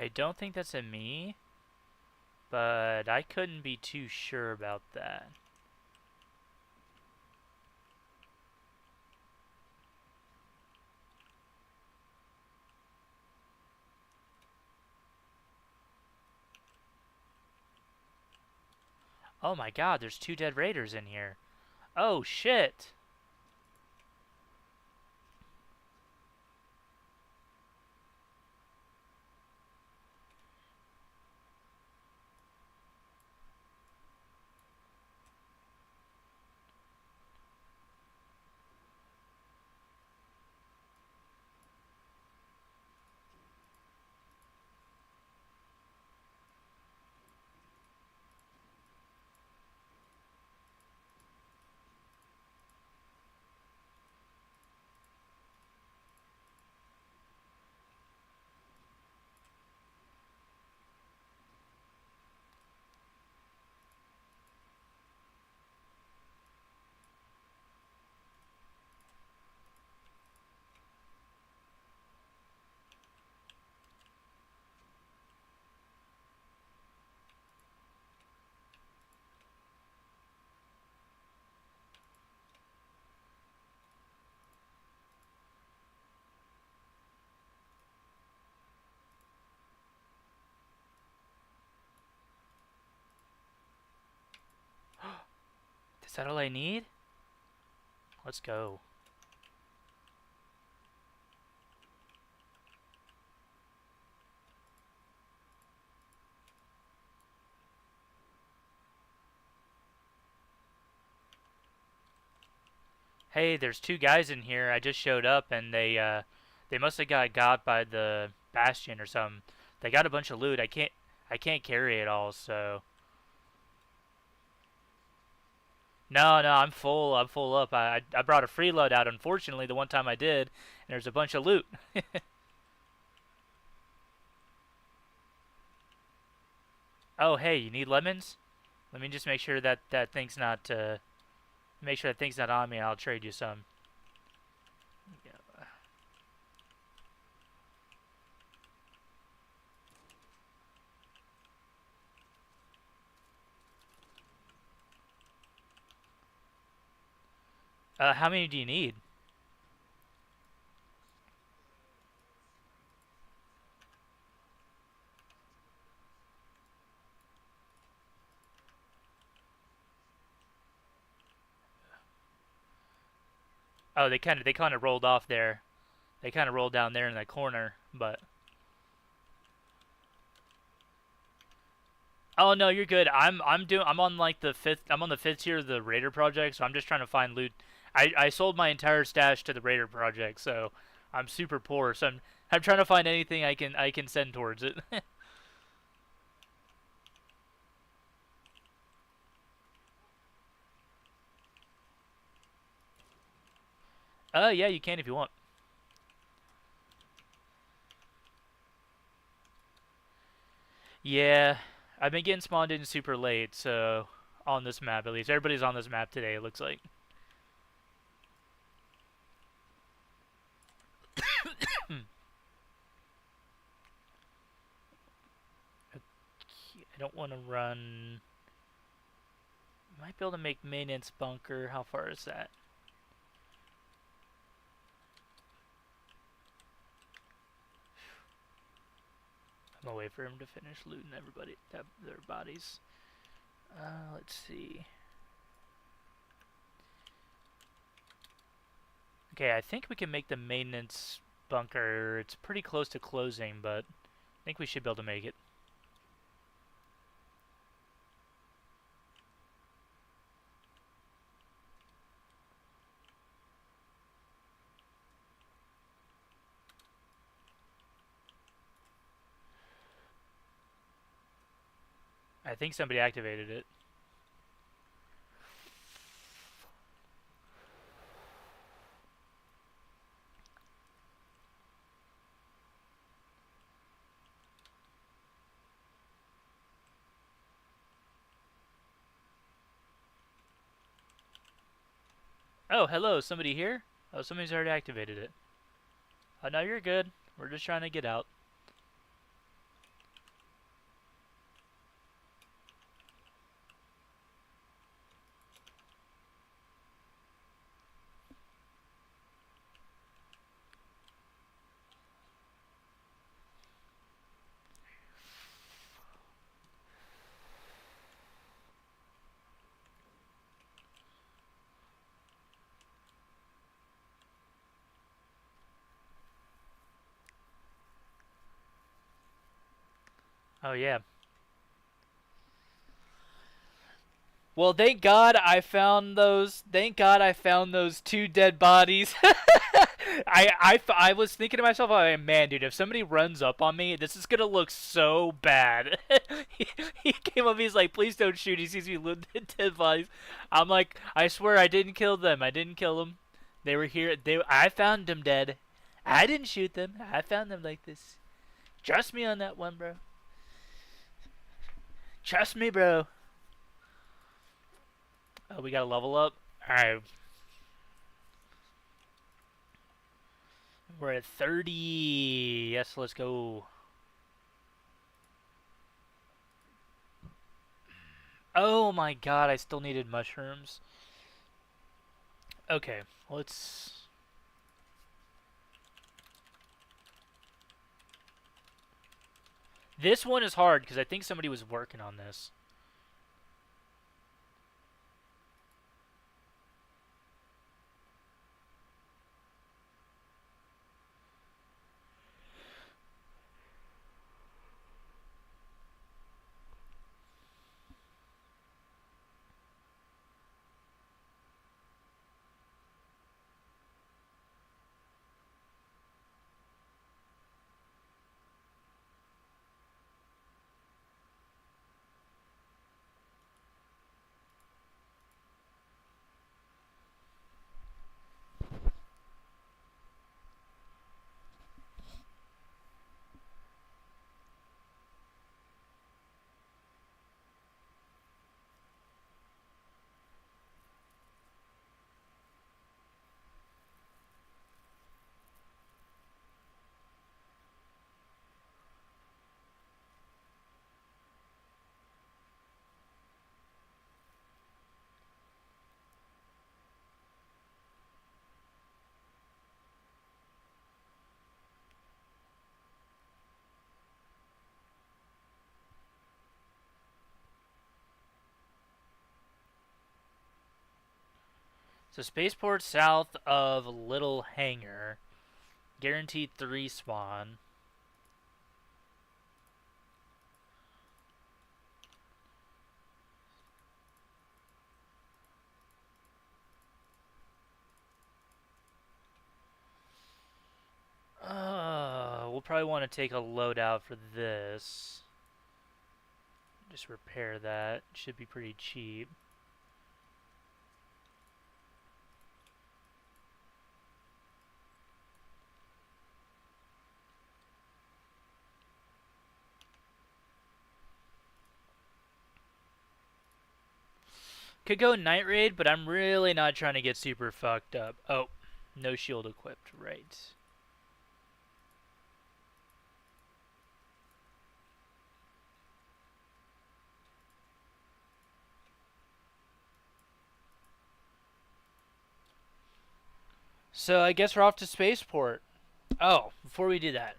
I don't think that's a me, but I couldn't be too sure about that. Oh my god, there's 2 dead raiders in here. Oh shit! Is that all I need? Let's go. Hey, there's 2 guys in here. I just showed up and they must have got by the bastion or something. They got a bunch of loot. I can't carry it all, so no, I'm full. I'm full up. I brought a freeload out, unfortunately, the one time I did, and there's a bunch of loot. Oh, hey, you need lemons? Let me just make sure that that thing's not make sure that thing's not on me. I'll trade you some. How many do you need? Oh, they kind of rolled off there. They kind of rolled down there in that corner, but oh no, you're good. I'm on like the 5th. I'm on the 5th tier of the Raider project, so I'm just trying to find loot. I sold my entire stash to the Raider project, so I'm super poor. So I'm trying to find anything I can send towards it. Yeah, you can if you want. Yeah, I've been getting spawned in super late, so on this map at least. Everybody's on this map today, it looks like. I don't want to run. Might be able to make maintenance bunker. How far is that? I'm gonna wait for him to finish looting their bodies. Let's see. Okay, I think we can make the maintenance bunker. It's pretty close to closing, but I think we should be able to make it. I think somebody activated it. Oh, hello, somebody here? Oh, somebody's already activated it. Oh, no, you're good. We're just trying to get out. Oh yeah. Well, thank God I found those. Thank God I found those two dead bodies. I was thinking to myself, oh, man, dude, if somebody runs up on me, this is gonna look so bad. he came up, he's like, please don't shoot. He sees me with dead bodies. I'm like, I swear I didn't kill them. I didn't kill them. They were here. I found them dead. I didn't shoot them. I found them like this. Trust me on that one, bro. Trust me, bro. Oh, we gotta level up. Alright. We're at 30. Yes, let's go. Oh my god, I still needed mushrooms. Okay, let's... This one is hard, because I think somebody was working on this. So spaceport south of Little Hangar. Guaranteed 3 spawn. We'll probably want to take a loadout for this. Just repair that. Should be pretty cheap. Could go night raid, but I'm really not trying to get super fucked up. Oh, no shield equipped. Right. So I guess we're off to spaceport. Oh, before we do that,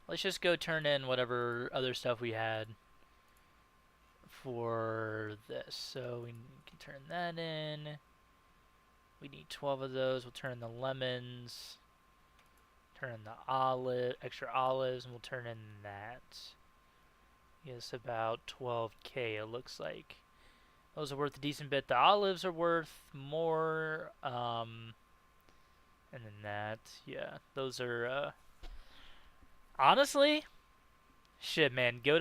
let's just go turn in whatever other stuff we had for this. So we can turn that in. We need 12 of those. We'll turn in the lemons. Turn in the extra olives, and we'll turn in that. Yes, about 12k it looks like. Those are worth a decent bit. The olives are worth more. And then that, yeah, those are. Honestly, shit, man, go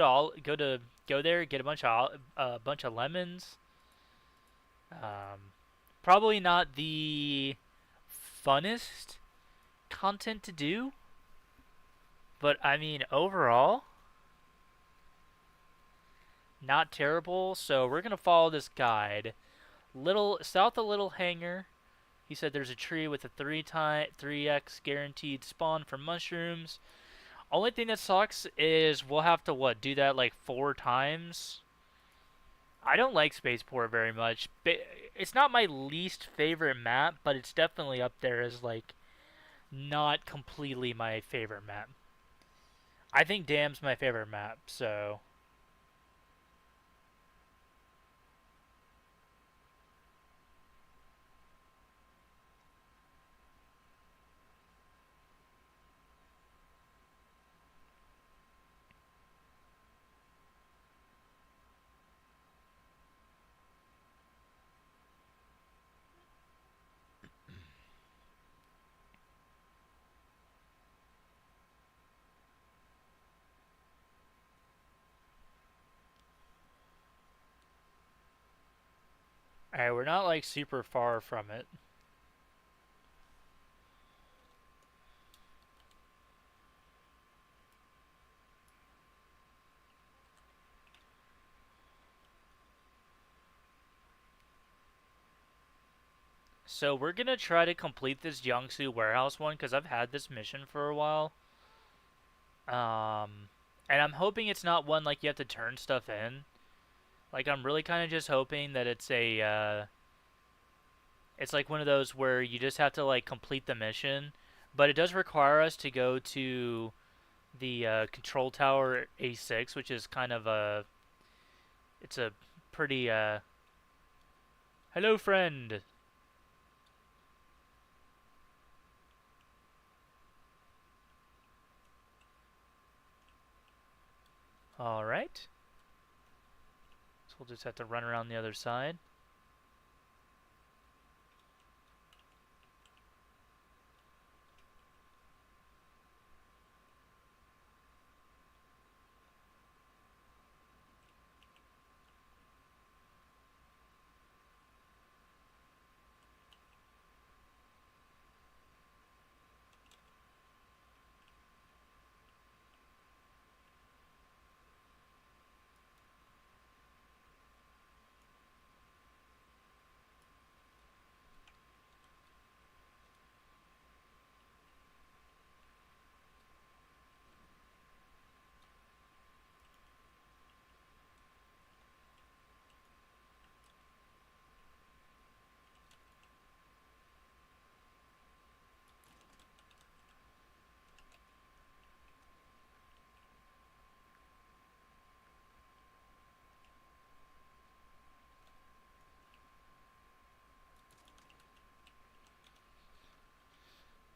there, get a bunch of lemons. Probably not the funnest content to do, but I mean overall, not terrible. So we're gonna follow this guide. South of Little Hangar. He said there's a tree with a 3x guaranteed spawn for mushrooms. Only thing that sucks is we'll have to do that like 4 times. I don't like Spaceport very much. It's not my least favorite map, but it's definitely up there as like not completely my favorite map. I think Dam's my favorite map, so Alright, we're not like super far from it. So we're gonna try to complete this Jiangsu warehouse one because I've had this mission for a while. And I'm hoping it's not one like you have to turn stuff in. Like I'm really kind of just hoping that it's it's like one of those where you just have to like complete the mission, but it does require us to go to the control tower A6, which is kind of it's a pretty hello friend. All right. So we'll just have to run around the other side.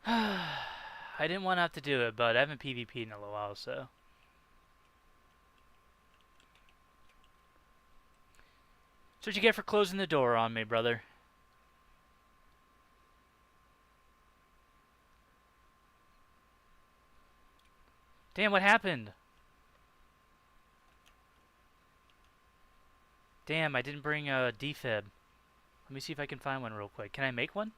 I didn't want to have to do it, but I haven't PvP'd in a little while, so. That's what you get for closing the door on me, brother. Damn, what happened? Damn, I didn't bring a defib. Let me see if I can find one real quick. Can I make one?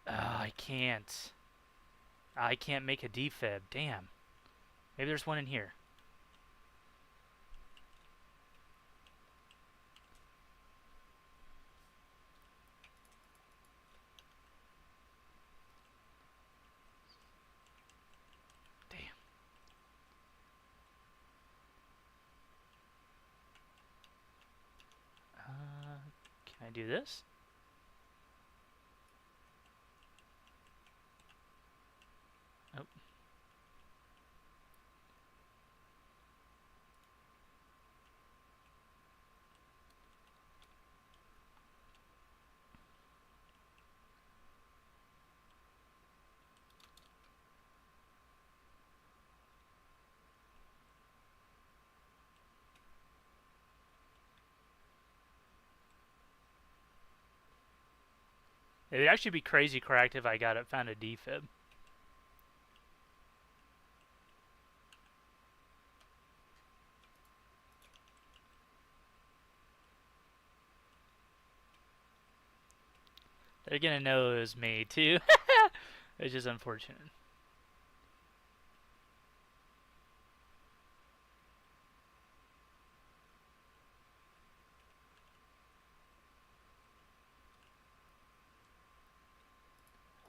Oh, I can't. I can't make a defib. Damn. Maybe there's one in here. Damn. Can I do this? Oh. It would actually be crazy cracked if I found a defib. They're gonna know it was me too. It's just unfortunate.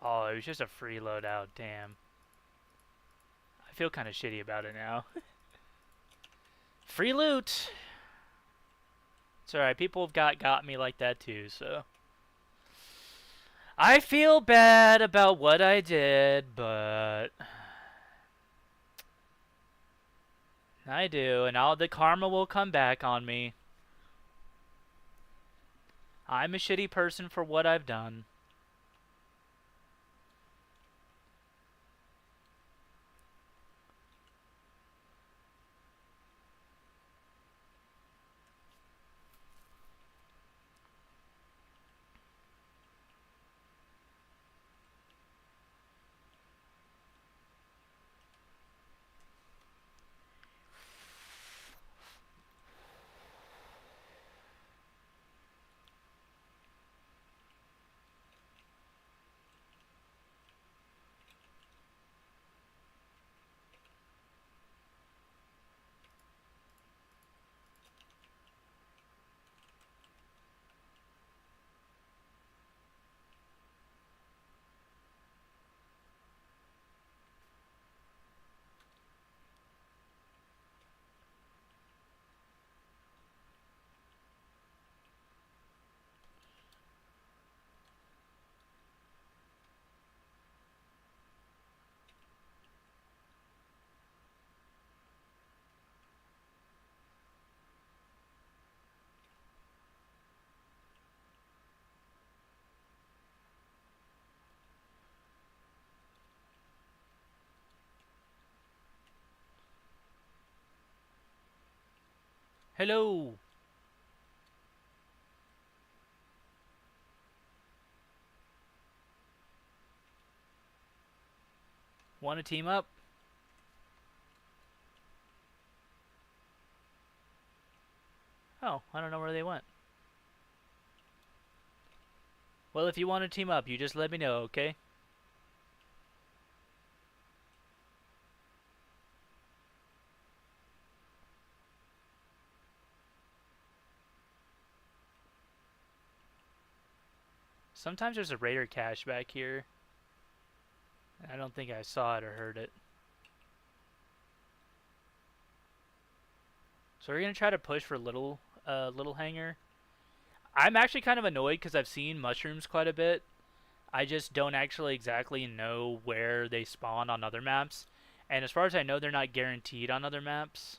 Oh, it was just a free loadout. Damn. I feel kind of shitty about it now. Free loot. It's alright. People have got me like that too, so. I feel bad about what I did, but I do, and all the karma will come back on me. I'm a shitty person for what I've done. Hello. Want to team up? Oh, I don't know where they went. Well, if you want to team up, you just let me know, okay? Sometimes there's a raider cache back here. I don't think I saw it or heard it. So we're gonna try to push for little hanger. I'm actually kind of annoyed because I've seen mushrooms quite a bit. I just don't actually exactly know where they spawn on other maps. And as far as I know, they're not guaranteed on other maps.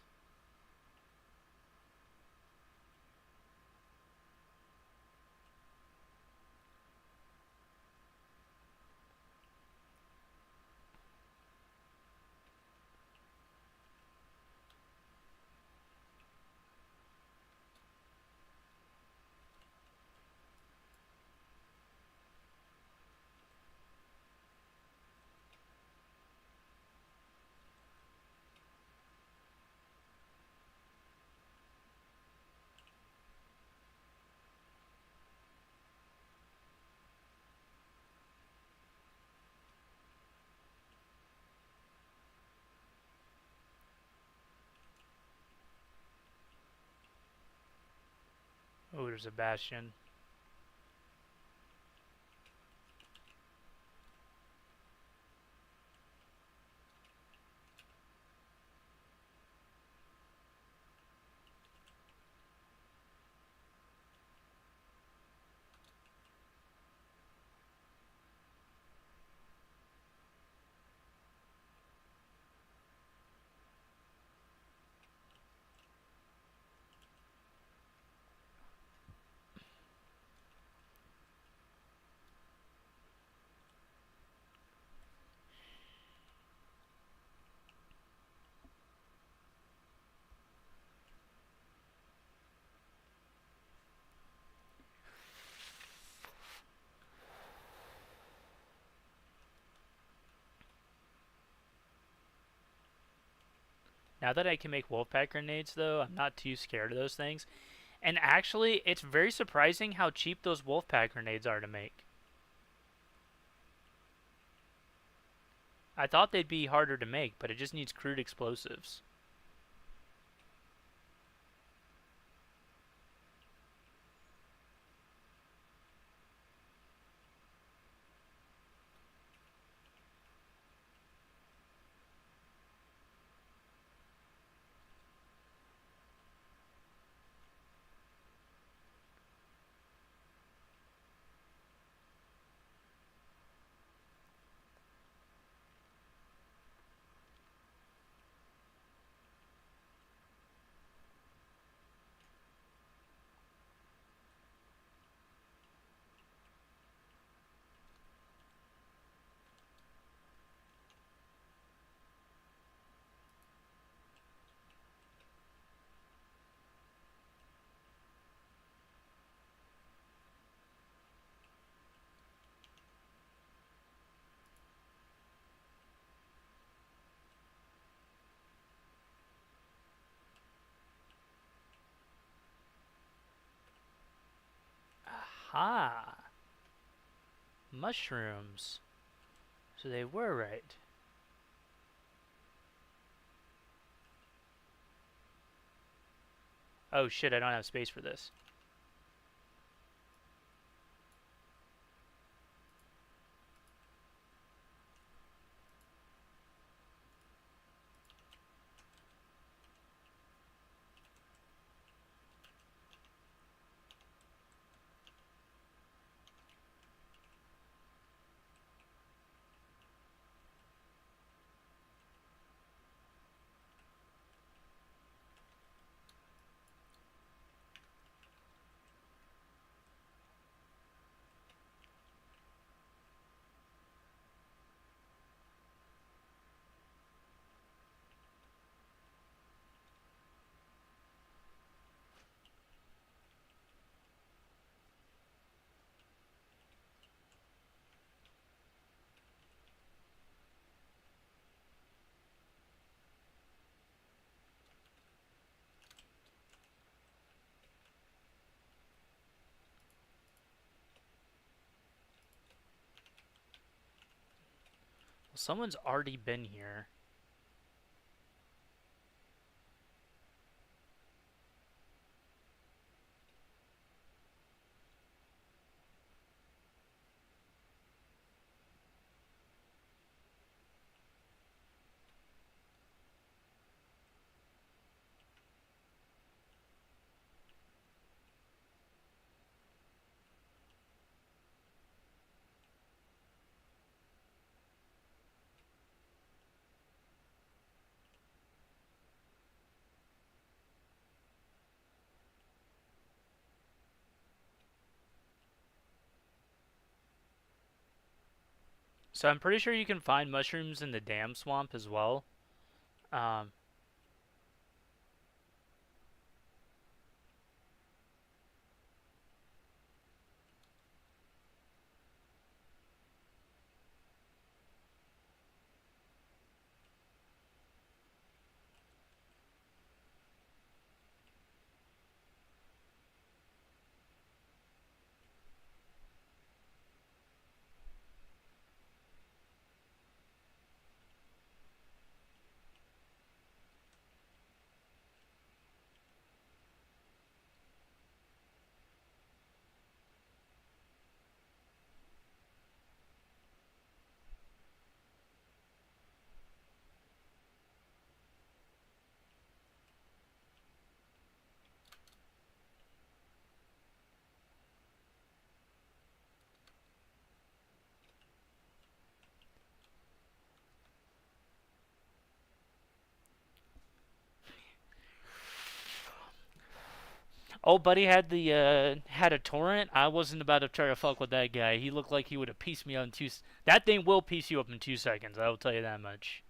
Oh, there's a bastion. Now that I can make Wolfpack grenades, though, I'm not too scared of those things. And actually, it's very surprising how cheap those Wolfpack grenades are to make. I thought they'd be harder to make, but it just needs crude explosives. Aha! Mushrooms. So they were right. Oh shit, I don't have space for this. Someone's already been here. So I'm pretty sure you can find mushrooms in the dam swamp as well. Um, Oh, buddy had the had a torrent. I wasn't about to try to fuck with that guy. He looked like he would have pieced me up in That thing will piece you up in 2 seconds. I will tell you that much.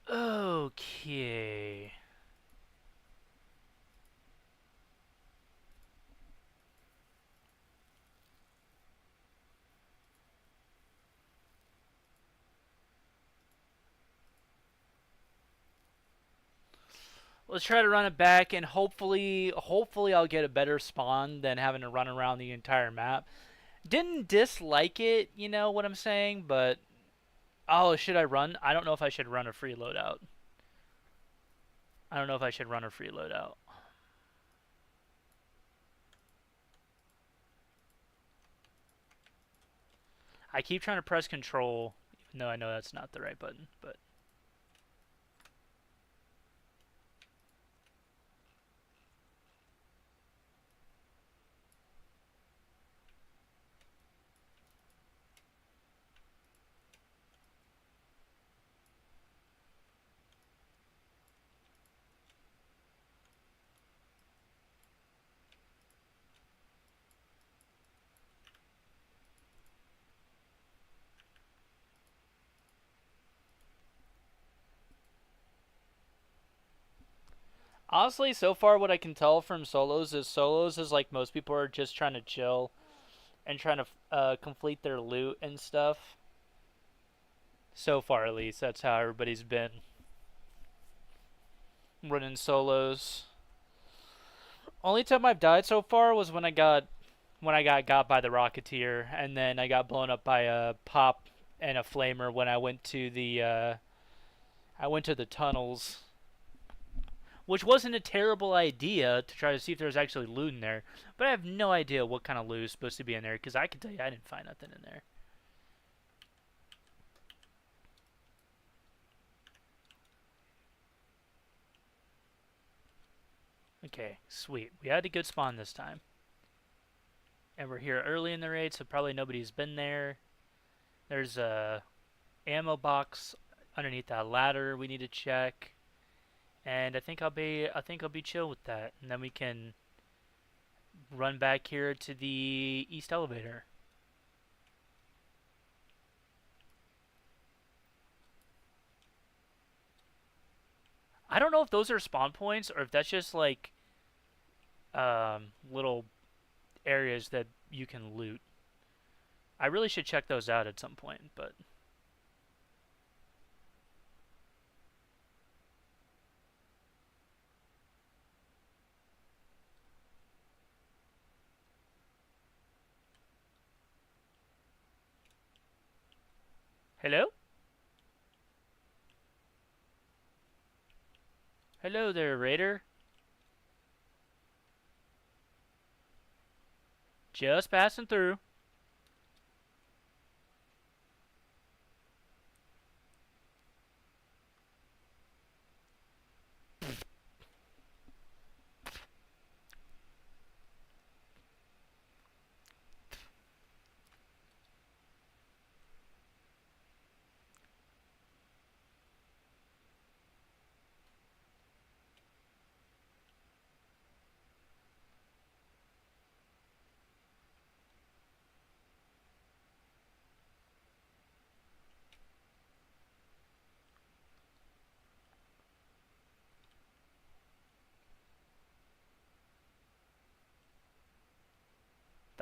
Okay. Let's try to run it back, and hopefully I'll get a better spawn than having to run around the entire map. Didn't dislike it, you know what I'm saying, but oh, should I run? I don't know if I should run a free loadout. I don't know if I should run a free loadout. I keep trying to press control, even though I know that's not the right button, but honestly, so far what I can tell from solos is like most people are just trying to chill and trying to complete their loot and stuff. So far, at least, that's how everybody's been running solos. Only time I've died so far was when I got got by the Rocketeer, and then I got blown up by a pop and a flamer when I went to the tunnels, which wasn't a terrible idea to try to see if there was actually loot in there. But I have no idea what kind of loot is supposed to be in there, because I can tell you I didn't find nothing in there. Okay, sweet. We had a good spawn this time. And we're here early in the raid, so probably nobody's been there. There's a ammo box underneath that ladder we need to check. And I think I'll be chill with that. And then we can run back here to the east elevator. I don't know if those are spawn points or if that's just like little areas that you can loot. I really should check those out at some point, but hello? Hello there, Raider. Just passing through.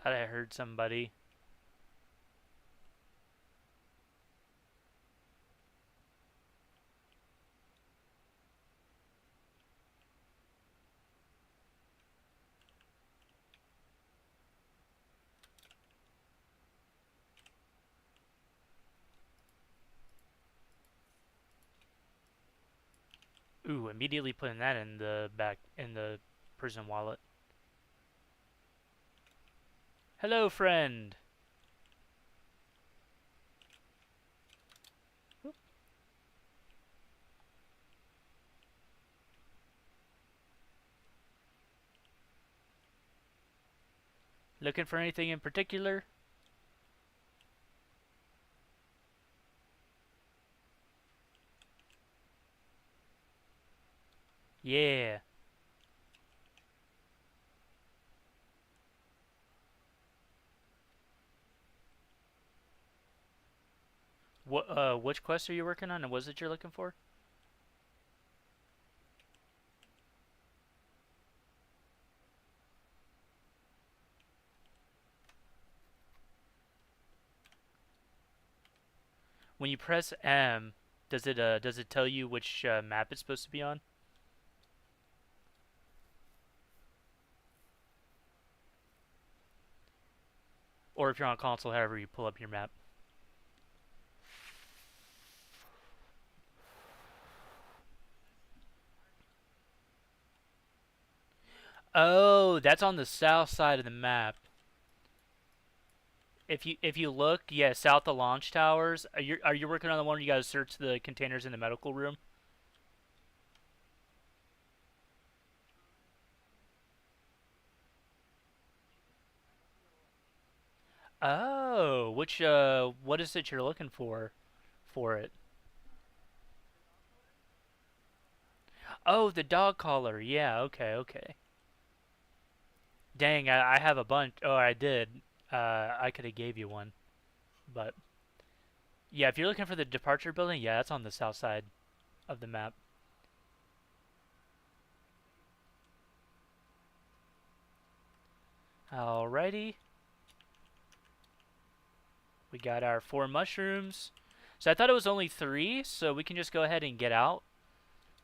Thought I heard somebody. Ooh, immediately putting that in the back in the prison wallet. Hello, friend. Oop. Looking for anything in particular? Yeah. Which quest are you working on, and what is it you're looking for? When you press M, does it tell you which map it's supposed to be on? Or if you're on console, however you pull up your map. Oh, that's on the south side of the map. If you look, yeah, south of launch towers. Are you working on the one where you gotta search the containers in the medical room? Oh, what is it you're looking for it? Oh, the dog collar. Yeah, okay, okay. Dang, I have a bunch. Oh, I did. I could have gave you one, but yeah, if you're looking for the departure building, yeah, that's on the south side of the map. Alrighty. We got our 4 mushrooms. So I thought it was only 3, so we can just go ahead and get out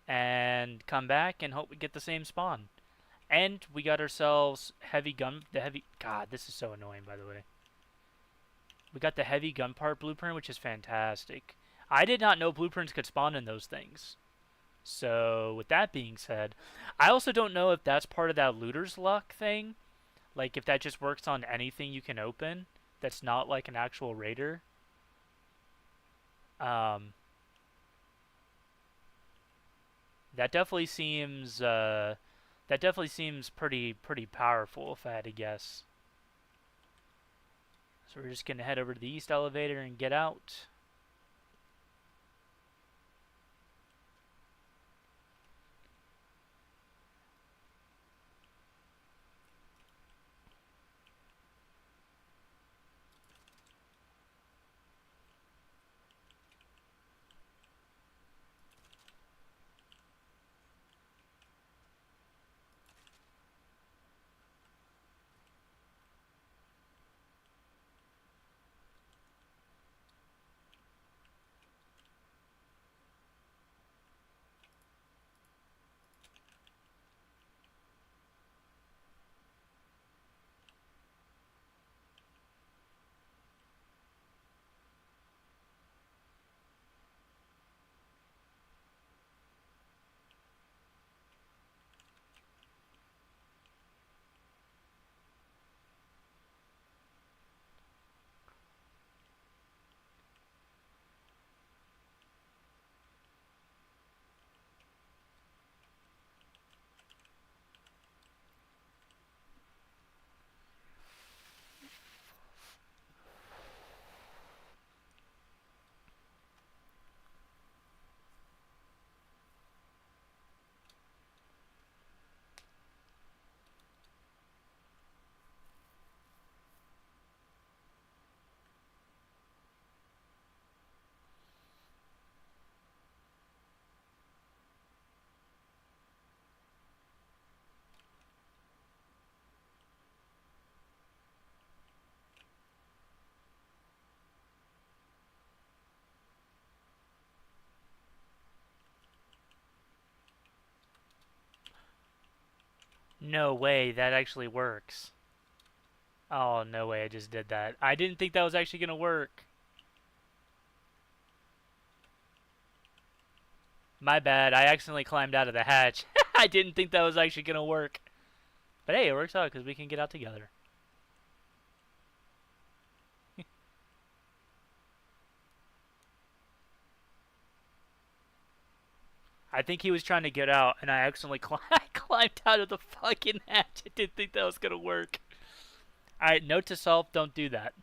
and come back and hope we get the same spawn. And we got ourselves God, this is so annoying, by the way. We got the heavy gun part blueprint, which is fantastic. I did not know blueprints could spawn in those things. So, with that being said, I also don't know if that's part of that looter's luck thing. Like, if that just works on anything you can open that's not like an actual raider. Um, that definitely seems pretty powerful, if I had to guess. So we're just gonna head over to the east elevator and get out. No way, that actually works. Oh, no way, I just did that. I didn't think that was actually gonna work. My bad, I accidentally climbed out of the hatch. I didn't think that was actually gonna work. But hey, it works out because we can get out together. I think he was trying to get out, and I accidentally climbed out of the fucking hatch. I didn't think that was gonna work. Alright, note to self, don't do that.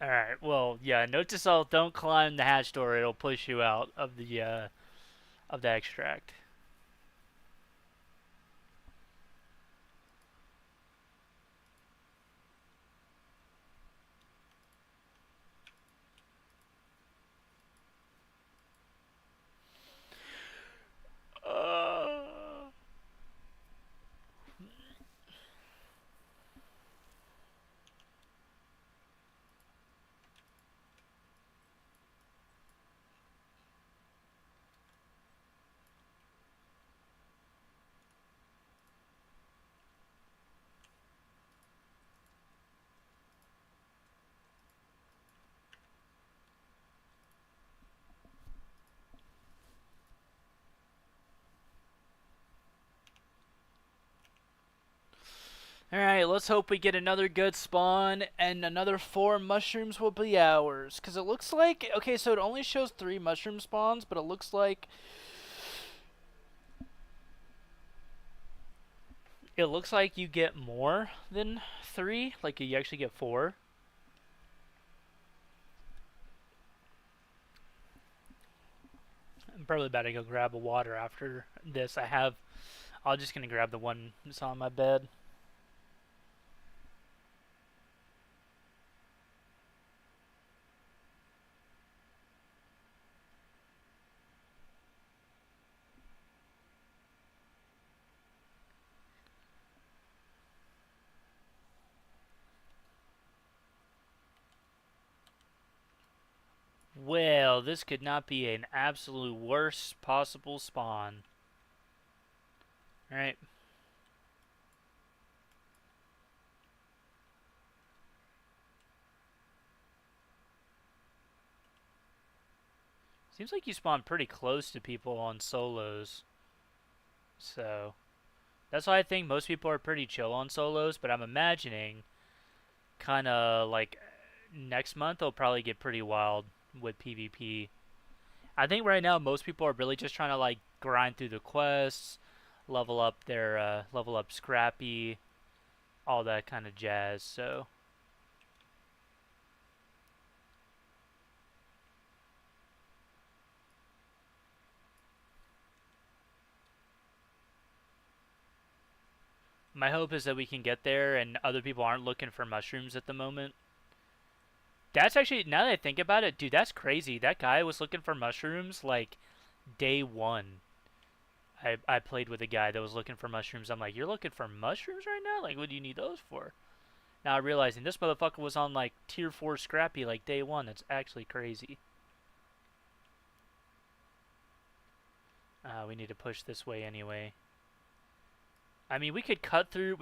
Alright, well, yeah, note to self, don't climb the hatch door, it'll push you out of the extract. Uh... Alright, let's hope we get another good spawn, and another 4 mushrooms will be ours. Because it looks like... Okay, so it only shows 3 mushroom spawns, but it looks like... It looks like you get more than 3. Like, you actually get 4. I'm probably about to go grab a water after this. I'm just going to grab the one that's on my bed. Well, this could not be an absolute worst possible spawn. Alright. Seems like you spawn pretty close to people on solos. So, that's why I think most people are pretty chill on solos, but I'm imagining kind of like next month it'll probably get pretty wild with PvP. I think right now most people are really just trying to like grind through the quests, level up Scrappy, all that kind of jazz. So my hope is that we can get there and other people aren't looking for mushrooms at the moment. That's actually, now that I think about it, dude, that's crazy. That guy was looking for mushrooms like day 1. I played with a guy that was looking for mushrooms. I'm like, you're looking for mushrooms right now? Like, what do you need those for? Now I'm realizing this motherfucker was on like tier 4 Scrappy like day 1. That's actually crazy. We need to push this way anyway. I mean, we can cut through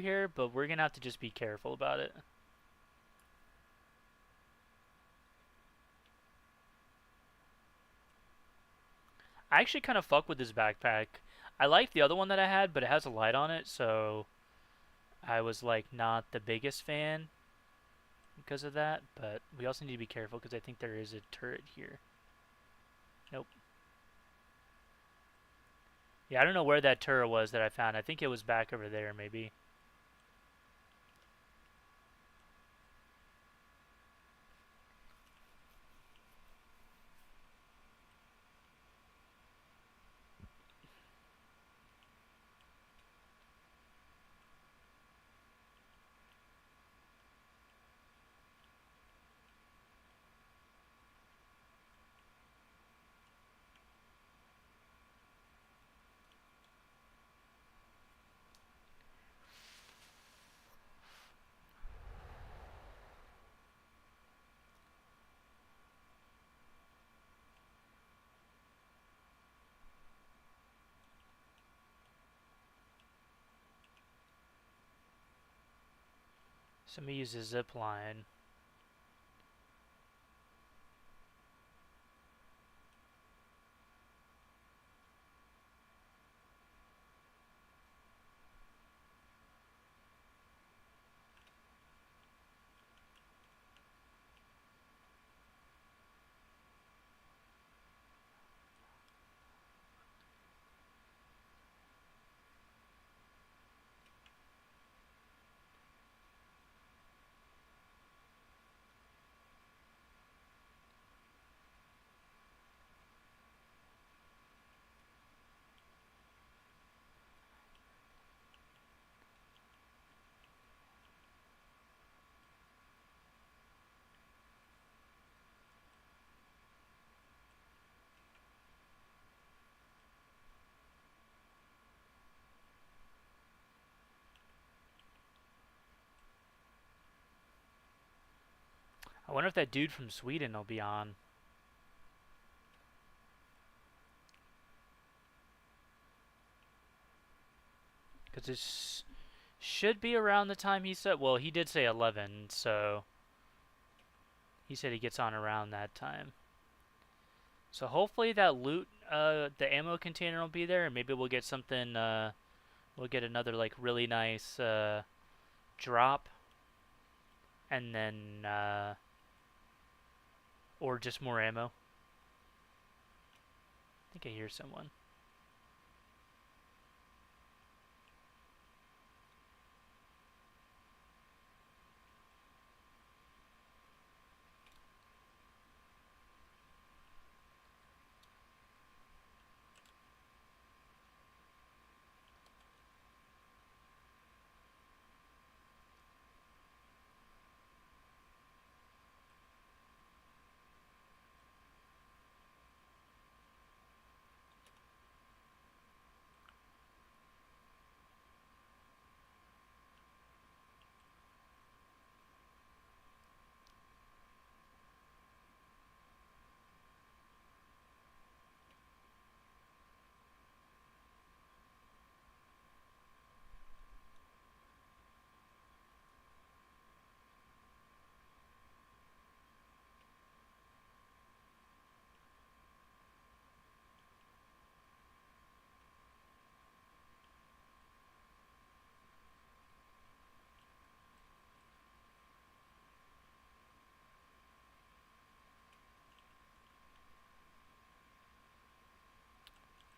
here, but we're gonna have to just be careful about it. I actually kind of fuck with this backpack. I like the other one that I had, but it has a light on it, so I was like not the biggest fan because of that. But we also need to be careful because I think there is a turret here. Nope. Yeah, I don't know where that turret was that I found. I think it was back over there, maybe. So let me use a zip line. I wonder if that dude from Sweden will be on. Because it should be around the time he said. Well, he did say 11, so he said he gets on around that time. So hopefully that loot, the ammo container will be there, and maybe we'll get something. We'll get another like really nice drop, and then or just more ammo. I think I hear someone.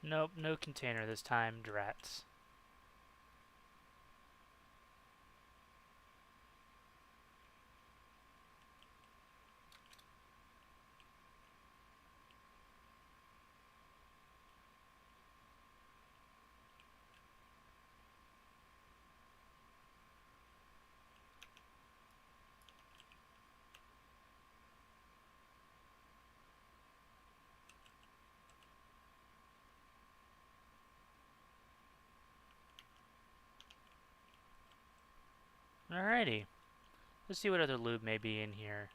Nope, no container this time, drats. Alrighty. Let's see what other loot may be in here.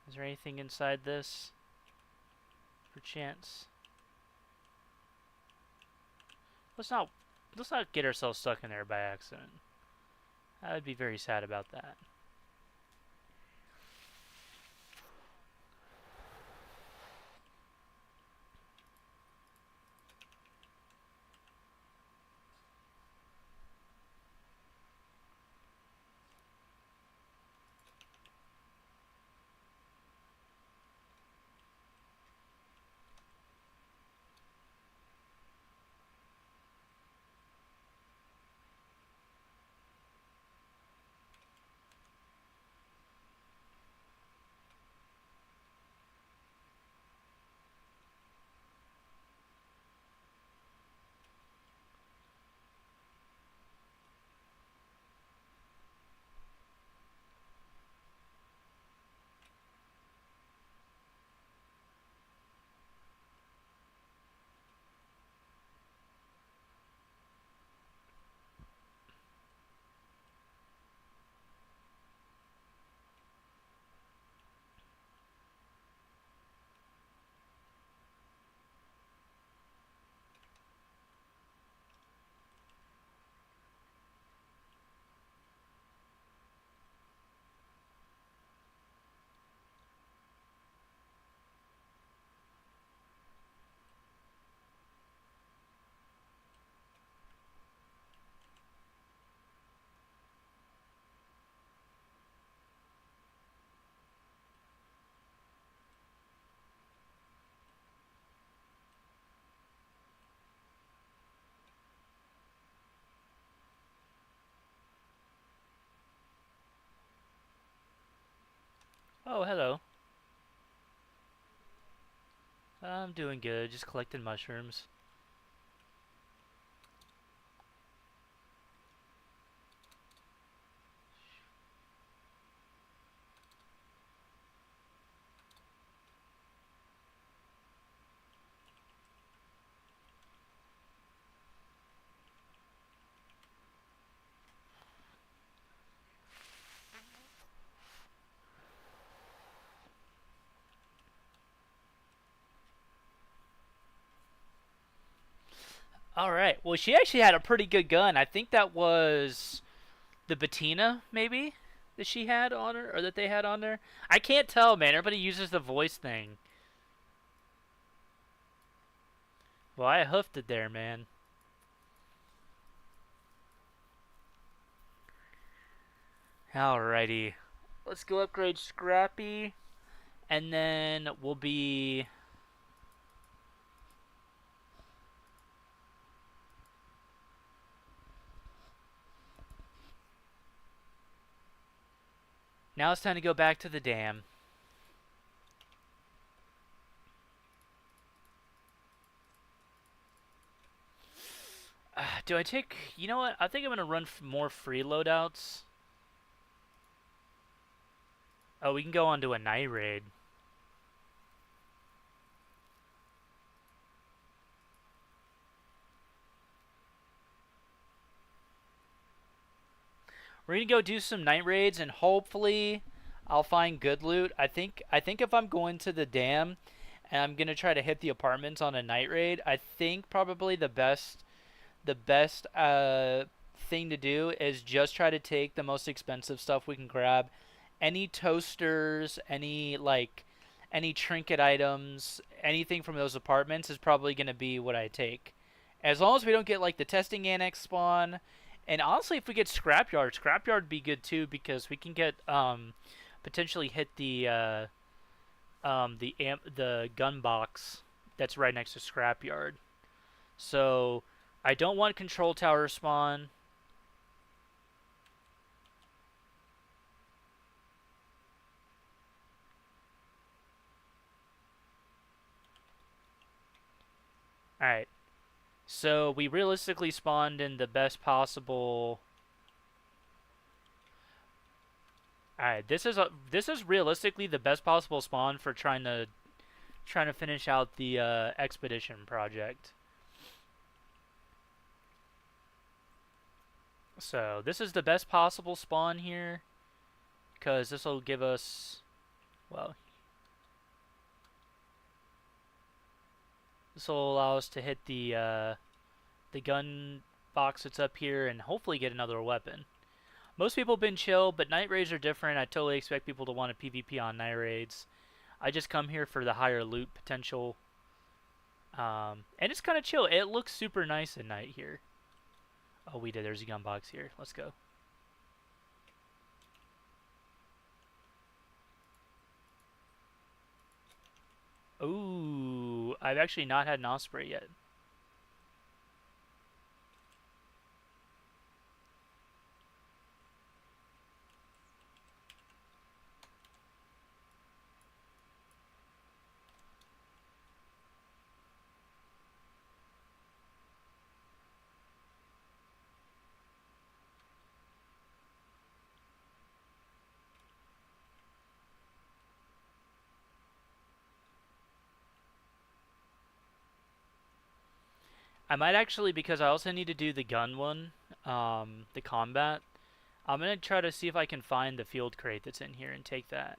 Is there anything inside this? Perchance. Let's not get ourselves stuck in there by accident. I would be very sad about that. Oh, hello. I'm doing good, just collecting mushrooms. Alright, well, she actually had a pretty good gun. I think that was the Bettina, maybe, that she had on her, or that they had on there. I can't tell, man. Everybody uses the voice thing. Well, I hoofed it there, man. Alrighty. Let's go upgrade Scrappy, and then we'll be... Now it's time to go back to the dam. Do I take... You know what? I think I'm going to run more free loadouts. Oh, we can go on to a night raid. We're going to go do some night raids, and hopefully I'll find good loot. I think if I'm going to the dam and I'm going to try to hit the apartments on a night raid, I think probably the best thing to do is just try to take the most expensive stuff we can grab. Any toasters, any trinket items, anything from those apartments is probably going to be what I take. As long as we don't get like the testing annex spawn, and honestly if we get scrapyard would be good too, because we can get potentially hit the gun box that's right next to scrapyard. So I don't want control tower spawn. Alright. So we realistically spawned in the best possible... Alright, this is realistically the best possible spawn for trying to finish out the expedition project. So this is the best possible spawn here, because this will give us, well, this will allow us to hit the gun box that's up here and hopefully get another weapon. Most people have been chill, but night raids are different. I totally expect people to want to PvP on night raids. I just come here for the higher loot potential. And it's kind of chill. It looks super nice at night here. Oh, we did. There's a gun box here. Let's go. Ooh, I've actually not had an Osprey yet. I might actually, because I also need to do the gun one, the combat. I'm going to try to see if I can find the field crate that's in here and take that.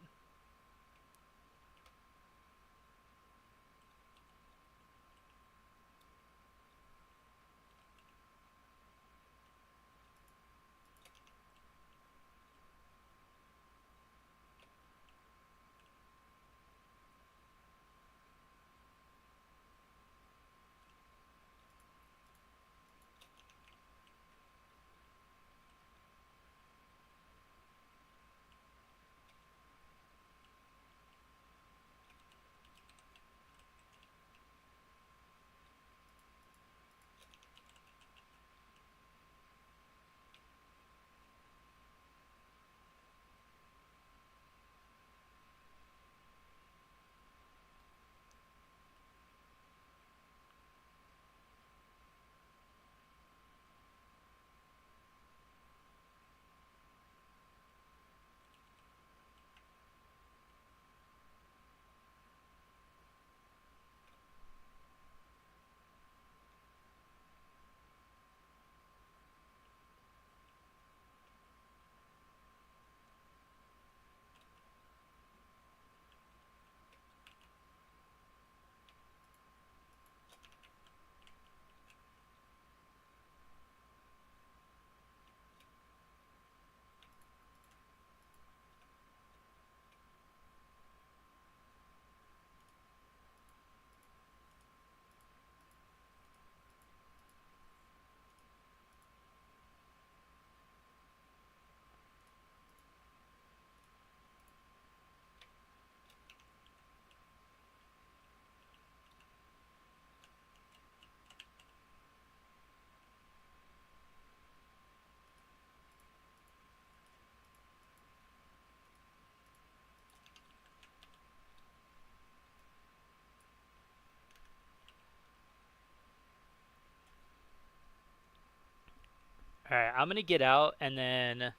Alright, I'm gonna get out and then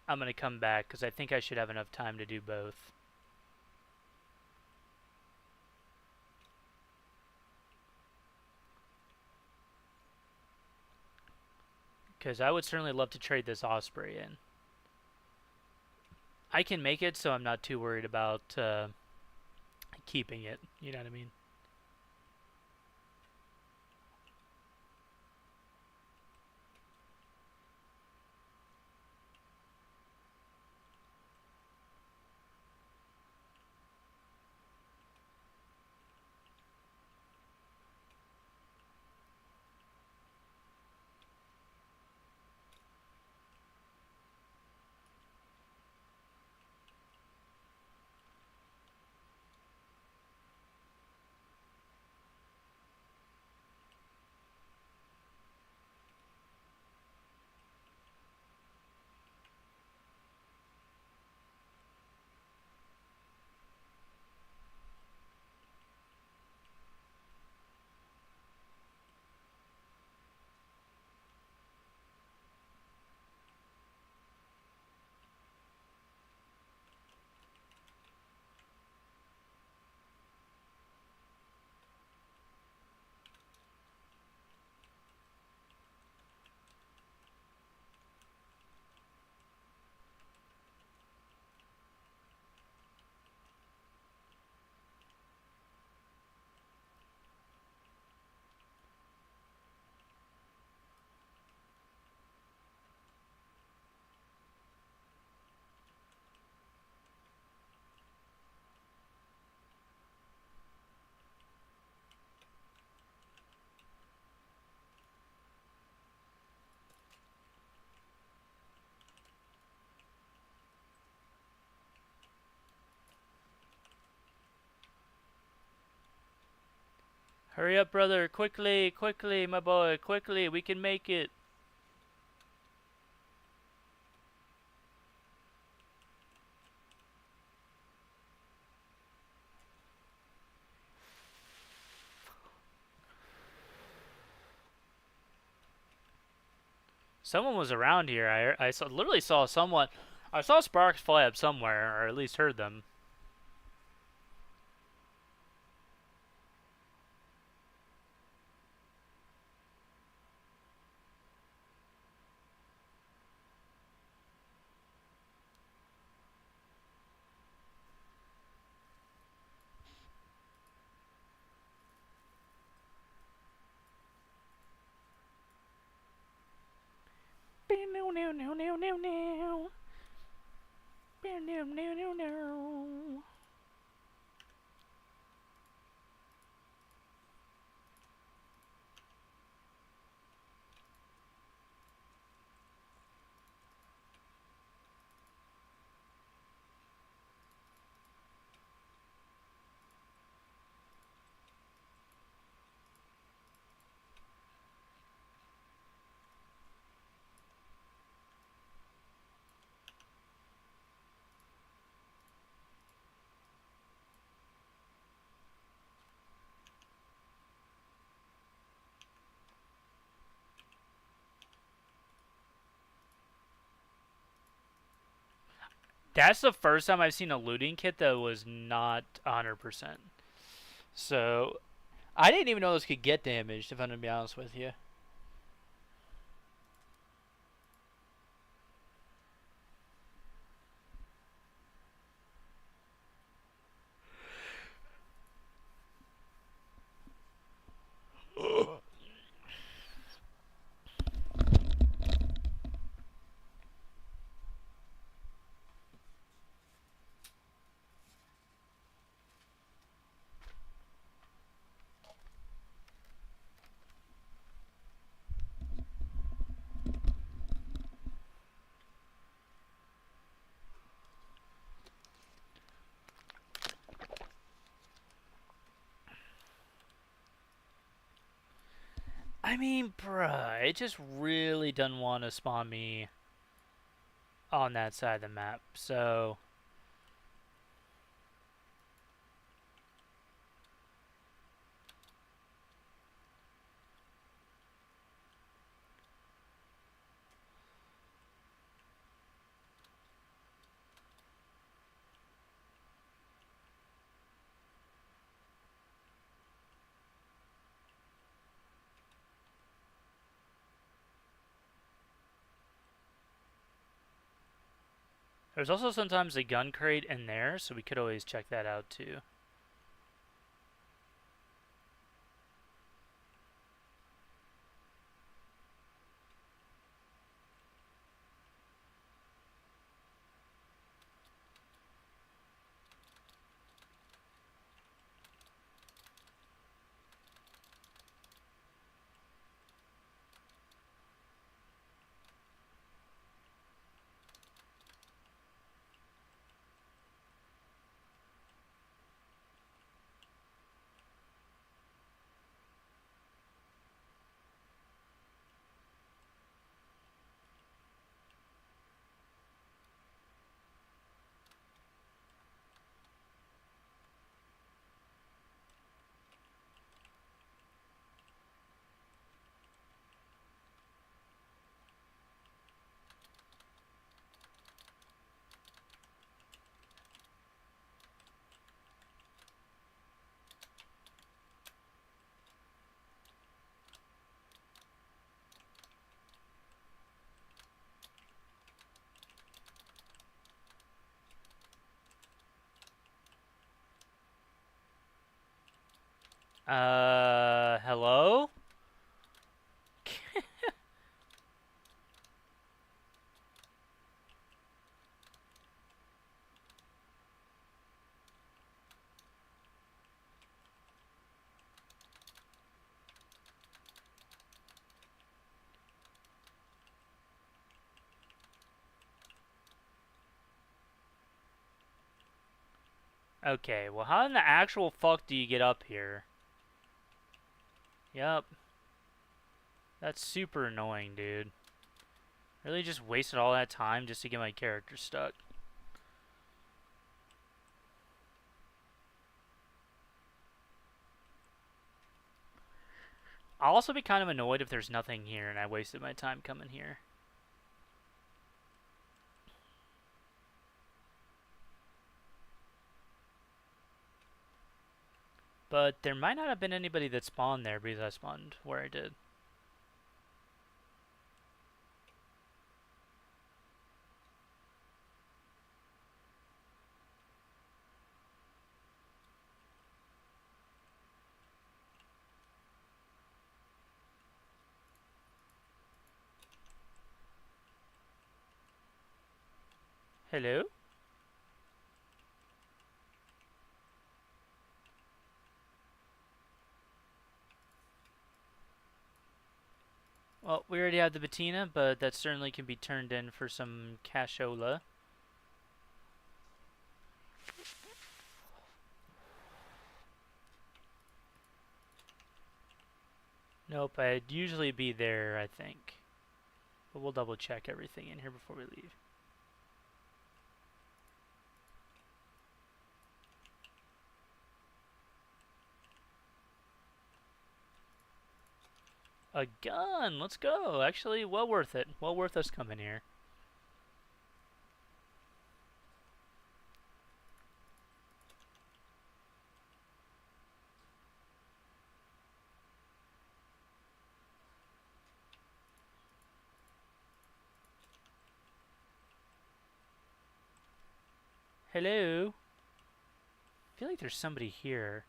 I'm gonna come back because I think I should have enough time to do both. Because I would certainly love to trade this Osprey in. I can make it so I'm not too worried about keeping it. You know what I mean? Hurry up, brother. Quickly, quickly, my boy. Quickly, we can make it. Someone was around here. Literally saw someone. I saw sparks fly up somewhere, or at least heard them. That's the first time I've seen a looting kit that was not 100%. So, I didn't even know those could get damaged, if I'm going to be honest with you. I mean, bruh, it just really doesn't want to spawn me on that side of the map, so... There's also sometimes a gun crate in there, so we could always check that out too. Hello? Okay, well how in the actual fuck do you get up here? Yep. That's super annoying, dude. Really just wasted all that time just to get my character stuck. I'll also be kind of annoyed if there's nothing here and I wasted my time coming here. But there might not have been anybody that spawned there because I spawned where I did. Hello? Well, we already have the patina, but that certainly can be turned in for some cashola. Nope, I'd usually be there, I think. But we'll double check everything in here before we leave. A gun! Let's go! Actually, well worth it. Well worth us coming here. Hello? I feel like there's somebody here.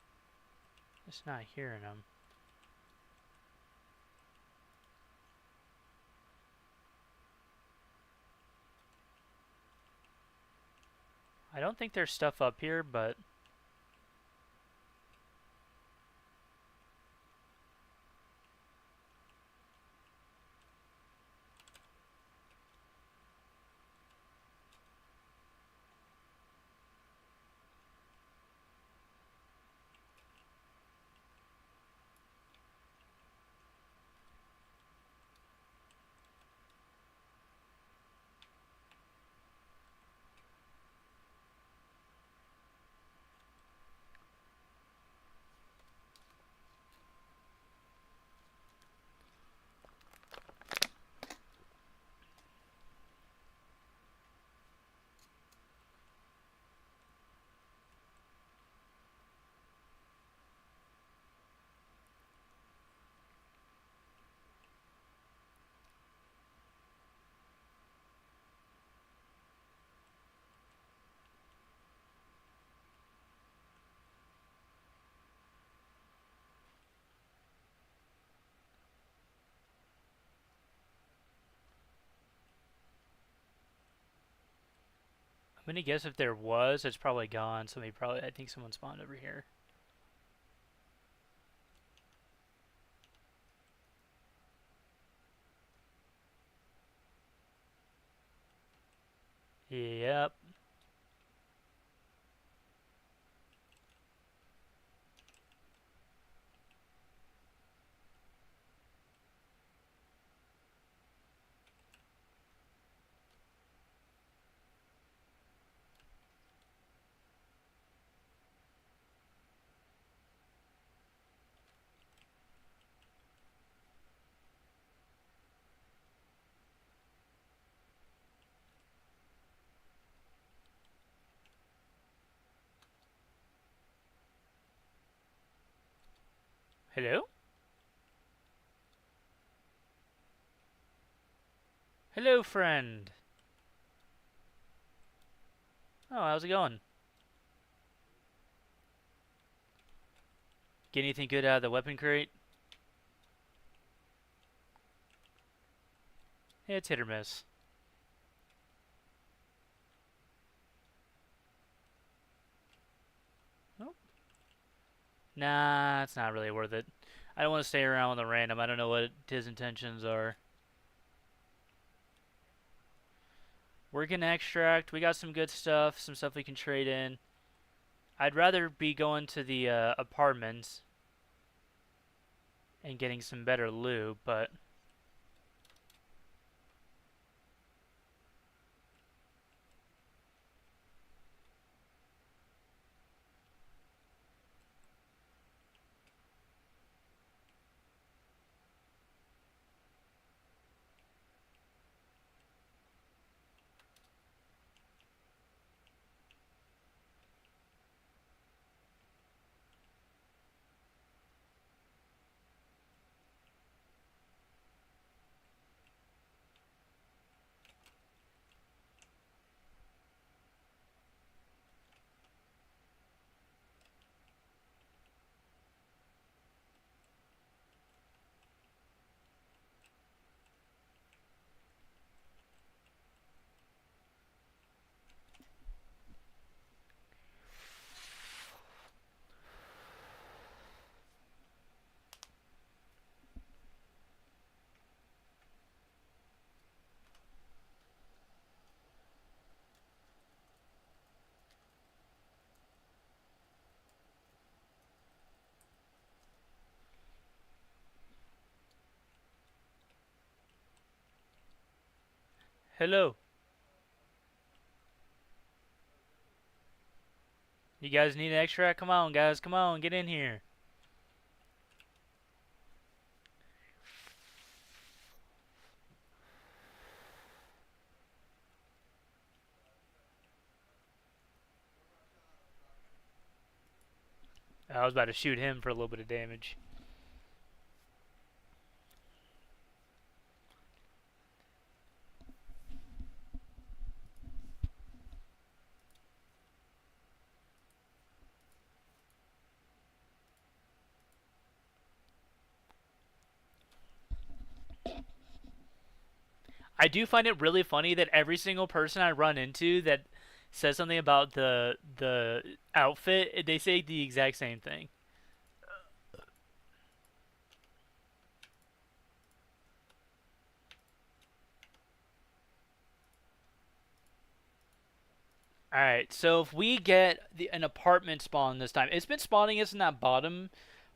Just not hearing them. I don't think there's stuff up here, but... I'm gonna guess if there was, it's probably gone. I think someone spawned over here. Yep. Hello? Hello, friend. Oh, how's it going? Get anything good out of the weapon crate? Yeah, it's hit or miss. Nope. Nah, it's not really worth it. I don't want to stay around with a random. I don't know what his intentions are. Working extract. We got some good stuff. Some stuff we can trade in. I'd rather be going to the apartments and getting some better loot, but... Hello. You guys need an extract? Come on, guys. Come on, get in here. I was about to shoot him for a little bit of damage. I do find it really funny that every single person I run into that says something about the outfit, they say the exact same thing. Alright, so if we get an apartment spawn this time, it's been spawning us in that bottom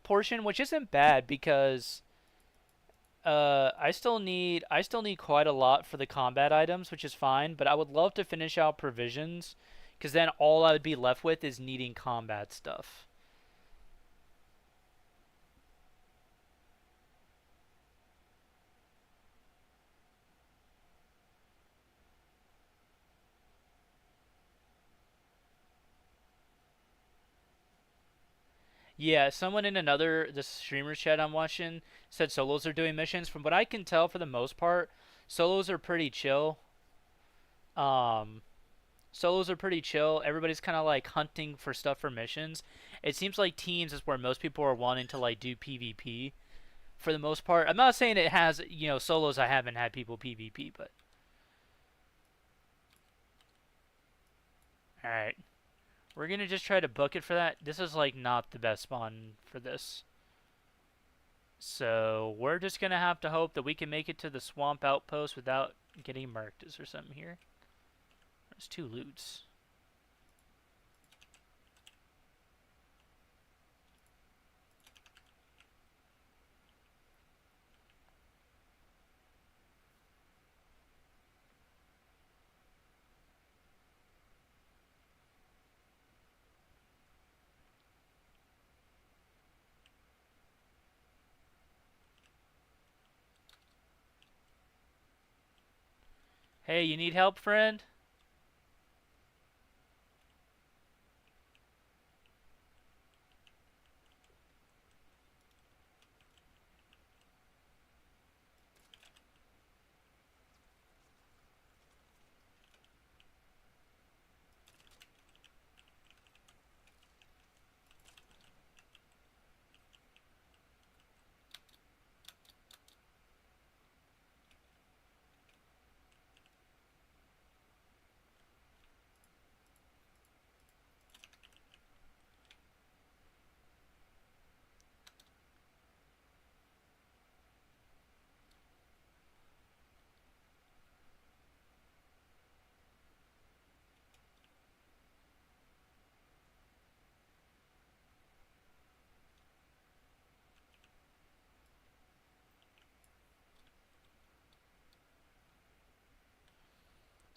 portion, which isn't bad because I still need quite a lot for the combat items, which is fine, but I would love to finish out provisions because then all I would be left with is needing combat stuff. Yeah, someone in the streamer chat I'm watching said solos are doing missions. From what I can tell, for the most part, solos are pretty chill. Um, solos are pretty chill. Everybody's kind of like hunting for stuff for missions. It seems like teams is where most people are wanting to like do PvP for the most part. I'm not saying it has, solos I haven't had people PvP, but Alright. We're gonna just try to book it for that. This is like not the best spawn for this. So we're just gonna have to hope that we can make it to the swamp outpost without getting murked. Is there something here? There's 2 loots. Hey, you need help, friend?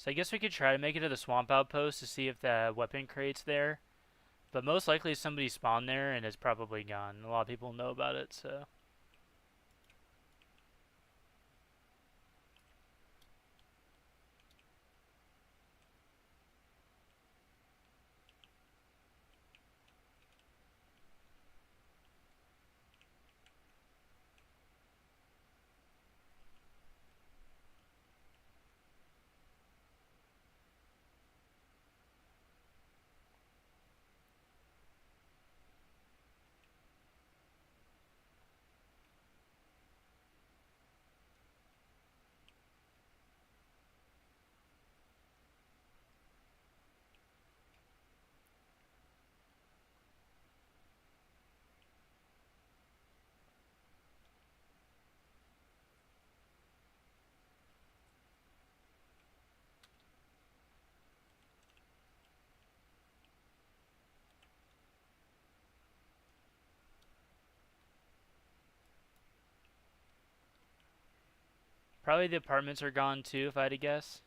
So I guess we could try to make it to the swamp outpost to see if the weapon crate's there. But most likely somebody spawned there and it's probably gone. A lot of people know about it, so... Probably the apartments are gone too, if I had to guess.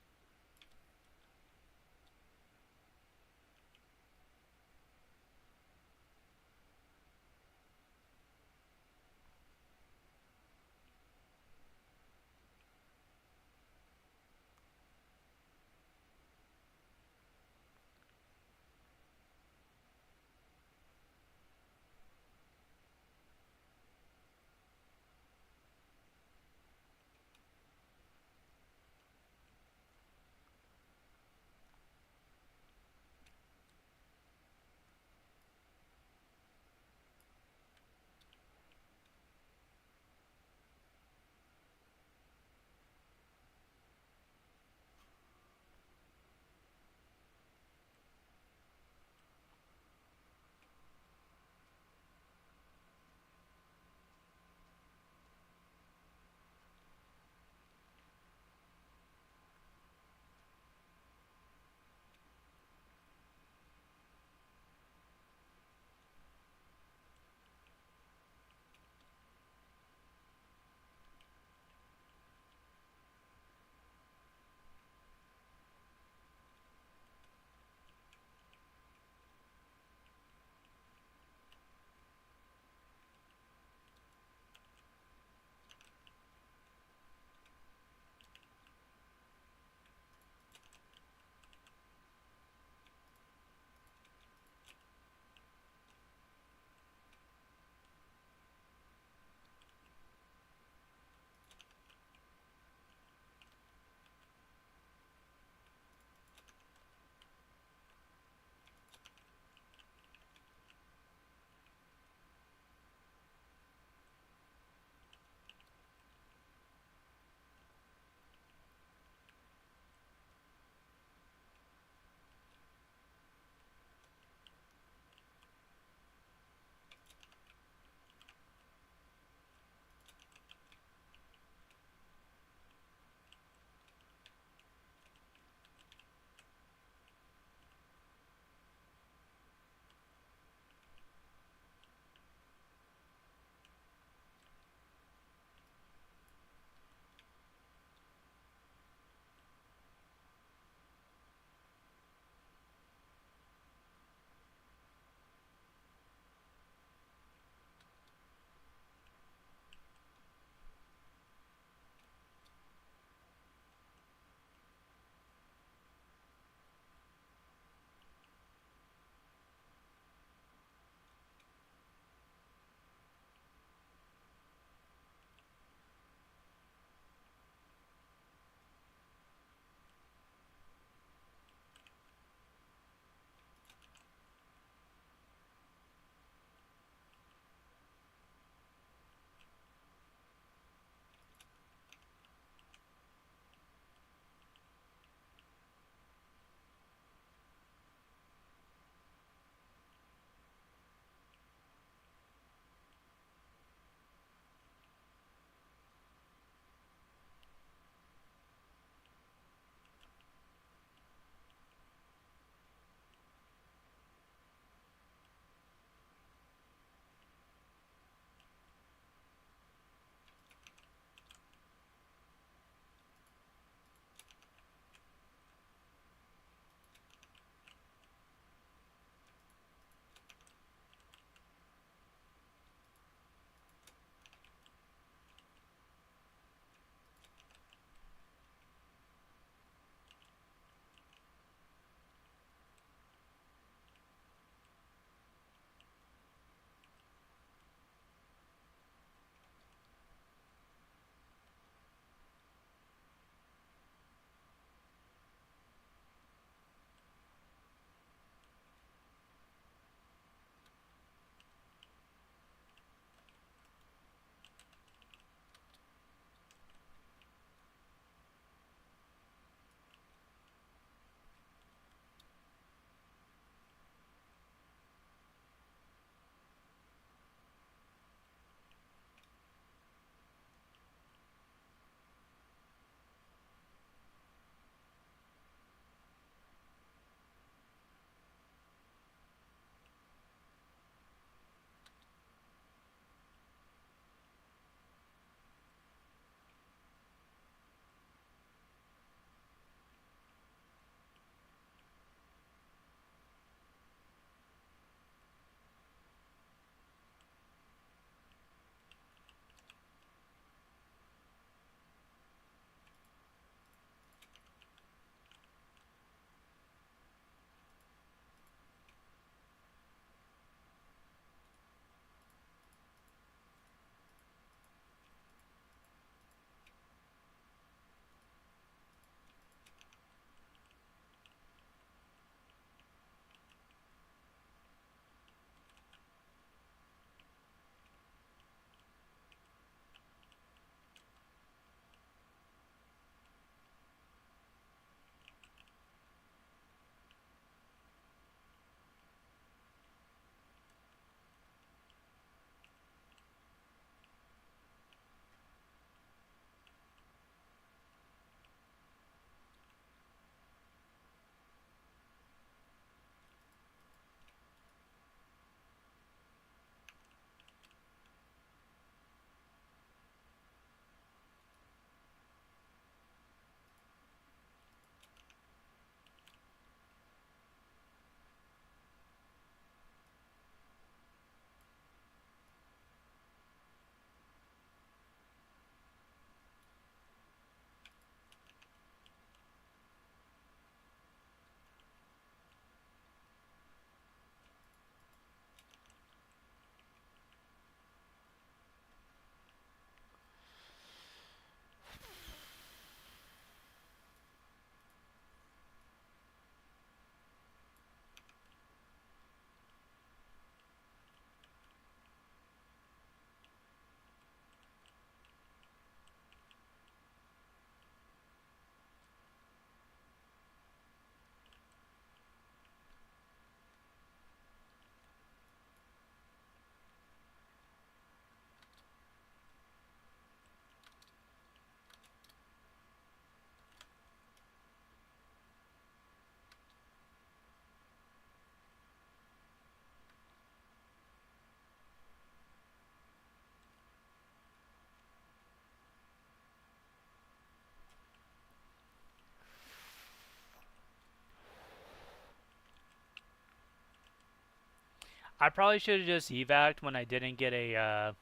I probably should have just evac'd when I didn't get a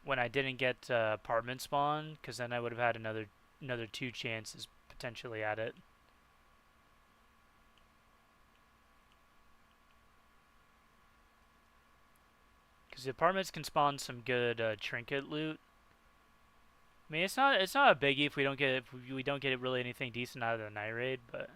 apartment spawn, because then I would have had another 2 chances potentially at it. Because the apartments can spawn some good trinket loot. I mean, it's not a biggie if we don't get really anything decent out of the night raid, but.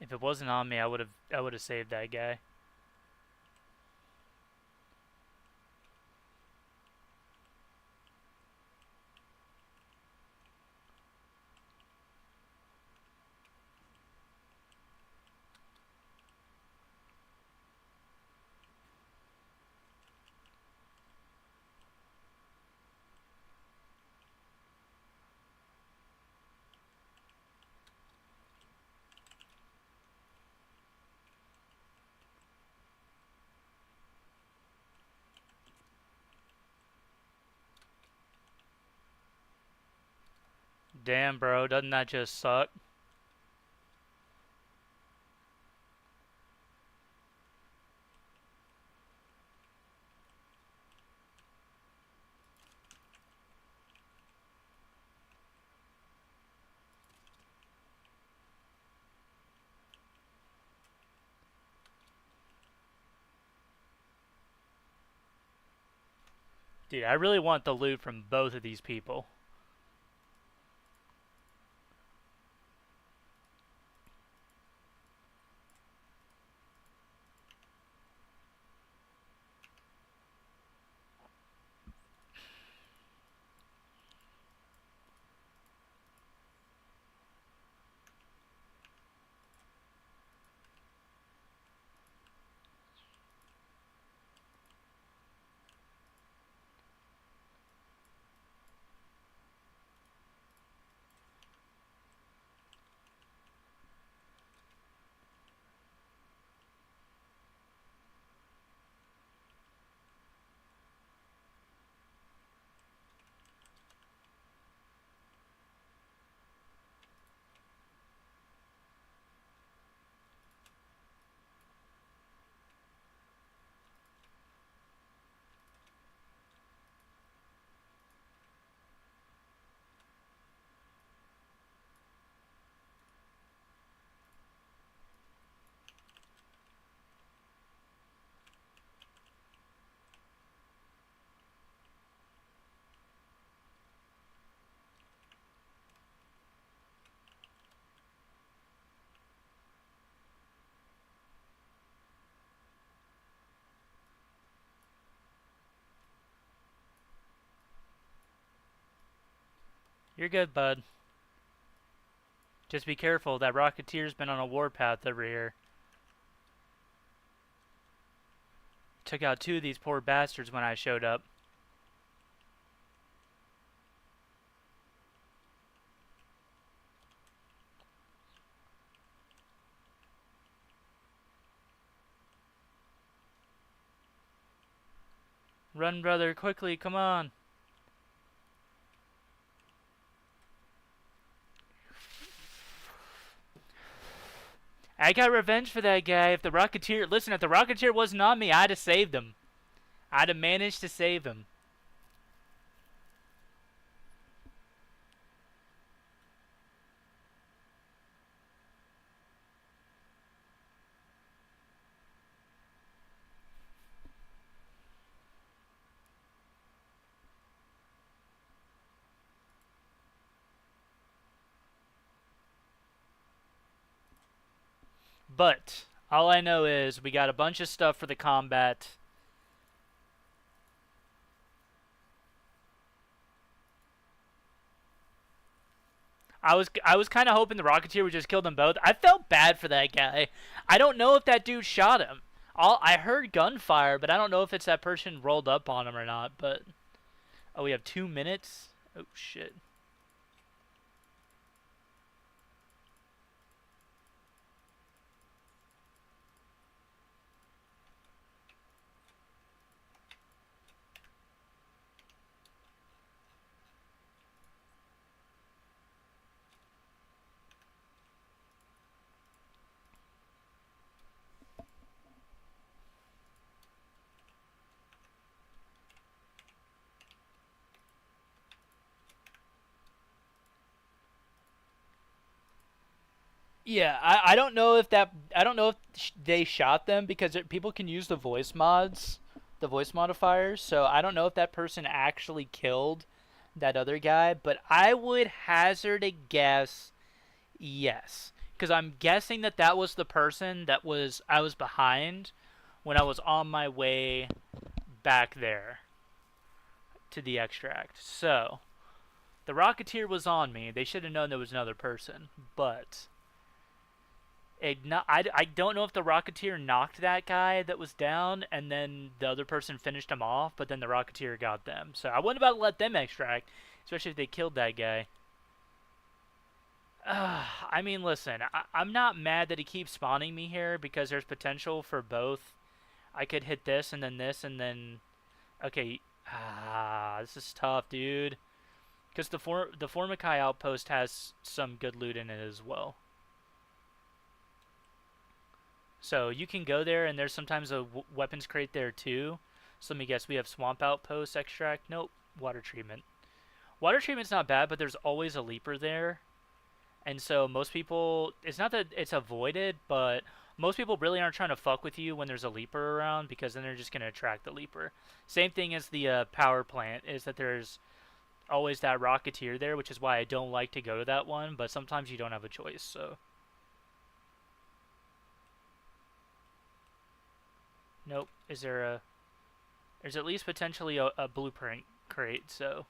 If it wasn't on me, I would have saved that guy. Damn, bro, doesn't that just suck? Dude, I really want the loot from both of these people. You're good, bud. Just be careful. That Rocketeer's been on a warpath over here. Took out 2 of these poor bastards when I showed up. Run, brother, quickly, come on. I got revenge for that guy. If the Rocketeer... Listen, if the Rocketeer wasn't on me, I'd have saved him. I'd have managed to save him. But all I know is we got a bunch of stuff for the combat. I was kind of hoping the Rocketeer would just kill them both. I felt bad for that guy. I don't know if that dude shot him. I heard gunfire, but I don't know if it's that person rolled up on him or not. But oh, we have 2 minutes. Oh shit. Yeah, I don't know if they shot them because people can use the voice mods, the voice modifiers. So I don't know if that person actually killed that other guy, but I would hazard a guess, yes, because I'm guessing that was the person I was behind when I was on my way back there to the extract. So the Rocketeer was on me. They should have known there was another person, but. I don't know if the Rocketeer knocked that guy that was down and then the other person finished him off, but then the Rocketeer got them. So I wasn't about to let them extract, especially if they killed that guy. I mean, listen, I'm not mad that he keeps spawning me here because there's potential for both. I could hit this and then this and then... Okay, this is tough, dude. Because the Formikai outpost has some good loot in it as well. So you can go there, and there's sometimes a weapons crate there too. So let me guess, we have Swamp Outpost, Extract, nope, Water Treatment. Water Treatment's not bad, but there's always a Leaper there. And so most people, it's not that it's avoided, but most people really aren't trying to fuck with you when there's a Leaper around, because then they're just going to attract the Leaper. Same thing as the power plant, is that there's always that Rocketeer there, which is why I don't like to go to that one, but sometimes you don't have a choice, so... Nope. There's at least potentially a blueprint crate, so.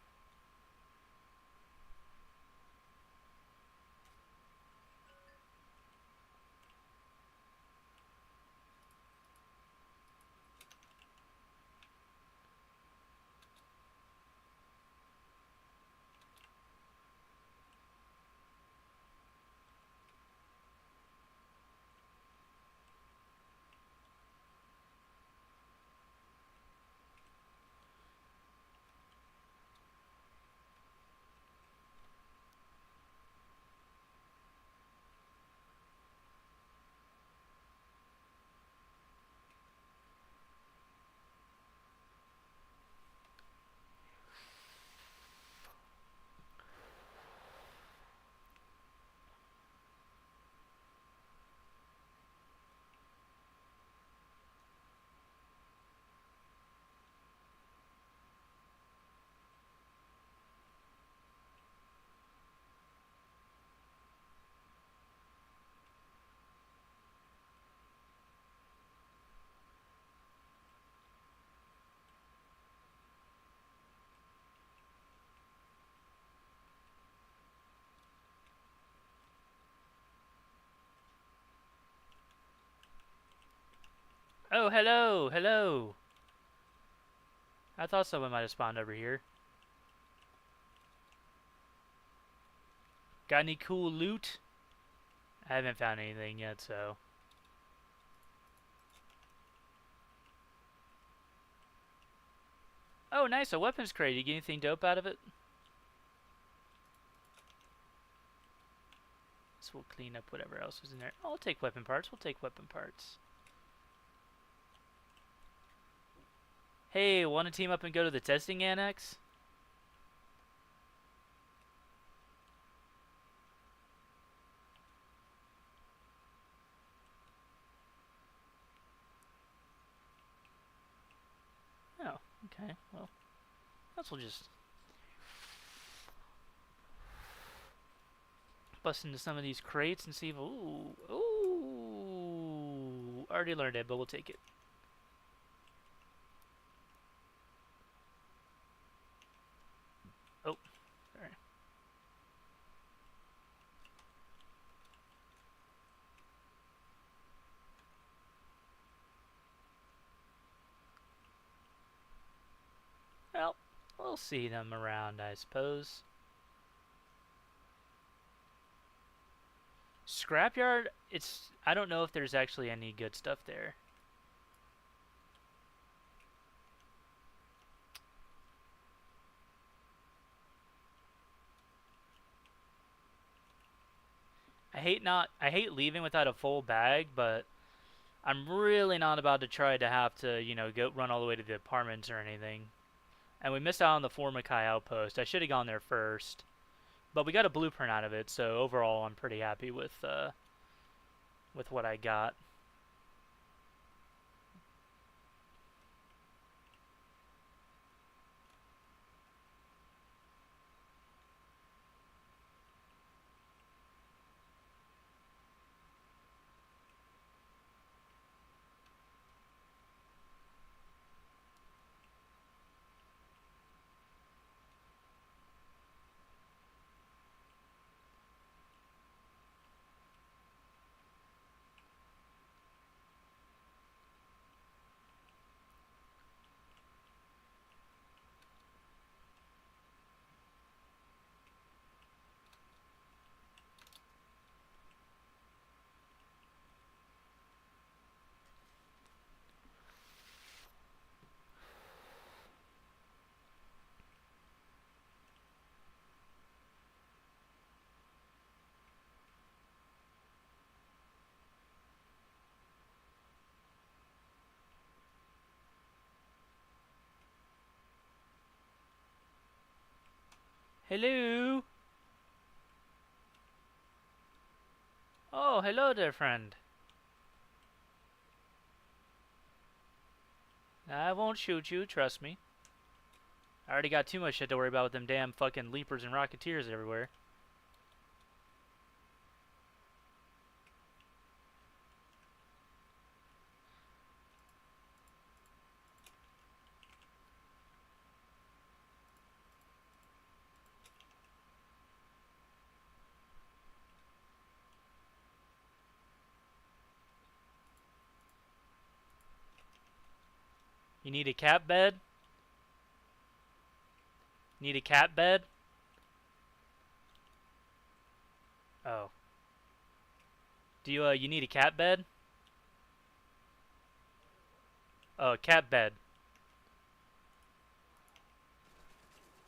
Oh, hello, hello. I thought someone might have spawned over here. Got any cool loot? I haven't found anything yet, so. Oh, nice, a weapons crate. You get anything dope out of it? So we'll clean up whatever else was in there. Oh, I'll take weapon parts. We'll take weapon parts. Hey, want to team up and go to the testing annex? Oh, okay. Well, let's we'll just bust into some of these crates and see if... Ooh, ooh. Already learned it, but we'll take it. Oh, sorry. Well, we'll see them around, I suppose. Scrapyard, I don't know if there's actually any good stuff there. I hate leaving without a full bag, but I'm really not about to try to have to, you know, go run all the way to the apartments or anything. And we missed out on the Formikai outpost. I should have gone there first. But we got a blueprint out of it, so overall I'm pretty happy with what I got. Hello? Oh, hello there, friend. I won't shoot you, trust me. I already got too much shit to worry about with them damn fucking leapers and rocketeers everywhere. You need a cat bed? Need a cat bed? Oh. Do you need a cat bed? Oh, a cat bed.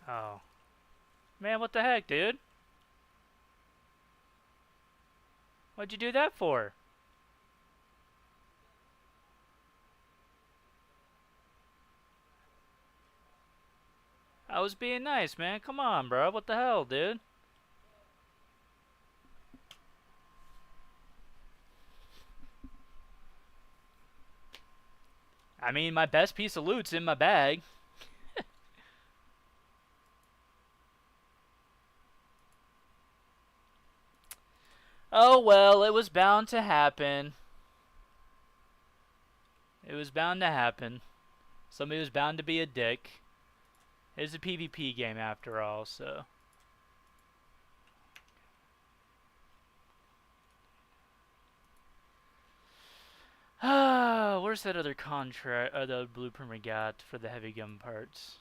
Oh. Man, what the heck, dude? What'd you do that for? I was being nice, man. Come on, bro. What the hell, dude? I mean, my best piece of loot's in my bag. Oh, well, it was bound to happen. It was bound to happen. Somebody was bound to be a dick. It's a PvP game after all, so... where's that other contract, the blueprint we got for the heavy gun parts?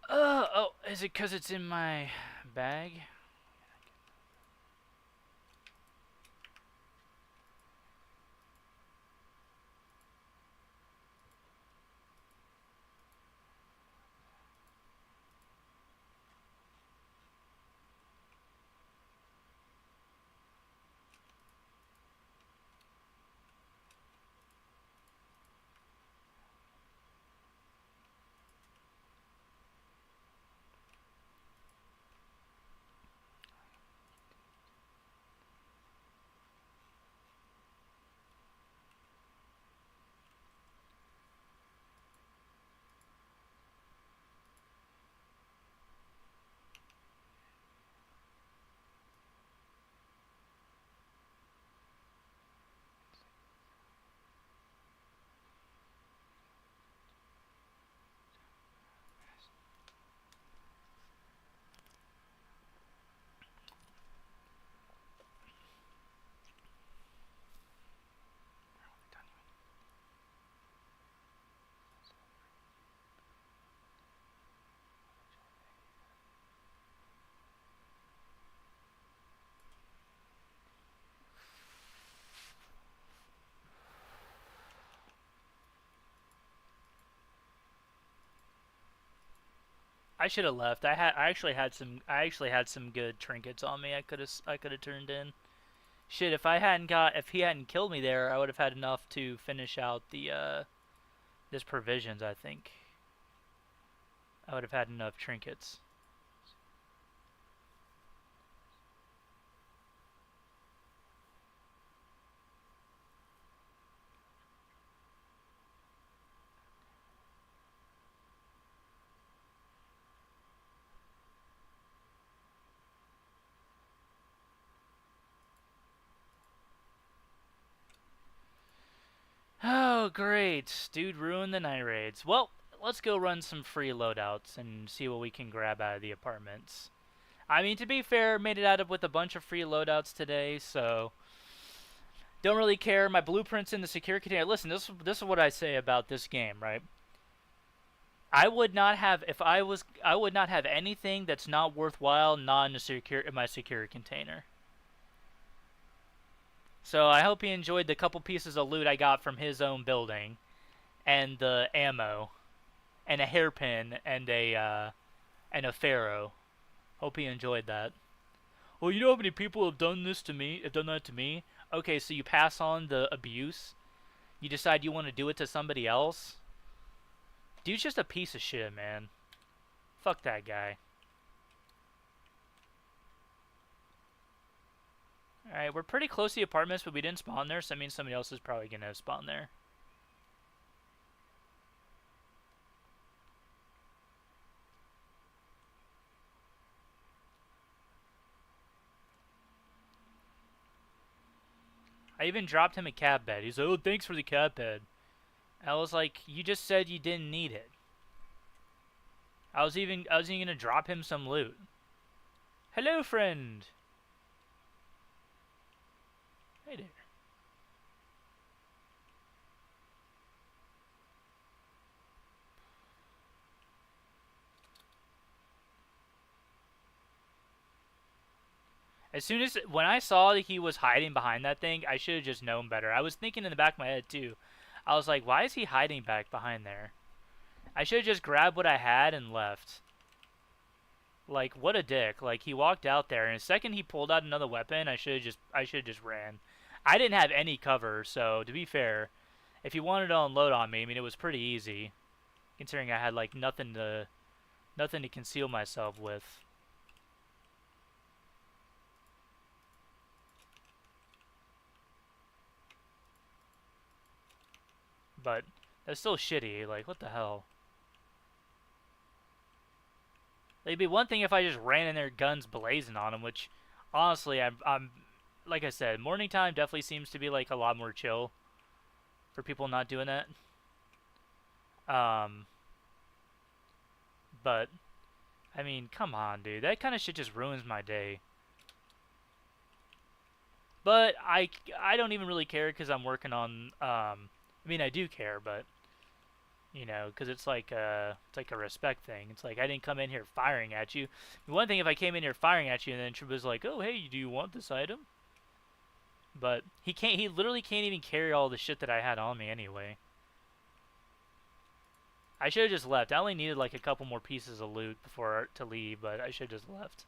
Oh, is it because it's in my bag? I should have left. I actually had some good trinkets on me. I could have turned in. Shit, if he hadn't killed me there, I would have had enough to finish out the this provisions, I think. I would have had enough trinkets. Oh, great. Dude ruined the night raids. Well, let's go run some free loadouts and see what we can grab out of the apartments. I mean, to be fair, made it out of with a bunch of free loadouts today, so don't really care. My blueprints in the secure container. Listen, this is what I say about this game, right? I would not have anything that's not worthwhile not in my secure container. So I hope he enjoyed the couple pieces of loot I got from his own building, and the ammo, and a hairpin, and a pharaoh. Hope he enjoyed that. Well, you know how many people have done this to me? Have done that to me? Okay, so you pass on the abuse. You decide you want to do it to somebody else. Dude's just a piece of shit, man. Fuck that guy. Alright, we're pretty close to the apartments, but we didn't spawn there, so that means somebody else is probably going to spawn there. I even dropped him a cab bed. He's like, oh, thanks for the cab bed. I was like, you just said you didn't need it. I was even going to drop him some loot. Hello, friend. Hey there. When I saw that he was hiding behind that thing, I should have just known better. I was thinking in the back of my head too. I was like, why is he hiding back behind there? I should have just grabbed what I had and left. Like, what a dick. Like, he walked out there, and the second he pulled out another weapon, I should have just ran. I didn't have any cover, so to be fair, if he wanted to unload on me, I mean, it was pretty easy, considering I had like nothing to conceal myself with. But that's still shitty. Like, what the hell? It'd be one thing if I just ran in there guns blazing on them, which honestly, I'm like I said, morning time definitely seems to be like a lot more chill for people not doing that. Um, but I mean, come on, dude. That kind of shit just ruins my day. But I don't even really care because I'm working on. I mean, I do care, but you know, because it's like a respect thing. It's like I didn't come in here firing at you. One thing if I came in here firing at you and then Trooper was like, "Oh, hey, do you want this item?" But he can't. He literally can't even carry all the shit that I had on me anyway. I should have just left. I only needed like a couple more pieces of loot before to leave, but I should have just left.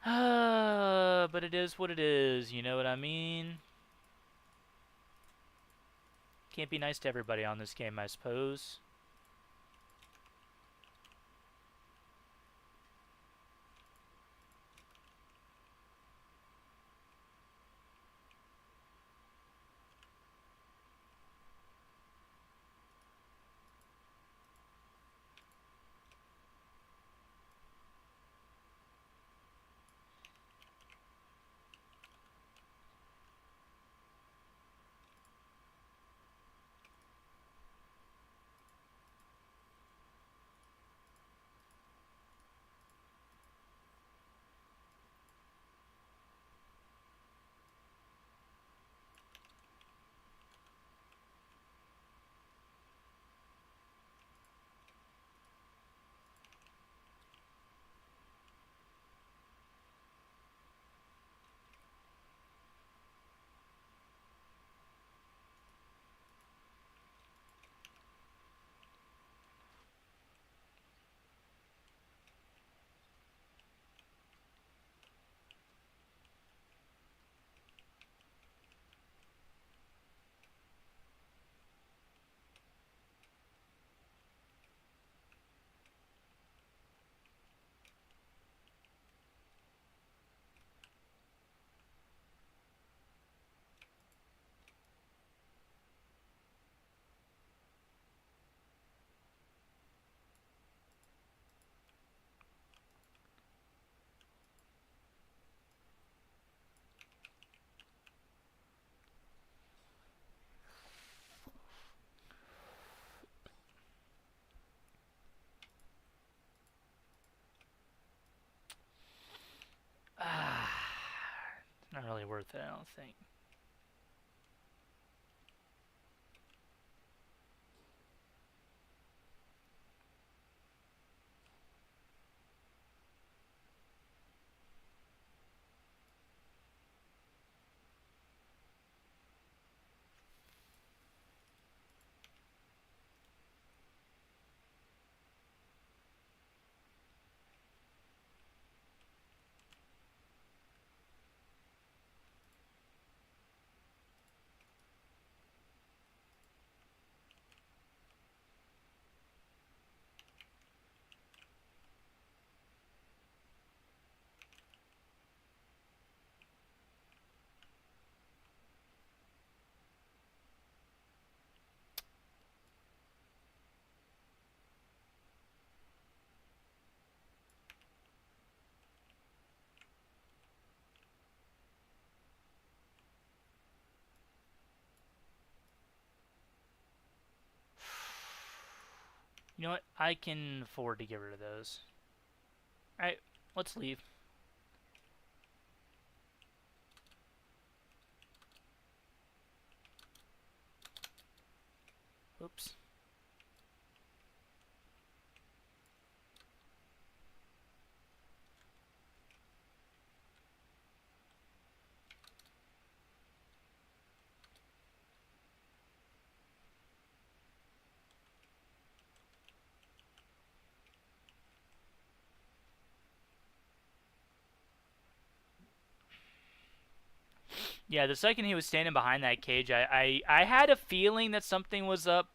But it is what it is. You know what I mean? Can't be nice to everybody on this game, I suppose. Not really worth it, I don't think. You know what? I can afford to get rid of those. Alright, let's leave. Oops. Yeah, the second he was standing behind that cage, I had a feeling that something was up,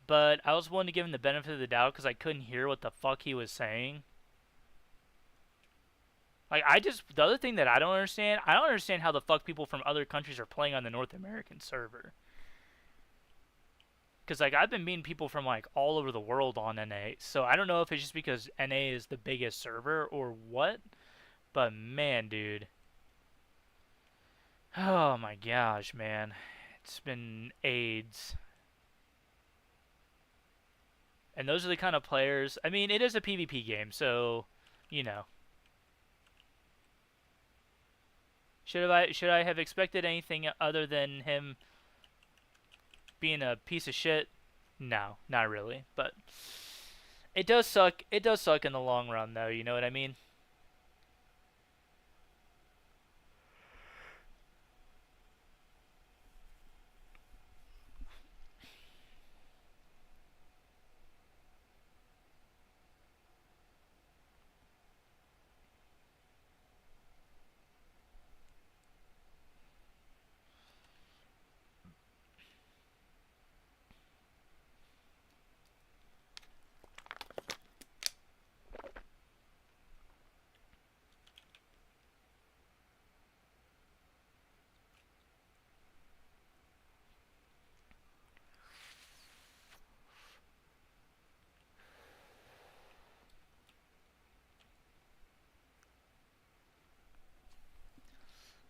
but I was willing to give him the benefit of the doubt because I couldn't hear what the fuck he was saying. Like, the other thing that I don't understand how the fuck people from other countries are playing on the North American server. because like I've been meeting people from like all over the world on NA. So I don't know if it's just because NA is the biggest server or what, but man, dude. Oh my gosh, man. It's been AIDS. And those are the kind of players. I mean, it is a PvP game, so you know. Should I have expected anything other than him being a piece of shit? No, not really. But it does suck. It does suck in the long run, though. You know what I mean?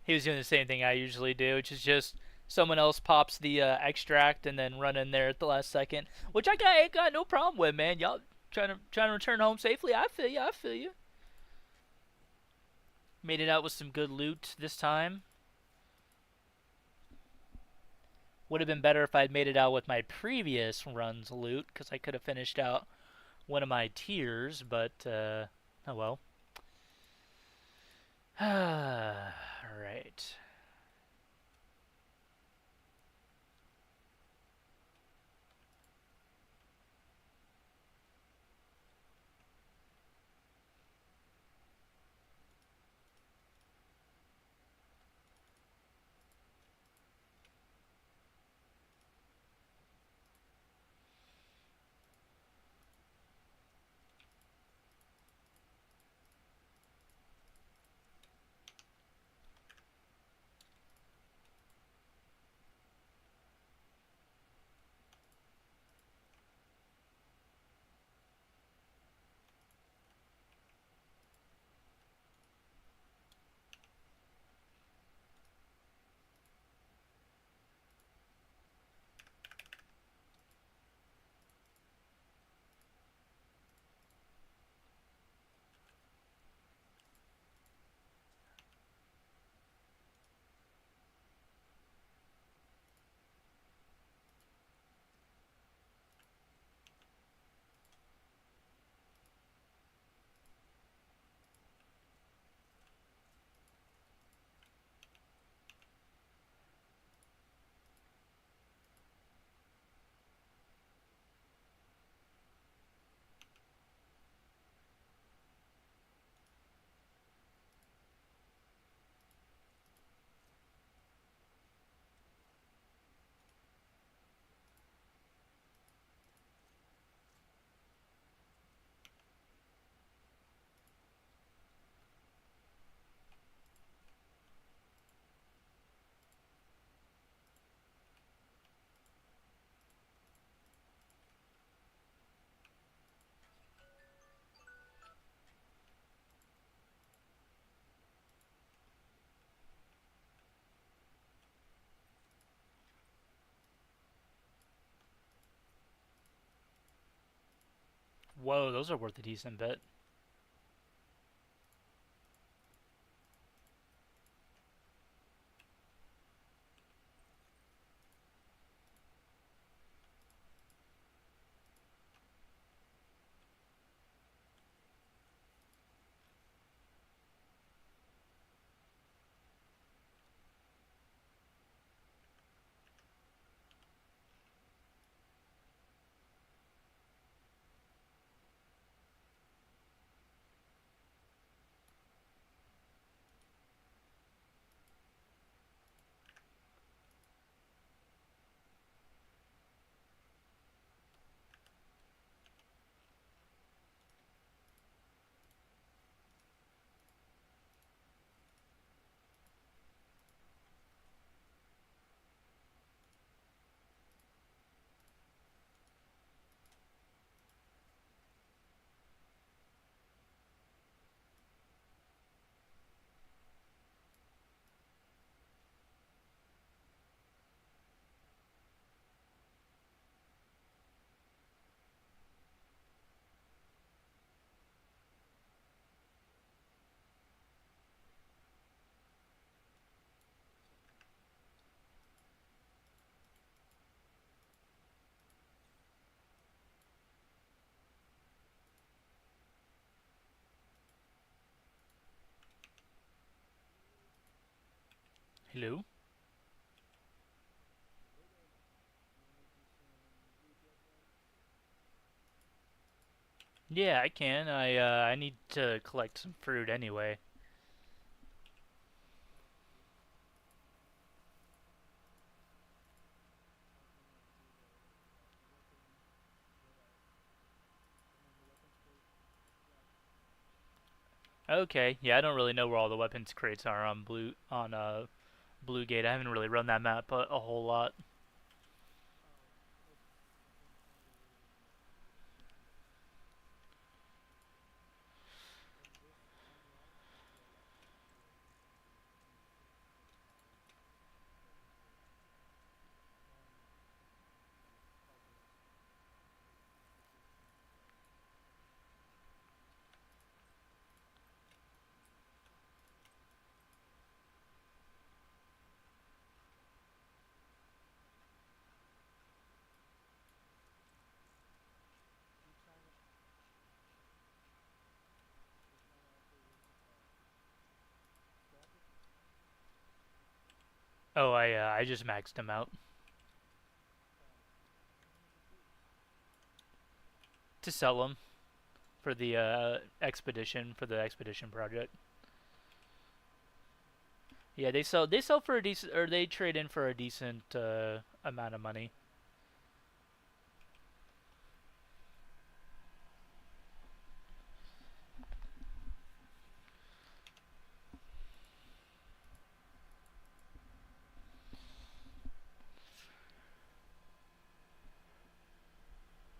He was doing the same thing I usually do, which is just someone else pops the extract and then run in there at the last second, which I ain't got no problem with, man. Y'all trying to return home safely. I feel you. I feel you. Made it out with some good loot this time. Would have been better if I'd made it out with my previous run's loot, because I could have finished out one of my tiers, but oh well. Alright. Whoa, those are worth a decent bit. Hello? Yeah, I can. I need to collect some fruit anyway. Okay. Yeah, I don't really know where all the weapons crates are on Blue Gate. I haven't really run that map a whole lot. Oh, I just maxed them out to sell them for the expedition project. Yeah, they sell for a decent, or they trade in for a decent amount of money.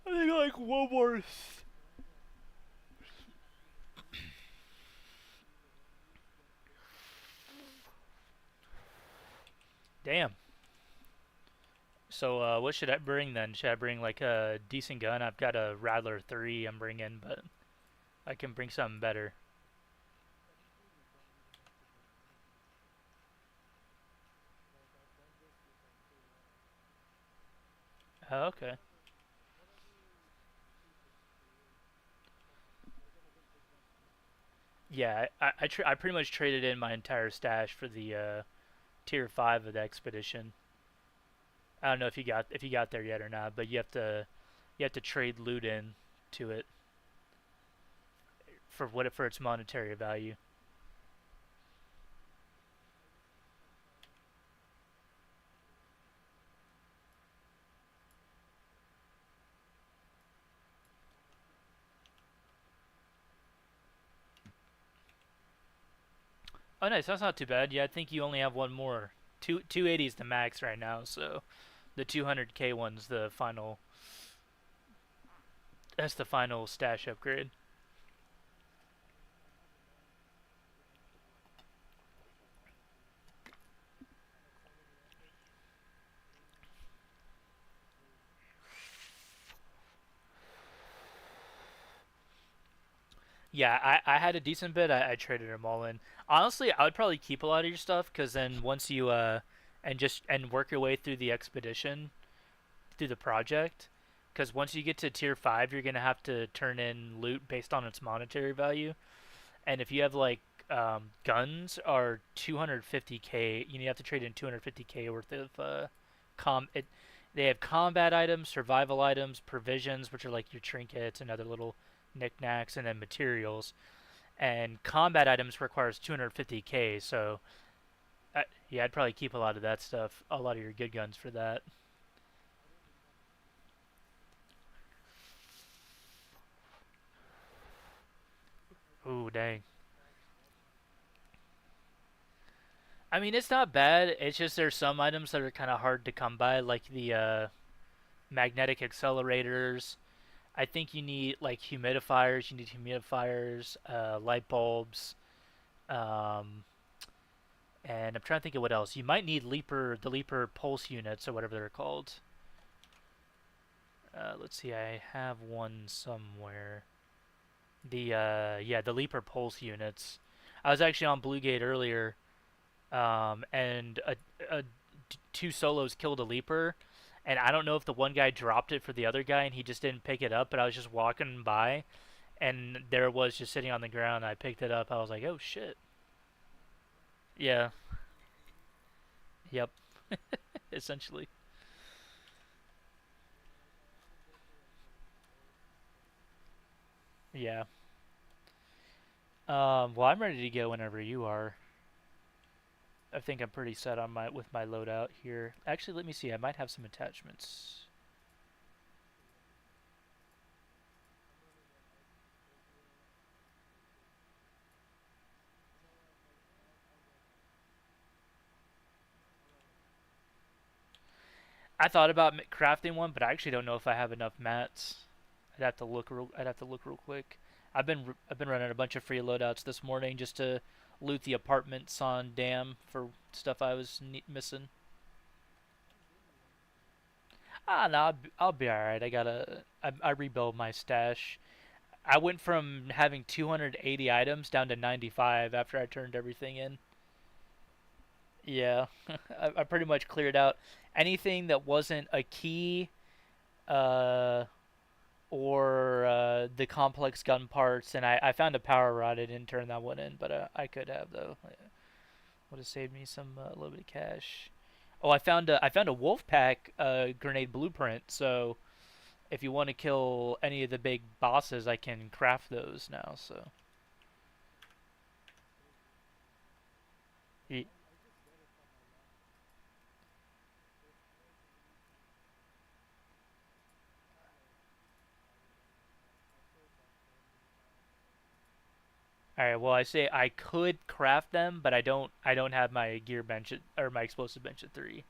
I think like one more. Damn. So what should I bring then? Should I bring like a decent gun? I've got a Rattler 3 I'm bringing, but I can bring something better. Oh, okay. Yeah, I pretty much traded in my entire stash for the tier 5 of the expedition. I don't know if you got there yet or not, but you have to trade loot in to it for its monetary value. Oh, nice. That's not too bad. Yeah, I think you only have one more. 280 is the max right now, so the 200k one's the final. That's the final stash upgrade. Yeah, I had a decent bit. I traded them all in. Honestly, I would probably keep a lot of your stuff because then once you and work your way through the expedition, through the project, because once you get to tier 5, you're gonna have to turn in loot based on its monetary value. And if you have like guns are 250k, you have to trade in 250k worth of com. They have combat items, survival items, provisions, which are like your trinkets and other little knickknacks, and then materials. And combat items requires 250k, so yeah, I'd probably keep a lot of that stuff, a lot of your good guns for that. Ooh, dang. I mean, it's not bad. It's just there's some items that are kind of hard to come by, like the magnetic accelerators. I think you need like humidifiers. You need humidifiers, light bulbs, um, and I'm trying to think of what else. You might need the leaper pulse units or whatever they're called. Let's see, I have one somewhere. Yeah, the leaper pulse units. I was actually on Blue Gate earlier, and a two solos killed a leaper, and I don't know if the one guy dropped it for the other guy and he just didn't pick it up. But I was just walking by, and there it was just sitting on the ground. I picked it up. I was like, oh shit. Yeah. Yep. Essentially. Yeah. Well, I'm ready to go whenever you are. I think I'm pretty set on my with my loadout here. Actually, let me see. I might have some attachments. I thought about crafting one, but I actually don't know if I have enough mats. I'd have to look real quick. I've been running a bunch of free loadouts this morning just to loot the apartments on Dam for stuff I was missing. Ah, no, I'll be all right. I rebuild my stash. I went from having 280 items down to 95 after I turned everything in. Yeah, I pretty much cleared out anything that wasn't a key, uh, or the complex gun parts, and I found a power rod. I didn't turn that one in, but I could have though. Would have saved me some a little bit of cash. Oh, I found a wolf pack grenade blueprint. So if you want to kill any of the big bosses, I can craft those now. So. All right. Well, I say I could craft them, but I don't. I don't have my gear bench or my explosive bench at 3.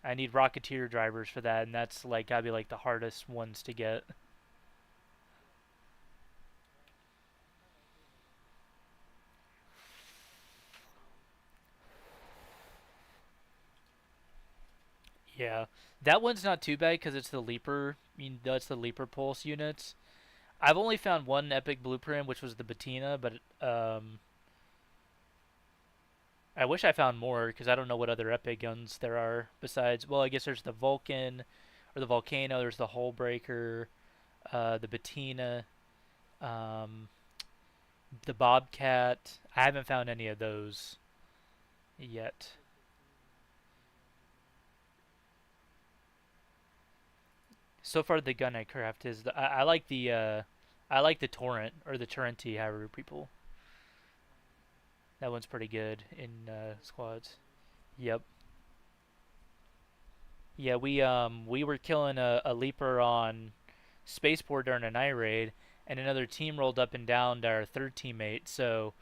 I need Rocketeer drivers for that, and that's like gotta be like the hardest ones to get. Yeah, that one's not too bad because it's the Leaper. I mean, that's the Leaper Pulse units. I've only found one epic blueprint, which was the Batina, but I wish I found more because I don't know what other epic guns there are besides. Well, I guess there's the Vulcan or the Volcano. There's the Hullbreaker, the Batina, um, the Bobcat. I haven't found any of those yet. So far, the gun I craft is I like the Torrent or the Torrenti, however people. That one's pretty good in squads. Yep. Yeah, we were killing a leaper on spaceport during a night raid, and another team rolled up and downed our third teammate. So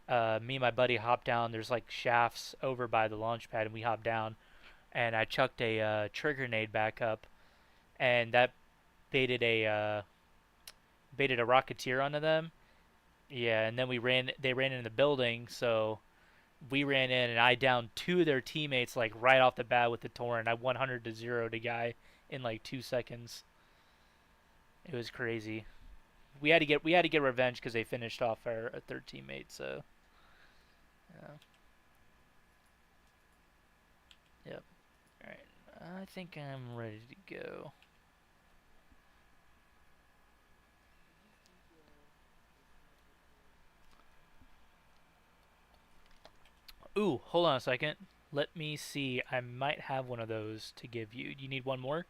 me and my buddy hopped down. There's like shafts over by the launch pad, and we hopped down, and I chucked a trigger nade back up, and that baited a rocketeer onto them. Yeah, and then we ran. They ran in the building, so we ran in, and I downed 2 of their teammates like right off the bat with the torrent. I 100 to 0 the guy in like 2 seconds. It was crazy. We had to get revenge because they finished off our third teammate. So yeah, yep. All right, I think I'm ready to go. Ooh, hold on a second. Let me see. I might have one of those to give you. Do you need one more?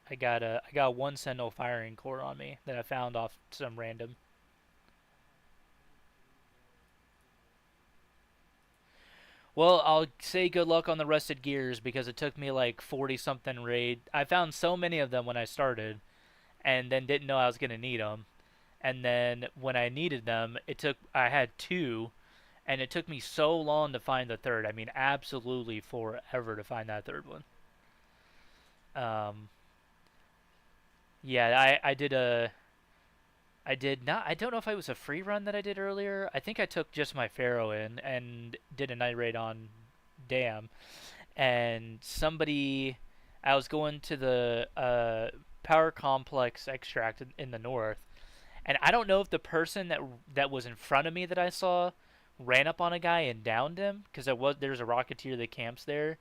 I got one Sentinel firing core on me that I found off some random. Well, I'll say good luck on the rusted gears because it took me like 40 something raid. I found so many of them when I started and then didn't know I was going to need them. And then when I needed them, I had 2 and it took me so long to find the third. I mean, absolutely forever to find that third one. Um, yeah, I did not. I don't know if it was a free run that I did earlier. I think I took just my Pharaoh in and did a night raid on Dam. And I was going to the power complex extract in the north, and I don't know if the person that was in front of me that I saw ran up on a guy and downed him because there's a Rocketeer that camps there.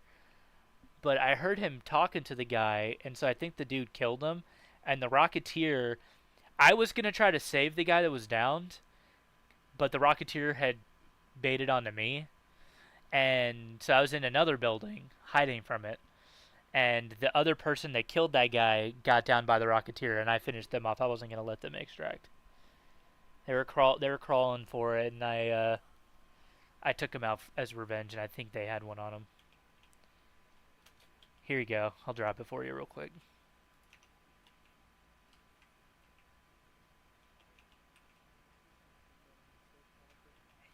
But I heard him talking to the guy, and so I think the dude killed him. And the Rocketeer, I was gonna try to save the guy that was downed, but the Rocketeer had baited onto me, and so I was in another building hiding from it, and the other person that killed that guy got down by the Rocketeer, and I finished them off. I wasn't gonna let them extract. They were crawling for it, and I took them out as revenge, and I think they had one on them. Here you go. I'll drop it for you real quick.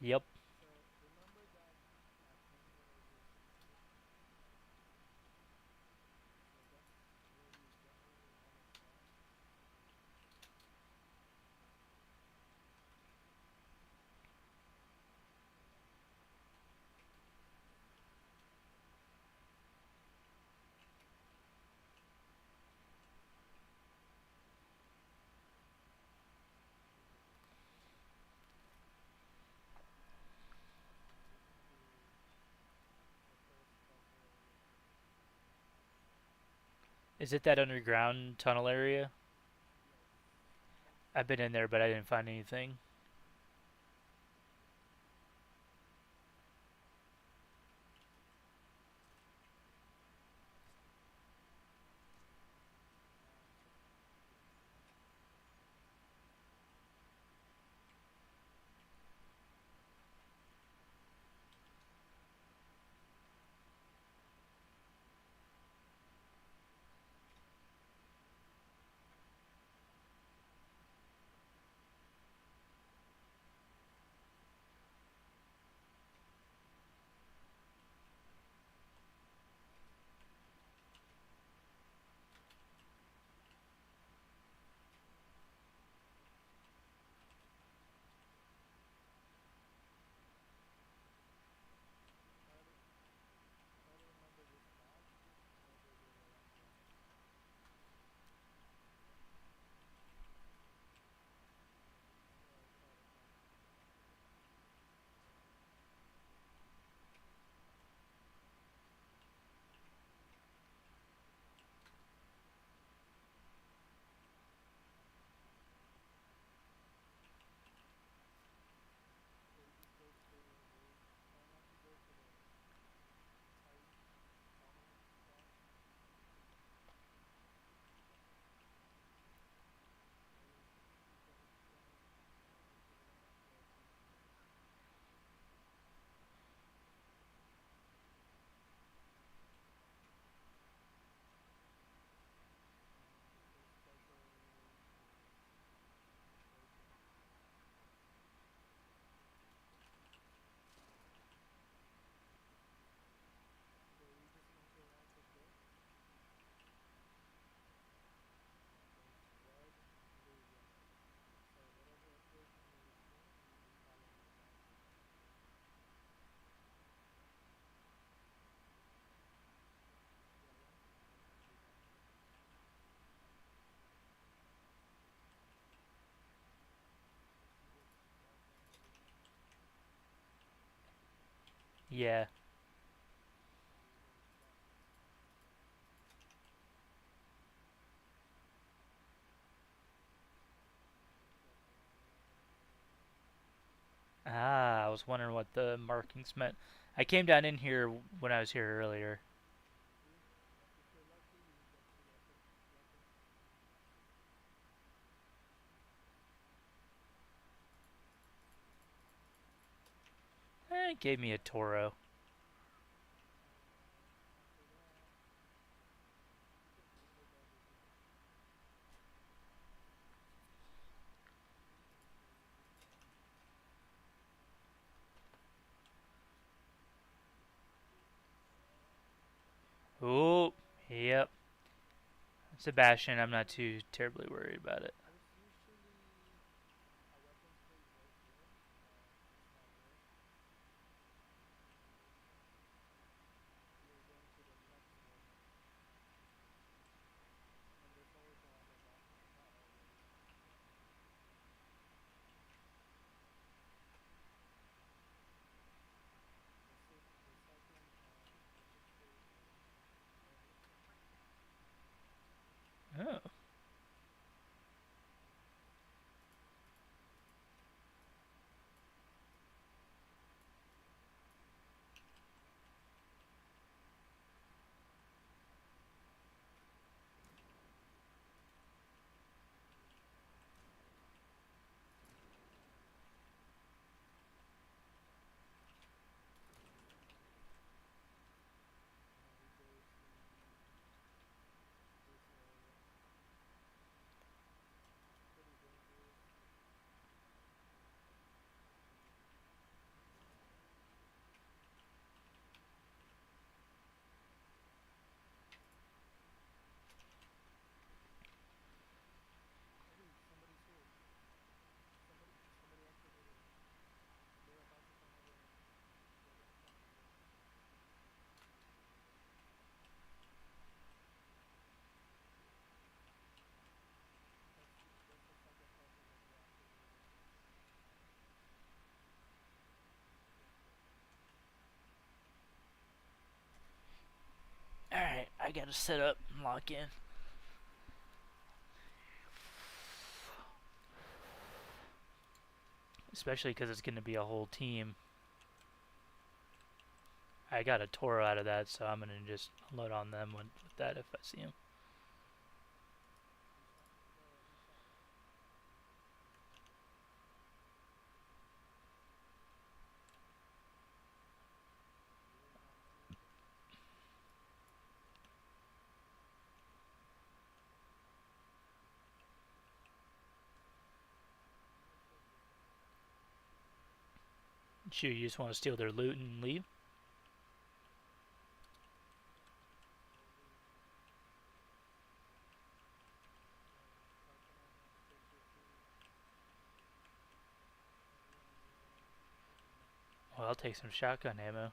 Yep. Is it that underground tunnel area? I've been in there, but I didn't find anything. Yeah. Ah, I was wondering what the markings meant. I came down in here when I was here earlier. It gave me a Toro. Oh, yep. Sebastian, I'm not too terribly worried about it. Oh. I gotta set up and lock in. Especially because it's going to be a whole team. I got a Toro out of that, so I'm going to just load on them with that if I see him. Shoot, you just want to steal their loot and leave? Well, I'll take some shotgun ammo.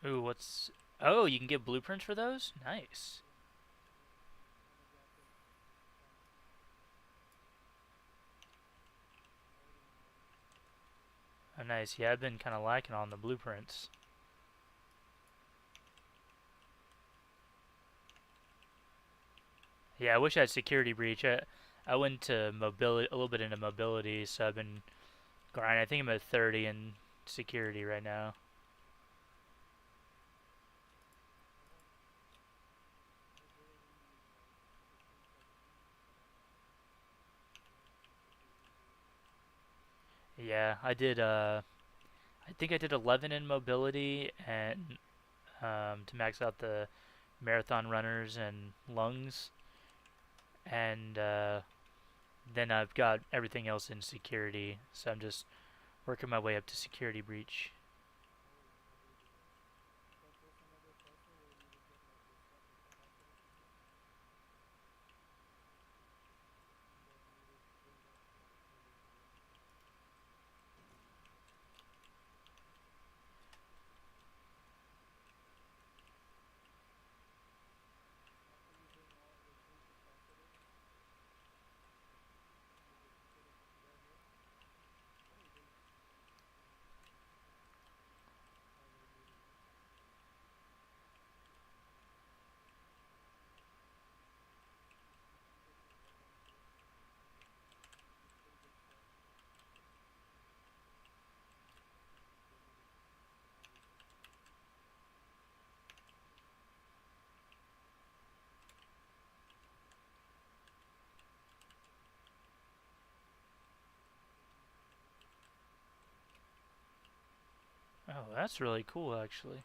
Ooh, what's... Oh, you can get blueprints for those? Nice. Oh, nice. Yeah, I've been kind of lacking on the blueprints. Yeah, I wish I had security breach. I went to mobility, a little bit into mobility, so I've been grinding. I think I'm at 30 in security right now. Yeah, I did, I think I did 11 in mobility and to max out the marathon runners and lungs. And then I've got everything else in security, so I'm just working my way up to security breach. Oh, that's really cool, actually.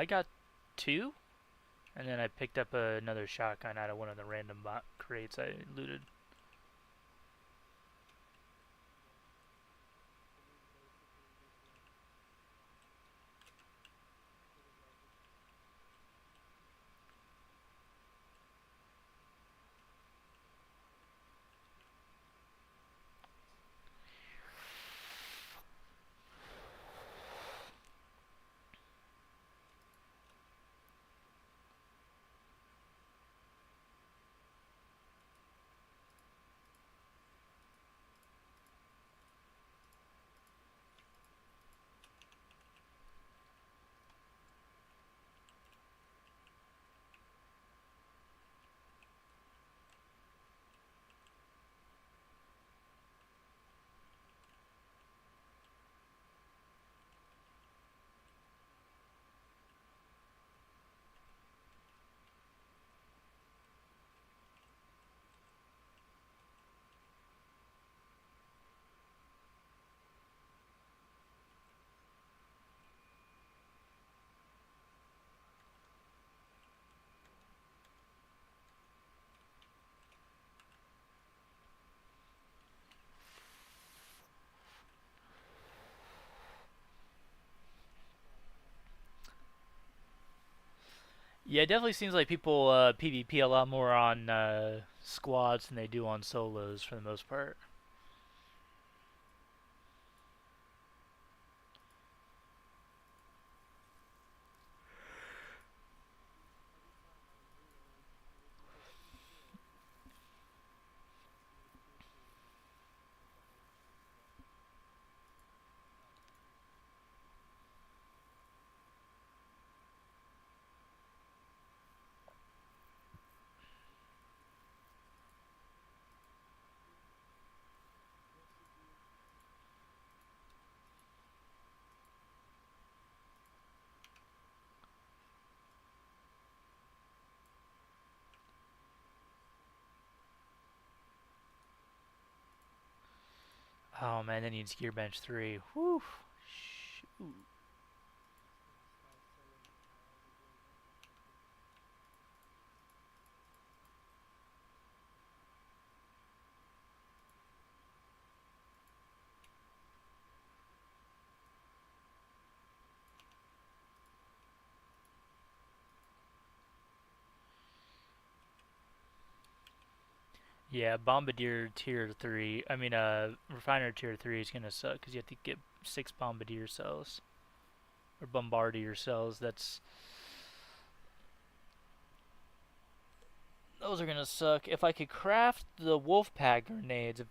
I got 2, and then I picked up another shotgun out of one of the random crates I looted. Yeah, it definitely seems like people PvP a lot more on squads than they do on solos for the most part. Oh man, that needs gear bench 3. Whew. Shoot. Yeah, Bombardier tier 3. I mean, Refiner tier 3 is gonna suck because you have to get 6 Bombardier cells. Or Bombardier cells. Those are gonna suck. If I could craft the Wolfpack grenades,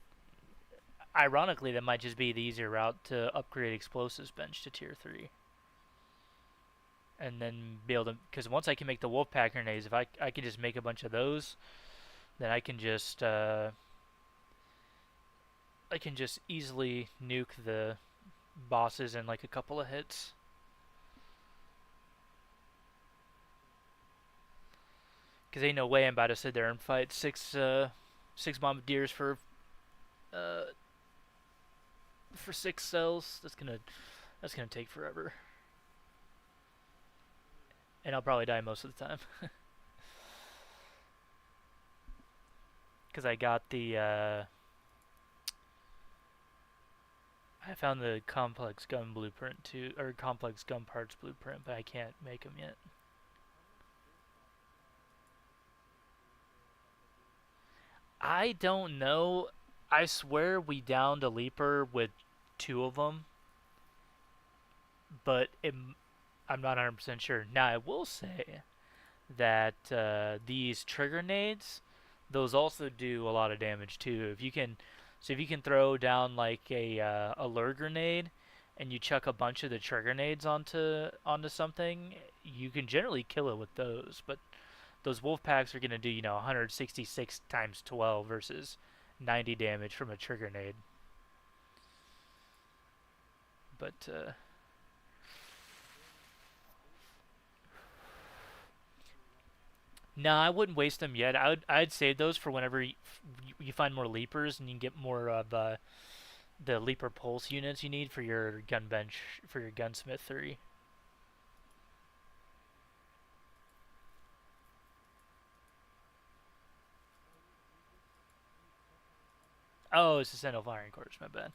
ironically, that might just be the easier route to upgrade Explosives bench to tier 3. And then be able to. Because once I can make the Wolfpack grenades, if I can just make a bunch of those, then I can just. I can just easily nuke the bosses in like a couple of hits. Because ain't no way I'm about to sit there and fight six bombardiers uh, for 6 cells. That's gonna take forever. and I'll probably die most of the time. Because I got the, I found the complex gun blueprint too, or complex gun parts blueprint, but I can't make them yet. I don't know. I swear we downed a leaper with 2 of them, but I'm not 100% sure. Now I will say that these trigger nades, those also do a lot of damage too. If you can throw down like a lure grenade, and you chuck a bunch of the trigger nades onto something, you can generally kill it with those. But those wolf packs are gonna do 166 times 12 versus 90 damage from a trigger nade. But no, I wouldn't waste them yet. I'd save those for whenever you find more leapers and you can get more of the leaper pulse units you need for your gun bench for your gunsmith 3. Oh, it's the Sentinel firing quarters. My bad.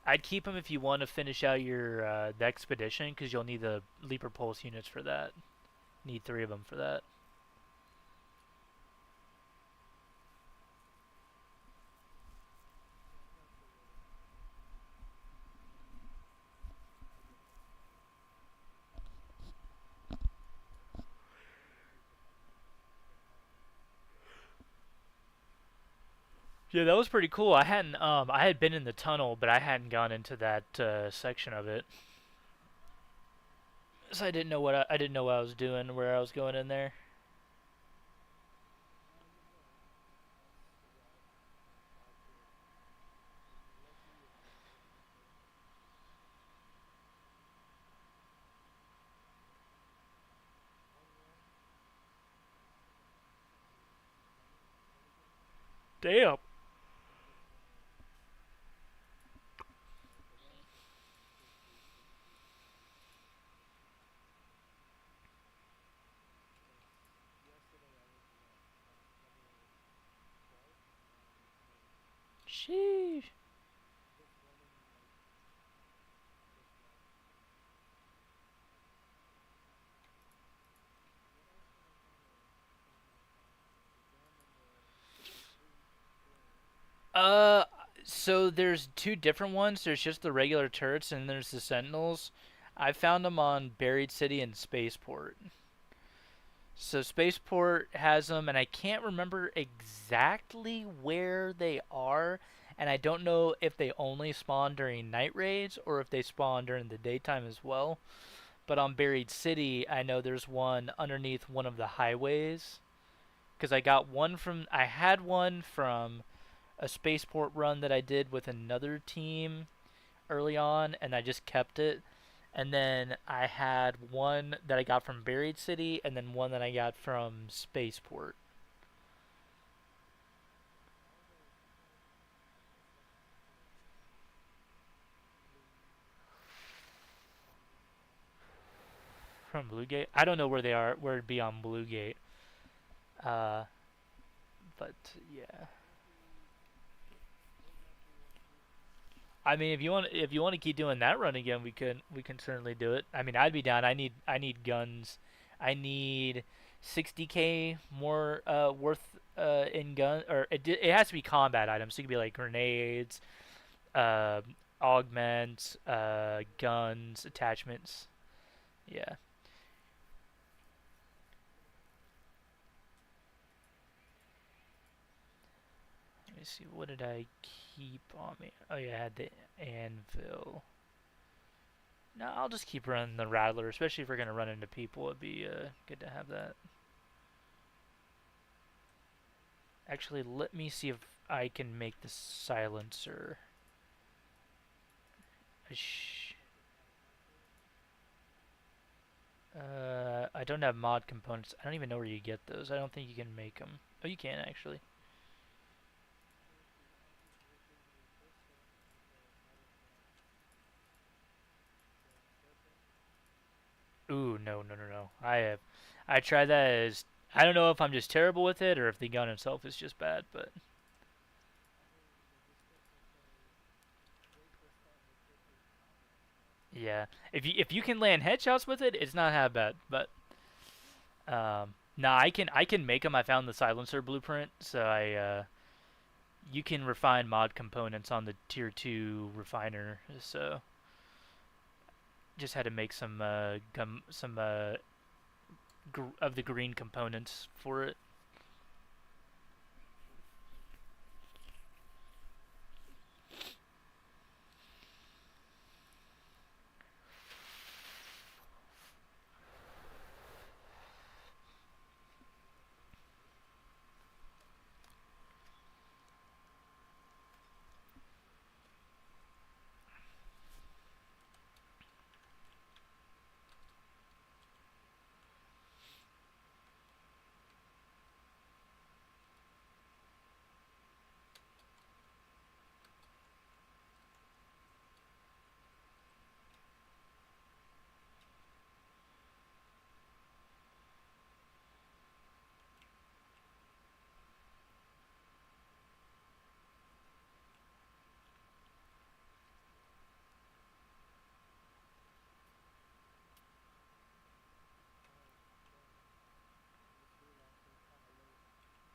I'd keep them if you want to finish out your the expedition, because you'll need the leaper pulse units for that. Need 3 of them for that. Yeah, that was pretty cool. I had been in the tunnel, but I hadn't gone into that section of it, so I didn't know I didn't know what I was doing, where I was going in there. Damn. Sheesh. Uh, so there's 2 different ones. There's just the regular turrets, and there's the Sentinels. I found them on Buried City and Spaceport. So Spaceport has them, and I can't remember exactly where they are, and I don't know if they only spawn during night raids or if they spawn during the daytime as well. But on Buried City, I know there's one underneath one of the highways, because I had one from a spaceport run that I did with another team early on, and I just kept it. And then I had one that I got from Buried City, and then one that I got from Spaceport. From Bluegate? I don't know where they are, where it'd be on Bluegate. Uh, but yeah. I mean, if you want to keep doing that run again, we can certainly do it. I mean, I'd be down. I need guns. I need 60k more worth in gun, or it has to be combat items. So it could be like grenades, uh, augments, guns, attachments. Yeah. Let me see. What did I keep on me? Oh yeah, I had the anvil. No, I'll just keep running the Rattler, especially if we're going to run into people. It'd be good to have that. Actually, let me see if I can make the silencer. I don't have mod components. I don't even know where you get those. I don't think you can make them. Oh, you can actually. Ooh, no, no, no, no. I tried that as, I don't know if I'm just terrible with it or if the gun itself is just bad, but yeah. If you can land headshots with it, it's not half bad, but nah, I can make them. I found the silencer blueprint, so you can refine mod components on the tier 2 refiner, so just had to make some of the green components for it.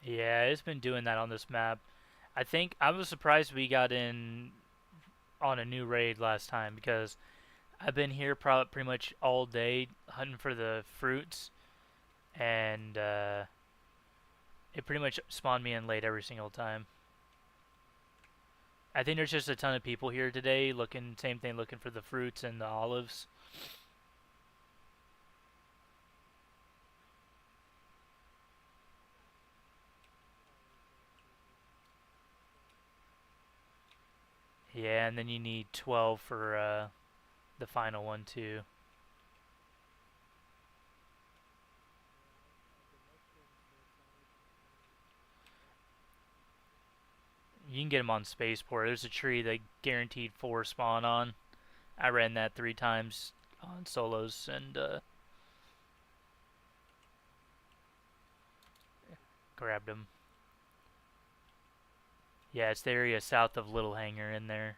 Yeah, it's been doing that on this map. I think I was surprised we got in on a new raid last time because I've been here pretty much all day hunting for the fruits, and it pretty much spawned me in late every single time. I think there's just a ton of people here today looking, same thing, looking for the fruits and the olives. Yeah, and then you need 12 for the final one too. You can get them on Spaceport. There's a tree that guaranteed 4 spawn on. I ran that 3 times on solos and grabbed them. Yeah, it's the area south of Little Hangar in there.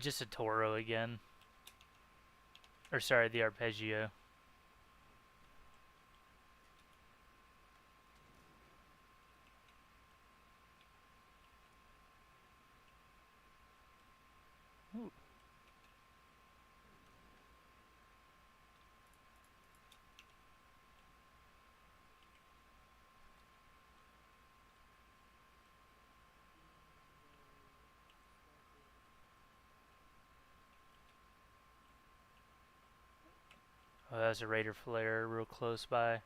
Just a Toro again. Or sorry, the Arpeggio. Ooh. Oh, that's a Raider flare real close by.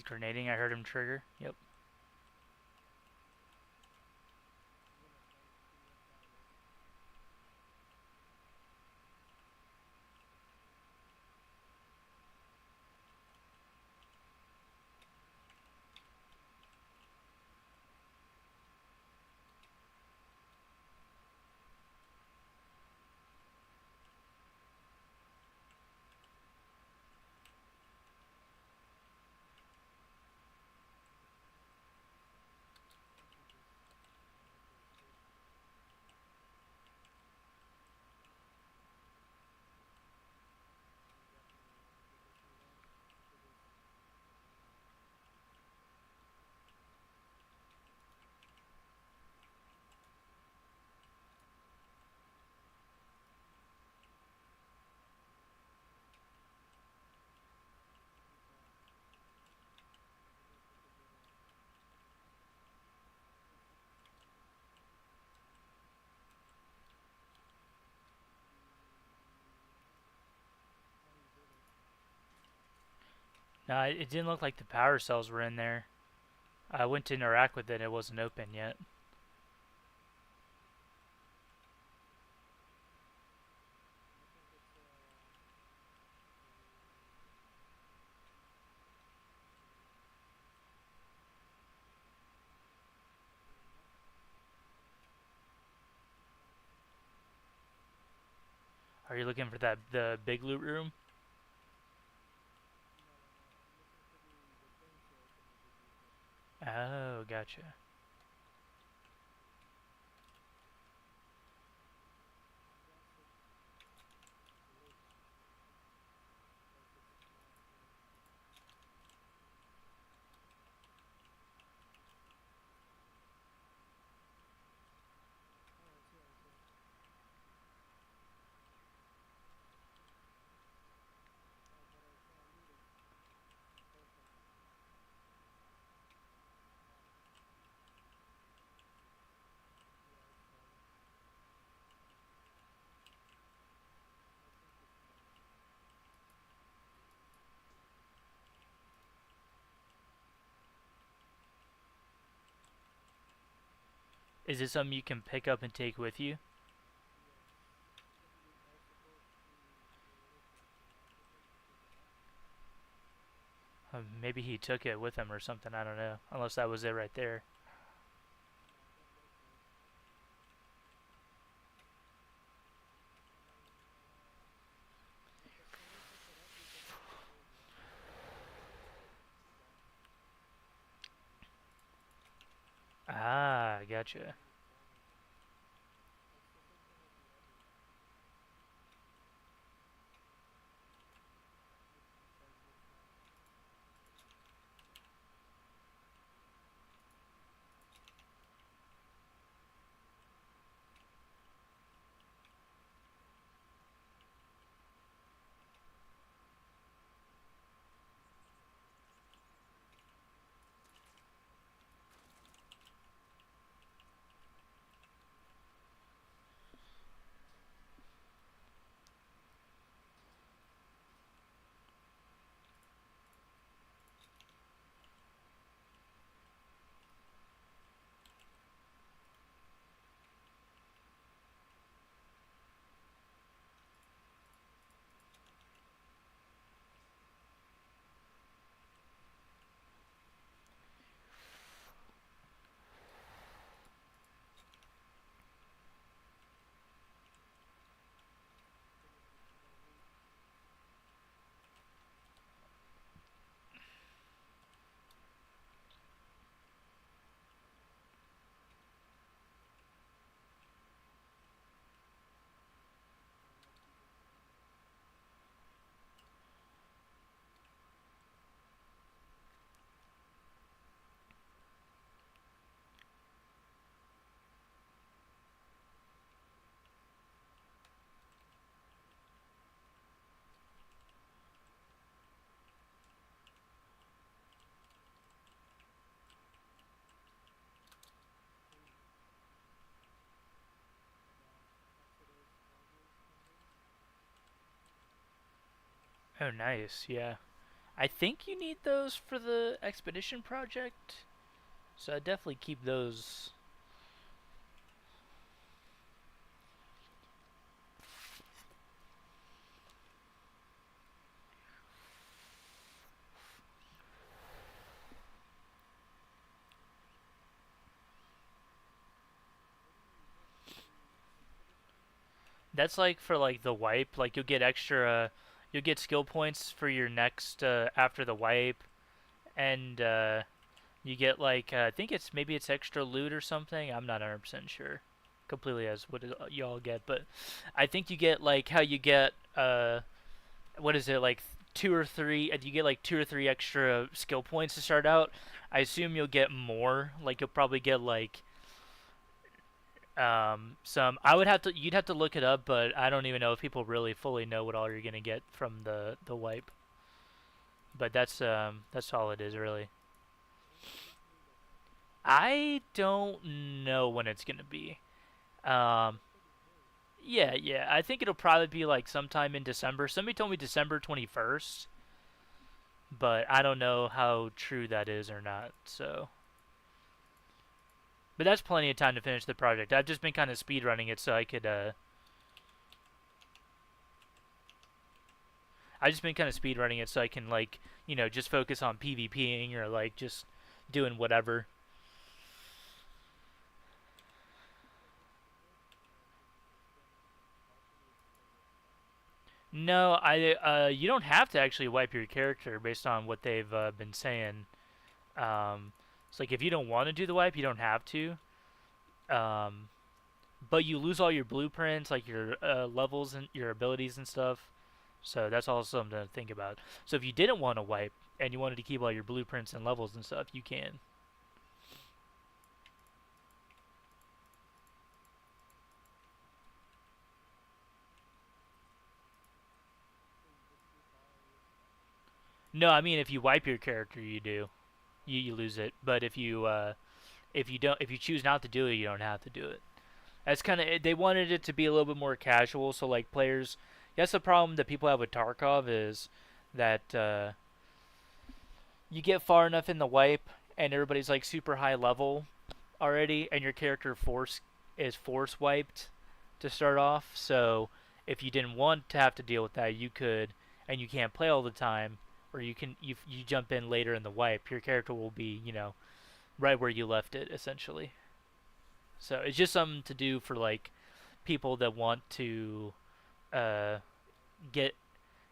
He's grenading. I heard him trigger. Yep. No, it didn't look like the power cells were in there. I went to interact with it. It wasn't open yet. Are you looking for the big loot room? Oh, gotcha. Is it something you can pick up and take with you? Maybe he took it with him or something. I don't know. Unless that was it right there. Ah, gotcha. Oh, nice. Yeah. I think you need those for the expedition project, so I definitely keep those. That's like for like the wipe, like you'll get skill points for your next after the wipe, and you get like I think it's maybe it's extra loot or something. I'm not 100% sure, completely as what y'all get, but I think you get like how you get what is it like two or three? You get like two or three extra skill points to start out. I assume you'll get more. Like you'll probably get like some. I would have to you'd have to look it up, but I don't even know if people really fully know what all you're gonna get from the wipe. But that's all it is really. I don't know when it's gonna be. Um, yeah, yeah. I think it'll probably be like sometime in December. Somebody told me December 21st, but I don't know how true that is or not. So, but that's plenty of time to finish the project. I've just been kind of speed running it so I could. I've just been kind of speed running it so I can like just focus on PvPing or like just doing whatever. No, I you don't have to actually wipe your character based on what they've been saying. It's like if you don't want to do the wipe, you don't have to. Um, but you lose all your blueprints, like your levels and your abilities and stuff. So that's also something to think about. So if you didn't want to wipe and you wanted to keep all your blueprints and levels and stuff, you can. No, I mean if you wipe your character, you do. You lose it. But if you choose not to do it, you don't have to do it. That's kind of they wanted it to be a little bit more casual. So like players, that's the problem that people have with Tarkov is that you get far enough in the wipe and everybody's like super high level already, and your character force wiped to start off. So if you didn't want to have to deal with that, you could, and you can't play all the time, or you jump in later in the wipe. Your character will be right where you left it essentially. So it's just something to do for like people that want to uh, get.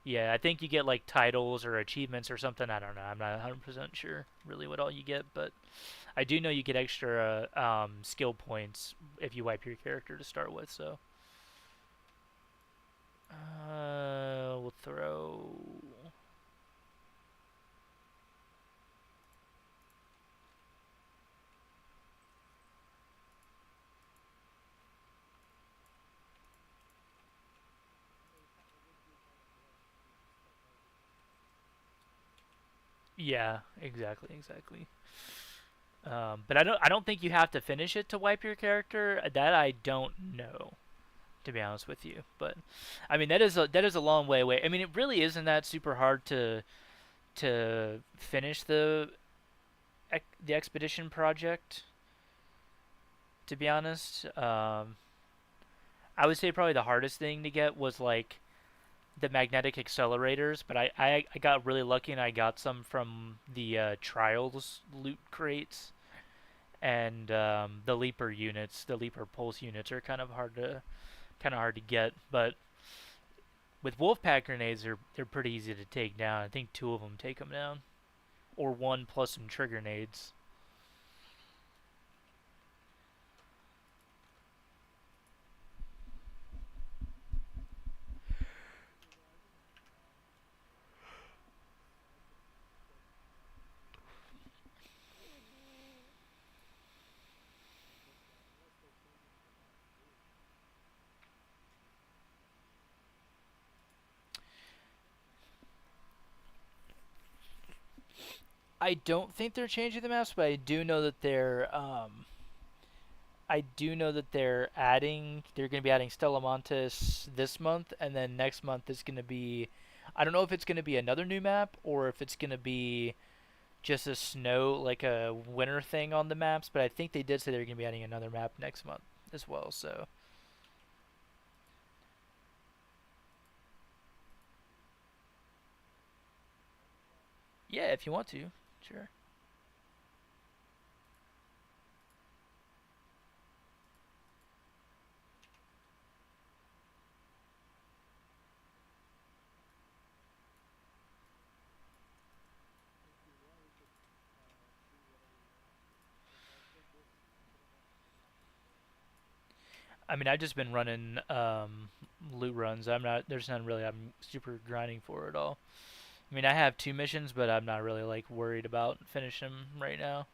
Yeah, I think you get like titles or achievements or something. I don't know. I'm not 100% sure really what all you get, but I do know you get extra skill points if you wipe your character to start with. So we'll throw. Yeah, exactly, exactly. But I don't think you have to finish it to wipe your character. That I don't know, to be honest with you. But I mean that is a long way away. I mean it really isn't that super hard to finish the expedition project. To be honest, I would say probably the hardest thing to get was like the magnetic accelerators, but I got really lucky and I got some from the trials loot crates, and the leaper units, the leaper pulse units are kind of hard to get, but with Wolfpack grenades, they're pretty easy to take down. I think two of them take them down, or one plus some trigger nades. I don't think they're changing the maps, but I do know that they're going to be adding Stella Montes this month, and then next month is going to be I don't know if it's going to be another new map or if it's going to be just a snow, like a winter thing on the maps, but I think they did say they're going to be adding another map next month as well, so. Yeah, if you want to, sure. I mean, I've just been running loot runs. There's none really I'm super grinding for at all. I mean, I have 2 missions, but I'm not really like worried about finishing them right now.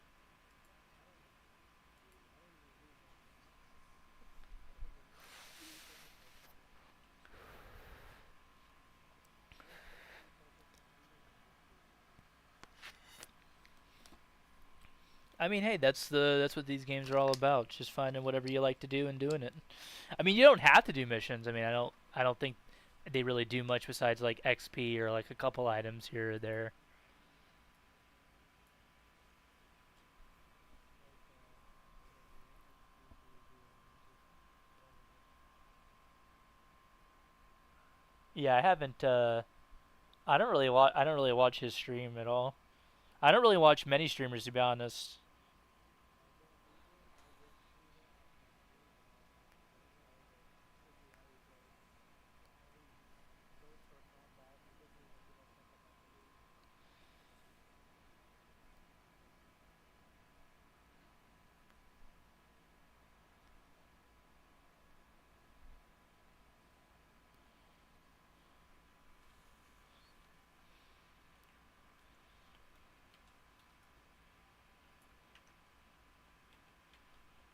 I mean, hey, that's what these games are all about. Just finding whatever you like to do and doing it. I mean, you don't have to do missions. I mean, I don't think they really do much besides like XP or like a couple items here or there. Yeah, I haven't. I don't really watch his stream at all. I don't really watch many streamers to be honest.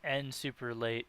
And super late.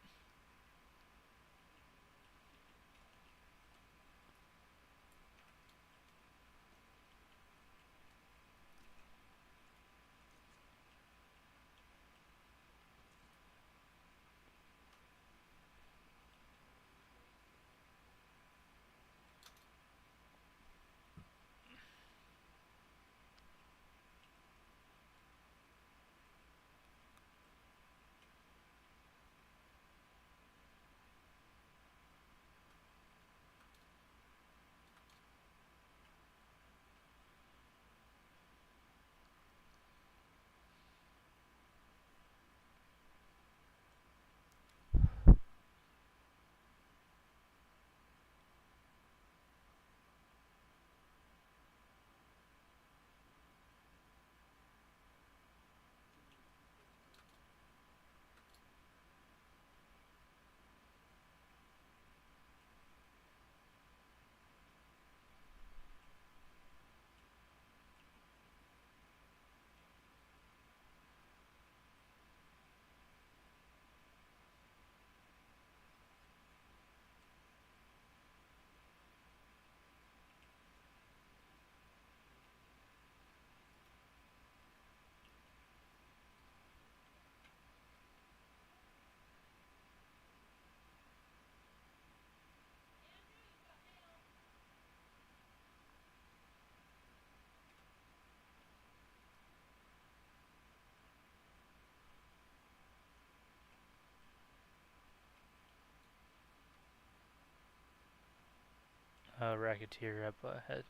Racketeer up ahead.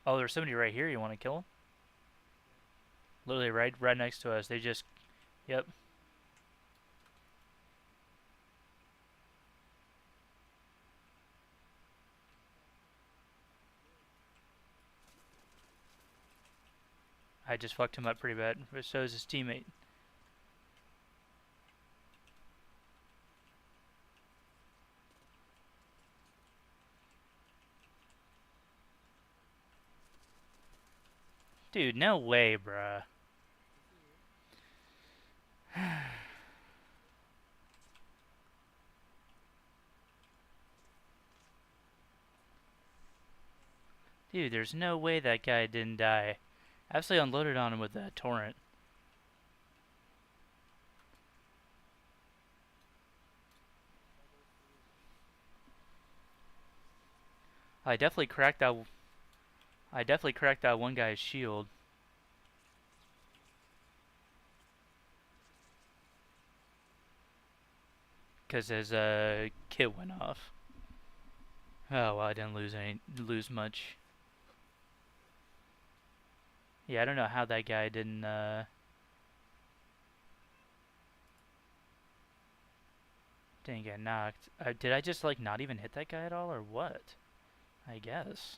Oh, there's somebody right here. You want to kill him? Literally right next to us. They just, yep. I just fucked him up pretty bad. But so is his teammate. Dude, no way, bruh. Dude, there's no way that guy didn't die. Absolutely unloaded on him with that torrent. I definitely cracked that. I definitely cracked that one guy's shield. Cause his kit went off. Oh well, I didn't lose much. Yeah, I don't know how that guy didn't get knocked. Did I just like not even hit that guy at all, or what? I guess.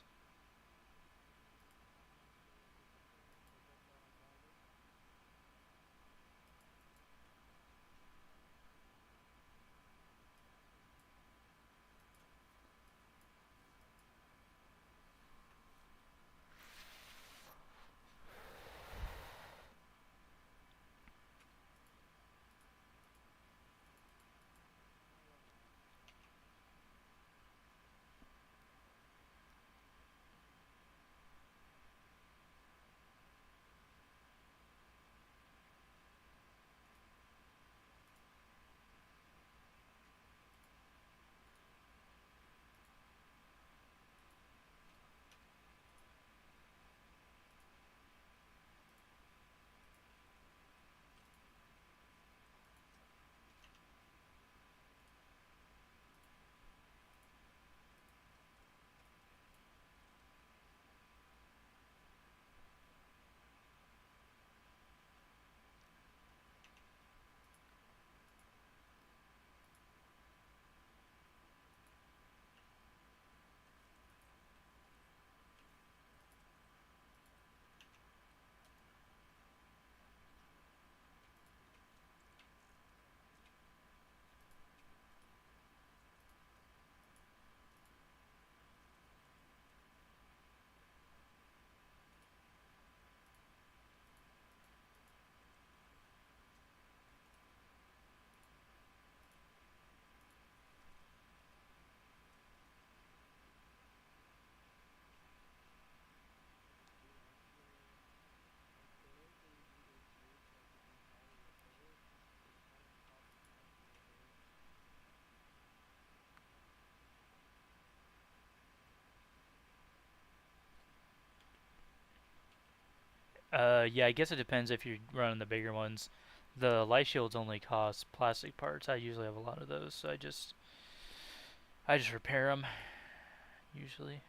Yeah, I guess it depends if you're running the bigger ones. The light shields only cost plastic parts. I usually have a lot of those, so I just repair them usually.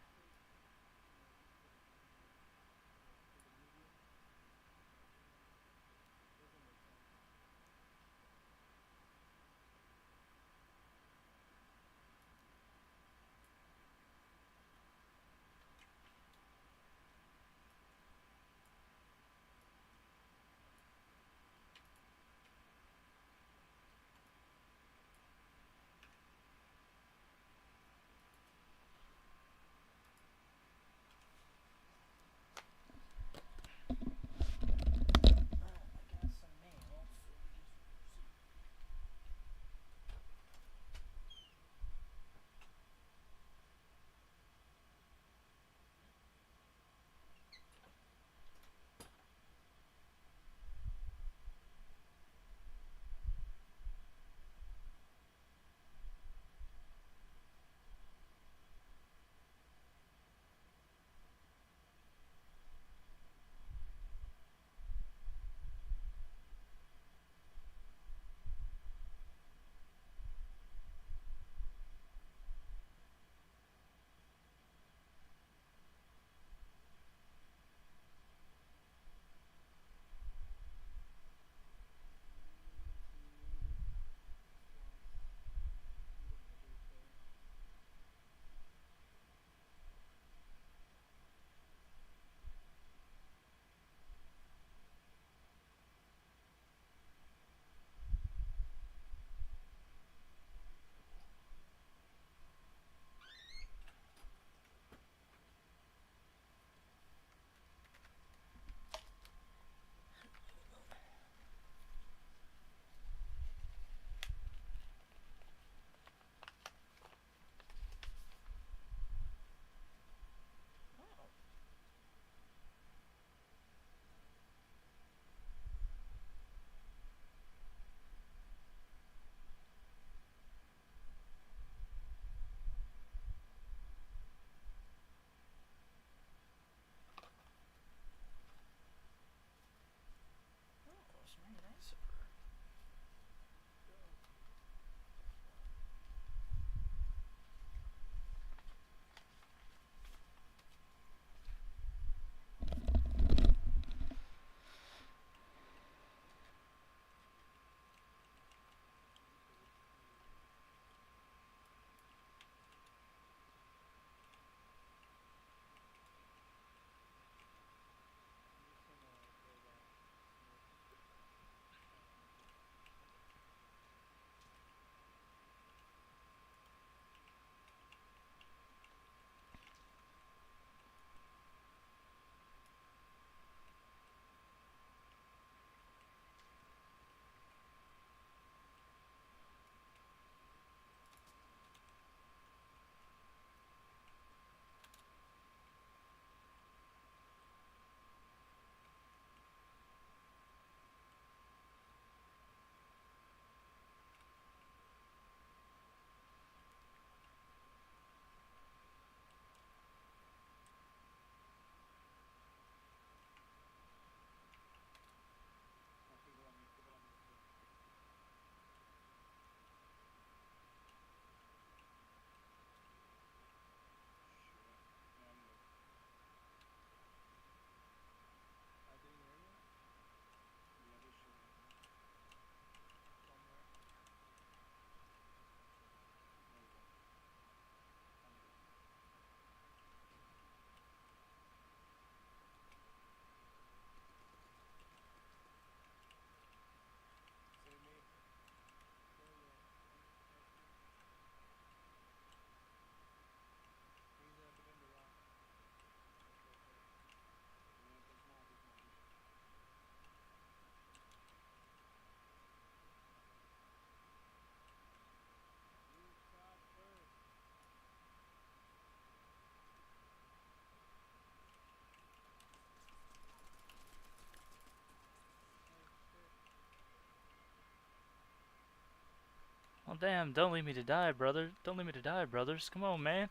damn, don't leave me to die, brother. Don't leave me to die, brothers. Come on, man.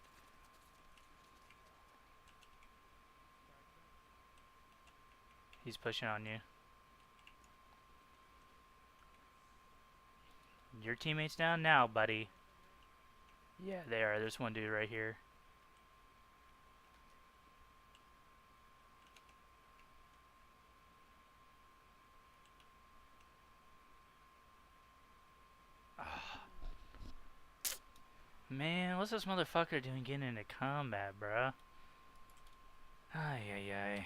He's pushing on you. Your teammate's down now, buddy. Yeah, they are. There's one dude right here. Man, what's this motherfucker doing getting into combat, bruh? Ay, ay, ay.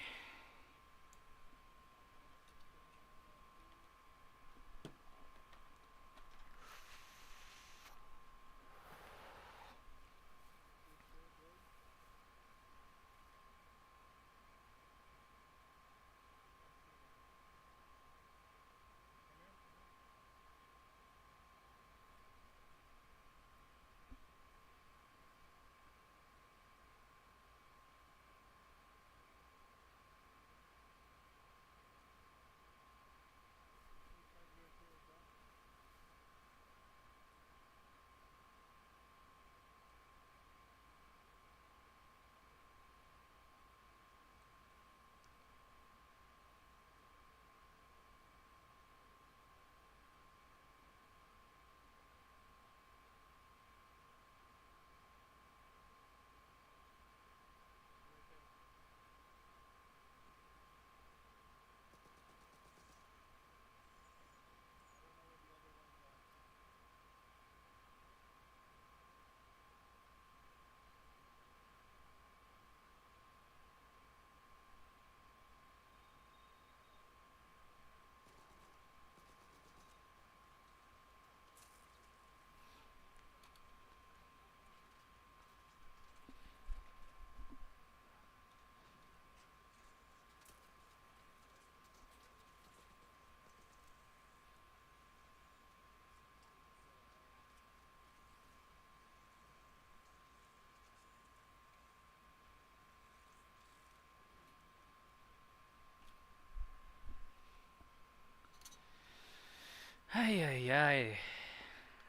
Ay, ay, ay.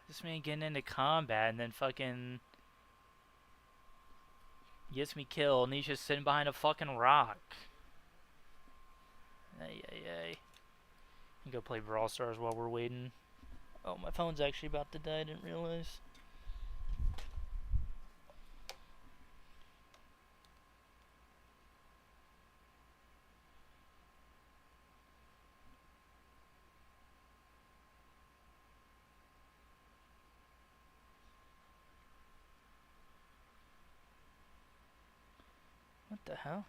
This man getting into combat and then fucking gets me killed and he's just sitting behind a fucking rock. Ay, ay, ay. You go play Brawl Stars while we're waiting. Oh, my phone's actually about to die, I didn't realize. What the hell?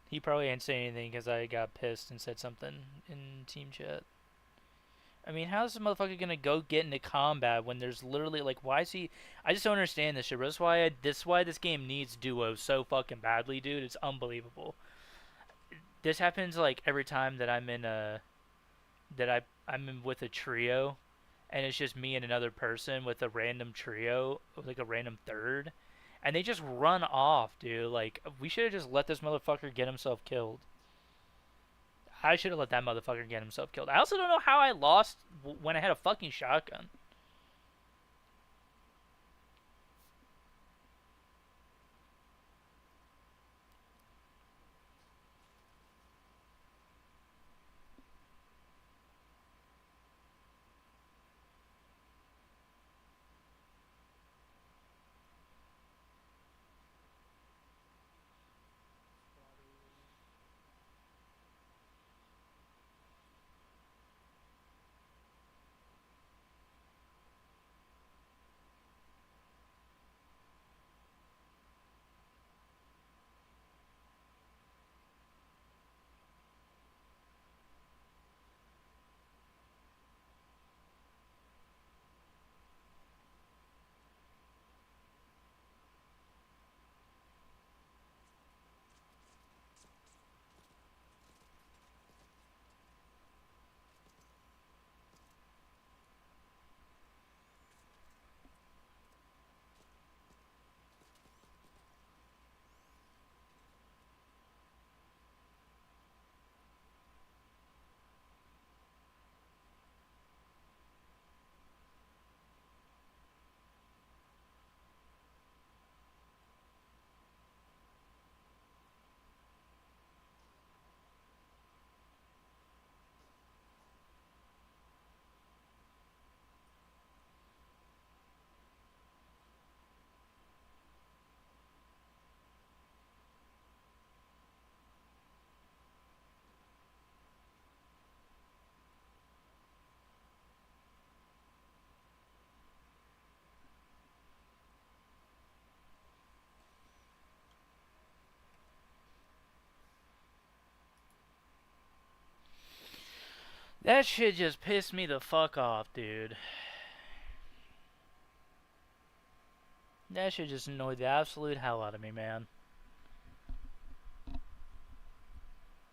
He probably ain't saying anything because I got pissed and said something in team chat. I mean, how's this motherfucker gonna go get into combat when there's literally like, why is he? I just don't understand this shit. Bro. That's why this game needs duos so fucking badly, dude. It's unbelievable. This happens like every time that I'm in a I'm in with a trio, and it's just me and another person with a random trio, like a random third, and they just run off, dude. Like we should have just let this motherfucker get himself killed. I should have let that motherfucker get himself killed. I also don't know how I lost when I had a fucking shotgun. That shit just pissed me the fuck off, dude. That shit just annoyed the absolute hell out of me, man.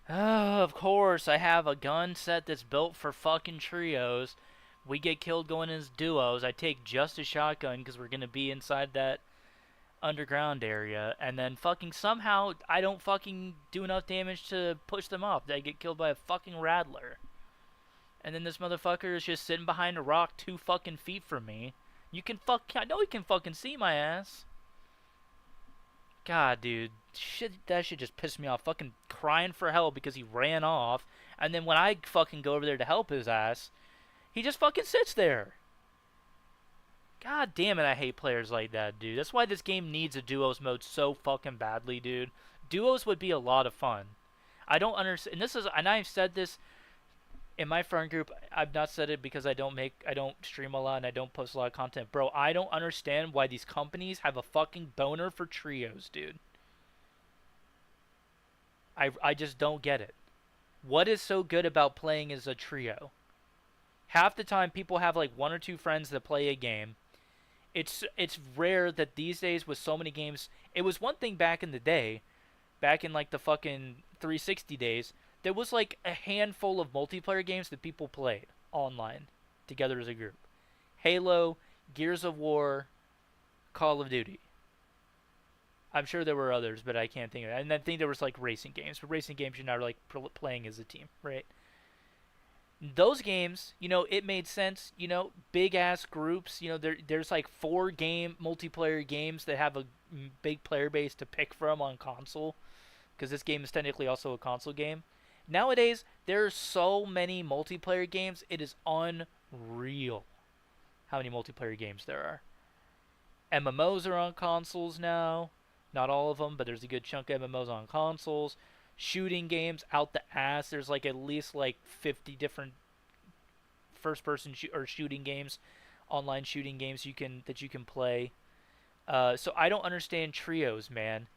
Oh, of course, I have a gun set that's built for fucking trios. We get killed going as duos. I take just a shotgun because we're gonna be inside that underground area, and then fucking somehow I don't fucking do enough damage to push them off. They get killed by a fucking rattler. And then this motherfucker is just sitting behind a rock 2 fucking feet from me. I know he can fucking see my ass. God, dude. That shit just pissed me off. Fucking crying for help because he ran off. And then when I fucking go over there to help his ass, he just fucking sits there. God damn it, I hate players like that, dude. That's why this game needs a duos mode so fucking badly, dude. Duos would be a lot of fun. I don't understand. And I've said this in my friend group. I've not said it because I don't stream a lot and I don't post a lot of content. Bro, I don't understand why these companies have a fucking boner for trios, dude. I just don't get it. What is so good about playing as a trio? Half the time people have like 1 or 2 friends that play a game. It's rare that these days with so many games. It was one thing back in the day, back in like the fucking 360 days, there was like a handful of multiplayer games that people played online together as a group. Halo, Gears of War, Call of Duty. I'm sure there were others, but I can't think of it. And I think there was like racing games, but racing games you're not like playing as a team, right? Those games, you know, it made sense. You know, big ass groups. You know, there's like 4 game multiplayer games that have a big player base to pick from on console, because this game is technically also a console game. Nowadays, there are so many multiplayer games. It is unreal how many multiplayer games there are. MMOs are on consoles now. Not all of them, but there's a good chunk of MMOs on consoles. Shooting games out the ass. There's like at least like 50 different first-person shooting games, online shooting games that you can play. So I don't understand trios, man.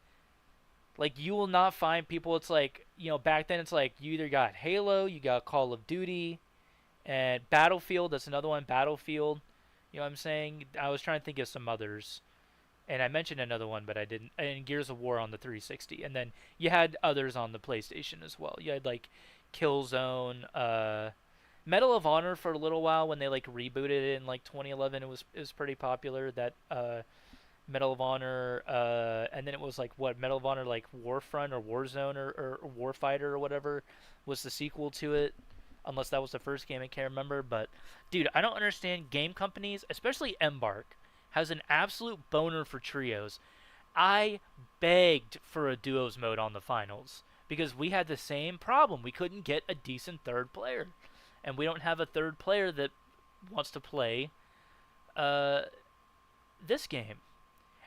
Like, you will not find people. It's like, you know, back then it's like you either got Halo, you got Call of Duty, and Battlefield. That's another one, Battlefield. You know what I'm saying? I was trying to think of some others. And I mentioned another one, but I didn't. And Gears of War on the 360. And then you had others on the PlayStation as well. You had like Killzone, Medal of Honor for a little while when they like rebooted it in like 2011. It was pretty popular. That Medal of Honor, and then it was like Medal of Honor like Warfront or Warzone or Warfighter or whatever was the sequel to it. Unless that was the first game, I can't remember. But dude, I don't understand game companies, especially Embark, has an absolute boner for trios. I begged for a duos mode on the finals because we had the same problem. We couldn't get a decent third player, and we don't have a third player that wants to play this game.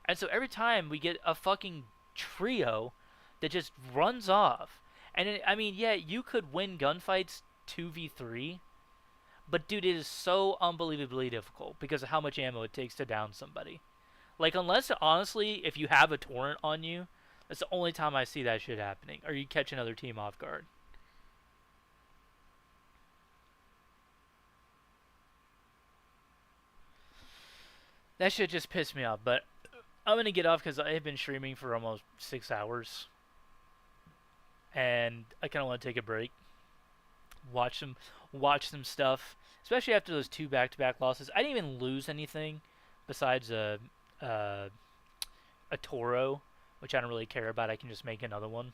And so every time we get a fucking trio that just runs off, and I mean, yeah, you could win gunfights 2v3, but dude, it is so unbelievably difficult because of how much ammo it takes to down somebody. Like, unless, honestly, if you have a torrent on you, that's the only time I see that shit happening. Or you catch another team off guard. That shit just pissed me off, but I'm gonna get off because I have been streaming for almost 6 hours. And I kind of want to take a break. Watch some stuff, especially after those 2 back-to-back losses. I didn't even lose anything besides a Toro, which I don't really care about. I can just make another one,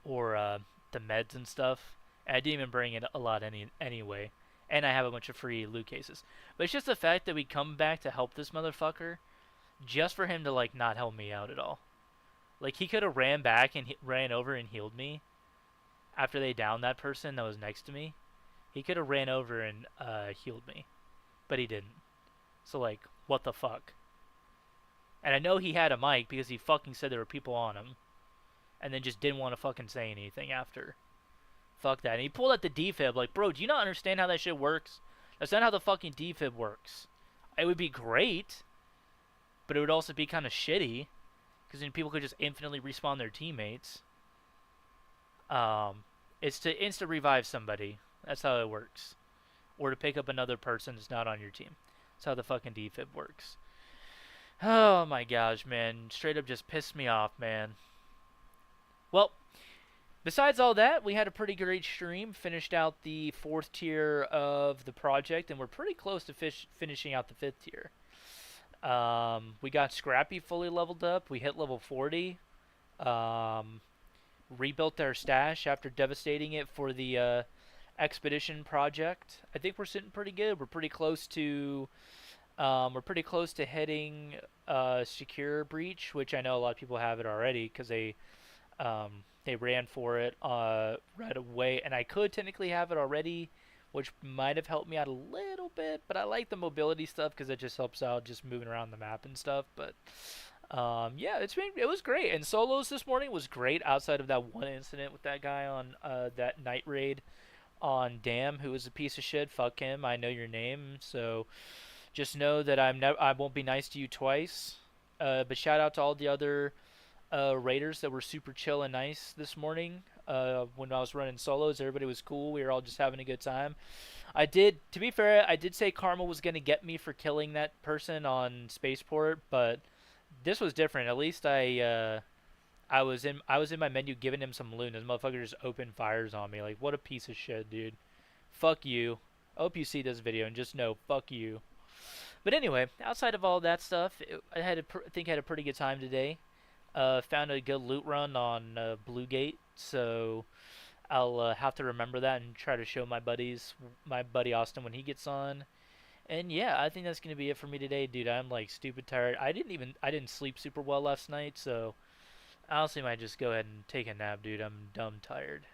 or the meds and stuff. And I didn't even bring it a lot anyway. And I have a bunch of free loot cases. But it's just the fact that we come back to help this motherfucker, just for him to like not help me out at all. Like, he could have ran back and ran over and healed me after they downed that person that was next to me. He could have ran over and healed me, but he didn't. So, like, what the fuck? And I know he had a mic because he fucking said there were people on him, and then just didn't want to fucking say anything after. Fuck that. And he pulled out the defib. Like, bro, do you not understand how that shit works? That's not how the fucking defib works. It would be great, but it would also be kind of shitty, because then people could just infinitely respawn their teammates. It's to insta revive somebody. That's how it works. Or to pick up another person that's not on your team. That's how the fucking defib works. Oh my gosh, man. Straight up just pissed me off, man. Well, besides all that, we had a pretty great stream. Finished out the 4th tier of the project, and we're pretty close to finishing out the 5th tier. We got Scrappy fully leveled up. We hit level 40. Rebuilt our stash after devastating it for the expedition project. I think we're sitting pretty good. We're pretty close to hitting secure breach, which I know a lot of people have it already because they ran for it right away, and I could technically have it already, which might have helped me out a little bit, but I like the mobility stuff because it just helps out just moving around the map and stuff. But yeah, it was great, and solos this morning was great outside of that one incident with that guy on that night raid on Dam, who was a piece of shit. Fuck him. I know your name, so just know that I won't be nice to you twice. But shout out to all the other raiders that were super chill and nice this morning. When I was running solos, everybody was cool. We were all just having a good time. To be fair, I did say Karma was gonna get me for killing that person on Spaceport, but this was different. At least I was in my menu giving him some loot, and this motherfucker just opened fires on me. Like, what a piece of shit, dude. Fuck you. I hope you see this video and just know, fuck you. But anyway, outside of all that stuff, I think I had a pretty good time today. Found a good loot run on Blue Gate, so I'll have to remember that and try to show my buddy Austin when he gets on. And yeah, I think that's gonna be it for me today, dude. I'm like stupid tired. I didn't sleep super well last night, so I honestly might just go ahead and take a nap, dude. I'm dumb tired.